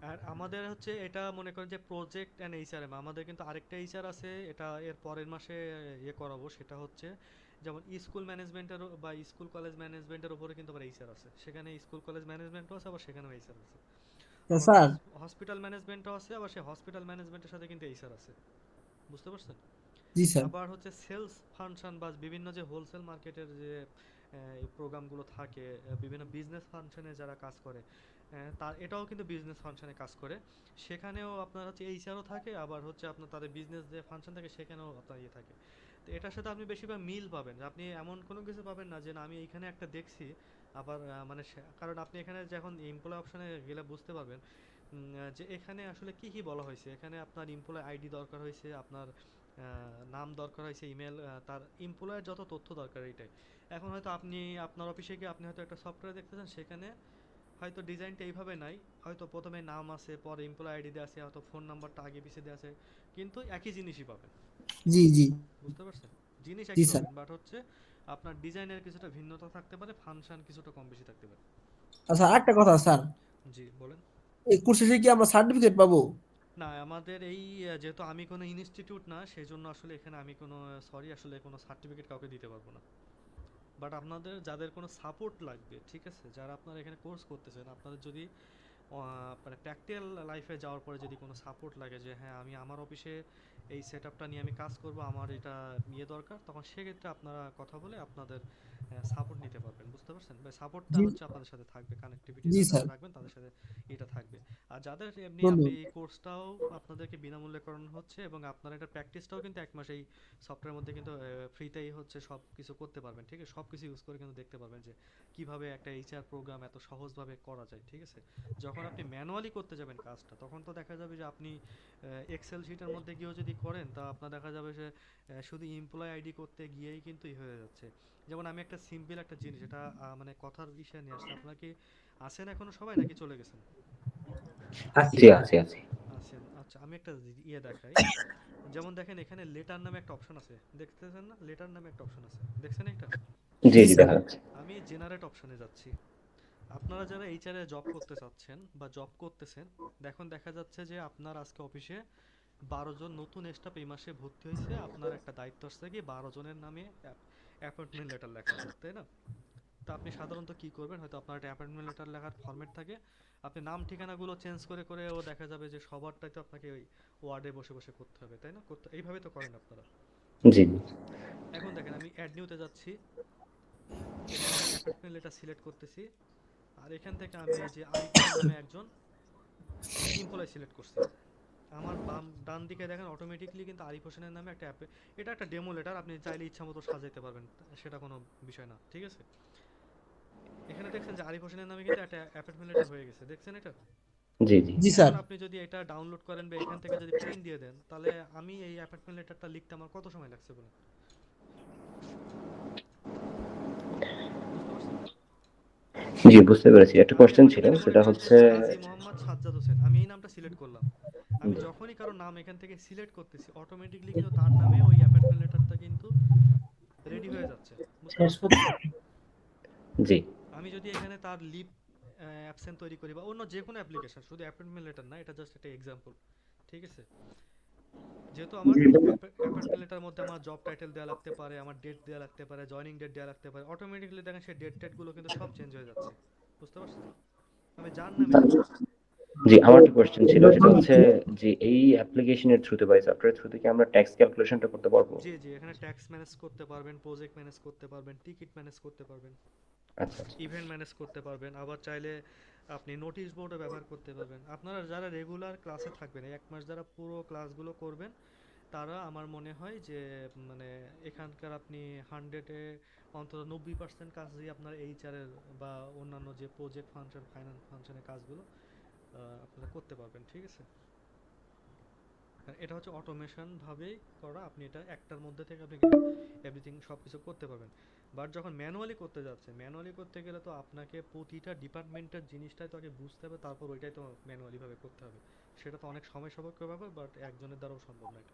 আর আমাদের হচ্ছে এটা মনে করেন যে প্রজেক্ট অ্যান্ড এইচআরএম, আমাদের কিন্তু আরেকটা এইচআর আছে, এটা এর পরের মাসে ইয়ে করাবো, সেটা হচ্ছে যেমন স্কুল ম্যানেজমেন্টের বা স্কুল কলেজ ম্যানেজমেন্টের উপরে কিন্তু আবার এইচআর আছে, সেখানে স্কুল কলেজ ম্যানেজমেন্টও আছে আবার সেখানেও এইচআর আছে।
তো
আবার
স্যার।
হসপিটাল ম্যানেজমেন্টও আছে, আবার সেই হসপিটাল ম্যানেজমেন্টের সাথে কিন্তু এইচআর আছে, বুঝতে পারছেন?
জি স্যার।
আবার হচ্ছে সেলস ফাংশন বা বিভিন্ন যে হোলসেল মার্কেটের যে এই প্রোগ্রামগুলো থাকে, বিভিন্ন বিজনেস ফাংশনে যারা কাজ করে, তার এটাও কিন্তু বিজনেস ফাংশনে কাজ করে, সেখানেও আপনার হচ্ছে এইচআরও থাকে, আবার হচ্ছে আপনার তাদের বিজনেস যে ফাংশন থাকে সেখানেও আপনার ইয়ে থাকে। তো এটার সাথে আপনি বেশিরভাগ মিল পাবেন, আপনি এমন কোনো কিছু পাবেন না যে না আমি এইখানে একটা দেখছি আবার মানে কারণ আপনি এখানে যখন এমপ্লয় অপশনে গেলে বুঝতে পারবেন যে এখানে আসলে কি কি বলা হয়েছে। এখানে আপনার এমপ্লয় আইডি দরকার হয়েছে, আপনার নাম দরকার হয়েছে, ইমেল, তার এমপ্লয়ের যত তথ্য দরকার এইটাই। এখন হয়তো আপনি আপনার অফিসে গিয়ে আপনি হয়তো একটা সফটওয়্যার দেখতেছেন, সেখানে হয়তো ডিজাইনটা এইভাবে নাই, হয়তো প্রথমে নাম আছে, পরে এমপ্লয় আইডি দেওয়া আছে, হয়তো ফোন নাম্বারটা আগে পিছিয়ে দেওয়া আছে, কিন্তু একই জিনিসই পাবেন,
জি জি।
বুঝতে পারছেন? জিনিস
জি
একই
স্যার।
পাবেন, বাট হচ্ছে আপনার ডিজাইনের কিছুটা ভিন্নতা থাকতে পারে, ফাংশন কিছুটা কম বেশি থাকতে পারে।
আচ্ছা, আরেকটা কথা স্যার,
জি বলেন।
এই কোর্স শেষে কি আমরা সার্টিফিকেট পাবো?
না আমাদের এই যেহেতু আমি কোনো ইনস্টিটিউট না সেই জন্য আসলে এখানে আমি কোনো সরি আসলে কোনো সার্টিফিকেট কাউকে দিতে পারবো না। বাট আপনাদের যাদের কোনো সাপোর্ট লাগবে, ঠিক আছে, যারা আপনারা এখানে কোর্স করতেছেন, আপনাদের যদি মানে প্র্যাকটিক্যাল লাইফে যাওয়ার পরে যদি কোনো সাপোর্ট লাগে যে হ্যাঁ আমি আমার অফিসে এই সেট আপটা নিয়ে আমি কাজ করব, আমার এটা ইয়ে দরকার, তখন সেক্ষেত্রে আপনারা কথা বলে আপনাদের সাপোর্ট নিতে পারবেন, বুঝতে পারছেন? বা সাপোর্টটা
জি।
হচ্ছে আপনাদের সাথে থাকবে, কানেক্টিভিটি
জি
যারা
স্যার।
রাখবেন তাদের সাথে এটা থাকবে। আর যাদের এমনি আপনি
ধন্যবাদ।
এই কোর্সটাও আপনাদেরকে বিনামূল্যে করানো হচ্ছে এবং আপনারা এটা প্র্যাকটিসটাও কিন্তু এক মাস এই সফটওয়্যারের মধ্যে কিন্তু ফ্রিতেই হচ্ছে সব কিছু করতে পারবেন, ঠিক আছে, সব কিছু ইউজ করে কিন্তু দেখতে পারবেন যে কিভাবে একটা এইচআর প্রোগ্রাম এত সহজভাবে করা যায়, ঠিক আছে। যখন আপনি ম্যানুয়ালি করতে যাবেন কাজটা তখন তো দেখা যাবে যে আপনি এক্সেল শিটের মধ্যে গিয়েও যদি করেন তা আপনার দেখা যাবে যে শুধু এমপ্লয় আইডি করতে গিয়েই কিন্তু হয়ে যাচ্ছে। যেমন আমি একটা সিম্পল একটা জিনিস এটা মানে কথার বিষয় নিয়ে আসছে, আপনার কি আছেন এখনো সবাই নাকি চলে গেছেন?
আছি।
জি আছি আছি।
আছেন, আচ্ছা আমি একটা ইয়ে দেখাই। যেমন দেখেন এখানে লেটার নামে একটা অপশন আছে, দেখতেছেন না? লেটার নামে একটা অপশন আছে, দেখছেন এটা?
জি
জি
জি
স্যার।
দেখা যাচ্ছে।
আমি জেনারেট অপশনে যাচ্ছি। আপনারা যারা এইচআর এ জব করতে চাচ্ছেন বা জব করতেছেন, দেখুন দেখা যাচ্ছে যে আপনার আজকে অফিসে 12 জন নতুন স্টাফ এই মাসে ভর্তি হয়েছে, আপনার একটা দায়িত্ব আসছে কি 12 জনের নামে অ্যাপয়েন্টমেন্ট লেটার লেখা, তাই না? তো আপনি সাধারণত কি করবেন, হয়তো আপনার একটা অ্যাপয়েন্টমেন্ট লেটার লেখার ফরম্যাট থাকে, আপনি নাম ঠিকানাগুলো চেঞ্জ করে করে ও দেখা যাবে যে সবারটাই তো আপনাকে ওই ওয়ার্ডে বসে বসে করতে হবে, তাই না? করতে এইভাবে তো করেন আপনারা।
জি
এখন দেখেন আমি অ্যাড নিউতে যাচ্ছি, এখানে আমি অ্যাপয়েন্টমেন্ট লেটার সিলেক্ট করতেছি, আর এখান থেকে আমি এই যে আরিফুল নামে একজন এমপ্লয় সিলেক্ট করছি, আমার ডান দিকে দেখেন অটোমেটিকলি কিন্তু আরিফ হোসেনের নামে একটা অ্যাপে, এটা একটা ডেমো লেটার, আপনি চাইলে ইচ্ছা মতো সাজাইতে পারবেন, সেটা কোনো বিষয় না, ঠিক আছে। এখানে দেখছেন যে আরিফ হোসেনের নামে কিন্তু একটা অ্যাপার্টমেন্ট লেটার হয়ে গেছে, দেখছেন এটা?
জি জি
জি স্যার।
এখন আপনি যদি এটা ডাউনলোড করেন বা এখান থেকে যদি প্রিন্ট দিয়ে দেন, তাহলে আমি এই অ্যাপার্টমেন্ট লেটারটা লিখতে আমার কত সময় লাগছে বলে, বুঝতে পারছেন?
জি, বুঝতে পেরেছি। একটা কোশ্চেন ছিল,
এখানে মনে
সেটা
করেন যে
হচ্ছে
কাজী মোহাম্মদ সাজ্জাদ হোসেন, আমি এই নামটা সিলেক্ট করলাম, আমি
জি
যখনই কারো নাম এখান থেকে সিলেক্ট করতেছি অটোমেটিকলি কিন্তু তার নামে ওই অ্যাপার্টমেন্ট লেটারটা কিন্তু রেডি হয়ে যাচ্ছে, বুঝতে
শেষ
পারছেন?
করছি।
জি
আমি যদি এখানে তার লিভ অ্যাবসেন্ট তৈরি করি বা অন্য যে কোনো অ্যাপ্লিকেশন, শুধু অ্যাপয়েন্টমেন্ট লেটার না, এটা জাস্ট একটা এক্সাম্পল, ঠিক আছে। যেহেতু আমার
জি ভাইয়া।
অ্যাপয়েন্টমেন্ট লেটার মধ্যে আমার জব টাইটেল দেওয়া লাগতে পারে, আমার ডেট দেওয়া লাগতে পারে, জয়নিং ডেট দেওয়া লাগতে পারে, অটোমেটিকলি দেখেন সেই ডেটগুলো কিন্তু সব চেঞ্জ হয়ে যাচ্ছে, বুঝতে পারছেন? আমি যার নামে দিব।
জি, আমার একটা কোশ্চেন ছিল, সেটা হচ্ছে যে এই অ্যাপ্লিকেশনের থ্রুতে বা সফটওয়্যার থ্রুতে কি আমরা ট্যাক্স ক্যালকুলেশনটা করতে পারবো?
জি জি, এখানে ট্যাক্স ম্যানেজ করতে পারবেন, প্রজেক্ট ম্যানেজ করতে পারবেন, টিকিট ম্যানেজ করতে পারবেন,
আচ্ছা আচ্ছা।
ইভেন্ট ম্যানেজ করতে পারবেন, আবার চাইলে আপনি নোটিশ বোর্ডও ব্যবহার করতে পারবেন। আপনারা যারা রেগুলার ক্লাসে থাকবেন, এই 1 মাস যারা পুরো ক্লাসগুলো করবেন, তারা আমার মনে হয় যে মানে এখানকার আপনি 100-এ অন্তত 90% কাজই আপনার এইচআরের বা অন্যান্য যে প্রজেক্ট ফাংশন, ফাইন্যান্স ফাংশনের কাজগুলো আপনারা করতে পারবেন, ঠিক আছে। আর এটা হচ্ছে অটোমেশন ভাবেই করা, আপনি এটা একটার মধ্যে থেকে আপনি এভরিথিং সব কিছু করতে পারবেন। বাট যখন ম্যানুয়ালি করতে যাচ্ছে, ম্যানুয়ালি করতে গেলে তো আপনাকে প্রতিটা ডিপার্টমেন্টের জিনিসটাই তো আগে বুঝতে হবে, তারপর ওইটাই তো ম্যানুয়ালি ভাবে করতে হবে, সেটা তো অনেক সময় সাপেক্ষ ব্যাপার, বাট একজনের দ্বারাও সম্ভব না এটা।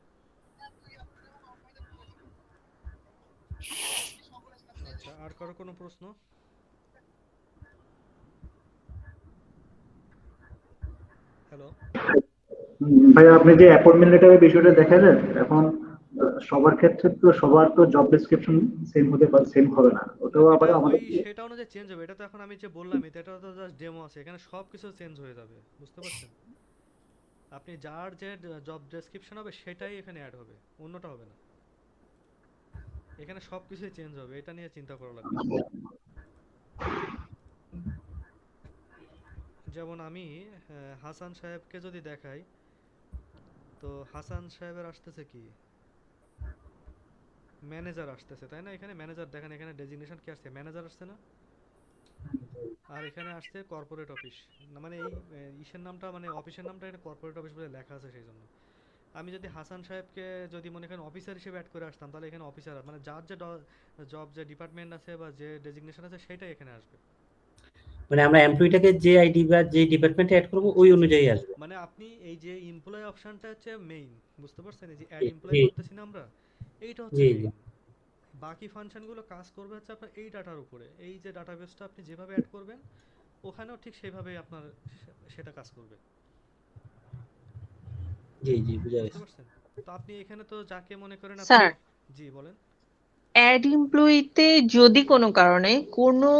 আচ্ছা, আর কারো কোনো প্রশ্ন? হ্যালো?
ভাইয়া আপনি যে অ্যাপয়েন্টমেন্ট লেটারের বিষয়টা দেখালেন, এখন সবার ক্ষেত্রে তো সবার তো জব ডেসক্রিপশন সেম হতে পারে, সেম হবে না, ওটাও
এটা
আবার
ওই
আমাদের।
সেটা অনুযায়ী চেঞ্জ হবে, এটা তো এখন আমি যে বললাম এটা তো জাস্ট ডেমো আছে, এখানে সব কিছু চেঞ্জ হয়ে যাবে, বুঝতে পারছেন? আপনি যার যে জব ডেসক্রিপশন হবে সেটাই এখানে অ্যাড হবে, অন্যটা হবে না, এখানে সব কিছুই চেঞ্জ হবে, এটা নিয়ে চিন্তা করা লাগবে না। যেমন আমি হাসান সাহেবকে যদি দেখাই, তো হাসান সাহেবের আসতেছে কি ম্যানেজার আসতেছে, তাই না? এখানে ম্যানেজার দেখেন, এখানে ডেজিগনেশন কি আসছে, ম্যানেজার আসছে না? আর এখানে আসছে কর্পোরেট অফিস, না মানে এই ইসের নামটা মানে অফিসের নামটা এখানে কর্পোরেট অফিস বলে লেখা আছে, সেই জন্য আমি যদি হাসান সাহেবকে যদি মনে করেন অফিসার হিসেবে অ্যাড করে আসতাম, তাহলে এখানে অফিসার মানে যার যে জব যে ডিপার্টমেন্ট আছে বা যে ডেজিগনেশন আছে সেটাই এখানে আসবে।
মানে আমরা এমপ্লয়িটাকে যে আইডি বা যে ডিপার্টমেন্টে অ্যাড করবো ওই অনুযায়ী আসবে।
মানে আপনি এই যে এমপ্লয় অপশনটা হচ্ছে মেইন, বুঝতে পারছেন? এই যে অ্যাড
জি
এমপ্লয়
জি
করতেছি না আমরা, এইটা হচ্ছে
জি জি।
মেইন। বাকি ফাংশনগুলো কাজ করবে হচ্ছে আপনার এই ডাটার উপরে, এই যে ডাটাবেসটা আপনি যেভাবে অ্যাড করবেন ওখানেও ঠিক সেইভাবেই আপনার সেটা কাজ করবে,
জি জি, বুঝা
বুঝতে
গেছে।
পারছেন? তো আপনি এখানে তো যাকে মনে করেন আপনি,
স্যার,
জি বলেন।
অ্যাড এমপ্লয়িতে যদি কোনো কারণে কোনো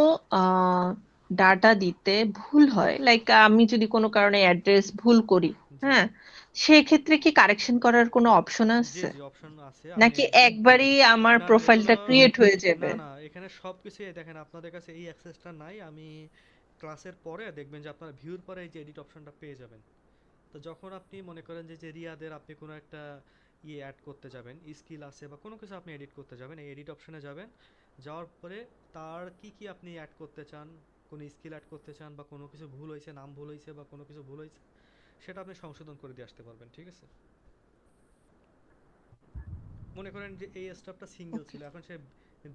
ডাটা দিতে ভুল হয়, লাইক আমি যদি কোনো কারণে অ্যাড্রেস ভুল করি,
জি
হ্যাঁ, সেক্ষেত্রে কি কারেকশন করার কোনো অপশন
জি
আছে,
জি, অপশন আছে, আপনি
নাকি একবারই আমার
না না এগুলো,
প্রোফাইলটা ক্রিয়েট হয়ে
না
যাবে?
না এখানে সব কিছুই দেখেন, আপনাদের কাছে এই অ্যাক্সেসটা নাই, আমি ক্লাসের পরে দেখবেন যে আপনার ভিউর পরে এই যে এডিট অপশনটা পেয়ে যাবেন। তো যখন আপনি মনে করেন যে রিয়াদের আপনি কোনো একটা অ্যাড করতে যাবেন, স্কিল আছে বা কোনো কিছু আপনি এডিট করতে যাবেন, এই এডিট অপশনে যাবেন, যাওয়ার পরে তার কি কি আপনি অ্যাড করতে চান, কোনো স্কিল অ্যাড করতে চান বা কোনো কিছু ভুল হয়েছে, নাম ভুল হয়েছে বা কোনো কিছু ভুল হয়েছে, সেটা আপনি সংশোধন করে দিয়ে আসতে পারবেন, ঠিক আছে। মনে করেন যে এই স্টাফটা সিঙ্গেল
ওকে।
ছিল, এখন সে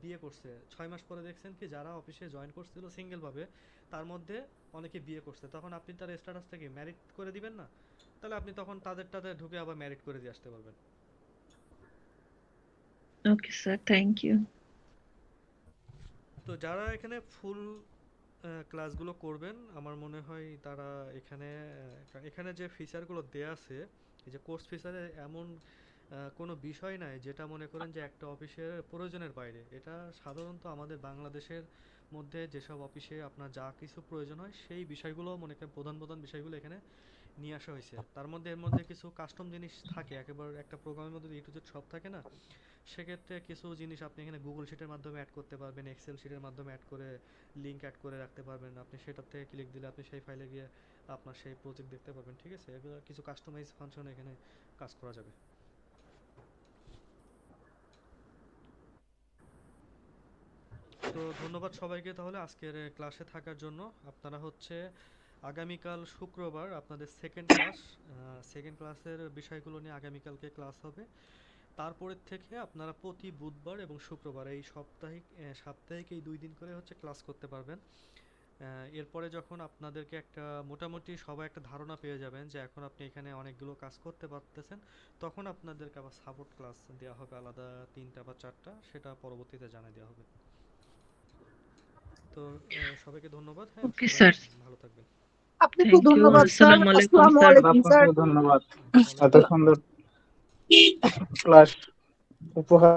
বিয়ে করছে, 6 মাস পরে দেখছেন কি যারা অফিসে জয়েন করছিল সিঙ্গেল ভাবে, তার মধ্যে অনেকে বিয়ে করছে, তখন আপনি তার স্ট্যাটাসটাকে ম্যারিড করে দিবেন না, তাহলে আপনি তখন তাদেরটাতে ঢুকে আবার ম্যারিড করে দিয়ে আসতে পারবেন।
Okay sir, thank you.
তো যারা এখানে ফুল ক্লাসগুলো করবেন আমার মনে হয় তারা এখানে এখানে যে ফিচারগুলো দেয়া আছে, এই যে কোর্স ফিচারে এমন কোনো বিষয় নাই যেটা মনে করেন যে একটা অফিসের প্রয়োজনের বাইরে, এটা সাধারণত আমাদের বাংলাদেশের মধ্যে যেসব অফিসে আপনার যা কিছু প্রয়োজন হয় সেই বিষয়গুলো মনে করেন প্রধান প্রধান বিষয়গুলো এখানে নিয়ে আসা হয়েছে। তার মধ্যে এর মধ্যে কিছু কাস্টম জিনিস থাকে, একেবারে একটা প্রোগ্রামের মধ্যে A to Z সব থাকে না, সেক্ষেত্রে কিছু জিনিস আপনি এখানে গুগল শিটের মাধ্যমে অ্যাড করতে পারবেন, এক্সেল শিটের মাধ্যমে অ্যাড করে লিঙ্ক অ্যাড করে রাখতে পারবেন। আপনি সেটার থেকে ক্লিক দিলে আপনি সেই ফাইলে গিয়ে আপনার সেই প্রজেক্ট দেখতে পারবেন। ঠিক আছে, এগুলো কিছু কাস্টমাইজ ফাংশন এখানে কাজ করা যাবে। তো ধন্যবাদ সবাইকে তাহলে আজকের ক্লাসে থাকার জন্য। আপনারা হচ্ছে আগামীকাল শুক্রবার আপনাদের সেকেন্ড ক্লাসের বিষয়গুলো নিয়ে আগামীকালকে ক্লাস হবে। তারপরের থেকে আপনারা প্রতি বুধবার এবং শুক্রবার এই সাপ্তাহিক এই 2 দিন করে হচ্ছে ক্লাস করতে পারবেন। এরপরে যখন আপনাদেরকে একটা মোটামুটি সবাই একটা ধারণা পেয়ে যাবেন যে এখন আপনি এখানে অনেকগুলো কাজ করতে পারতেছেন, তখন আপনাদেরকে আবার সাপোর্ট ক্লাস দেওয়া হবে আলাদা 3টা বা 4টা, সেটা পরবর্তীতে জানিয়ে দেওয়া হবে। তো সবাইকে ধন্যবাদ। হ্যাঁ,
ওকে
সবাই
স্যার,
আপনাকে
থ্যাংক ইউ।
ধন্যবাদ স্যার।
আসসালামু আলাইকুম
আসসালামু
স্যার।
আলাইকুম স্যার।
আপনাকেও ধন্যবাদ এত
ওয়ালাইকুম
সুন্দর ক্লাস উপহার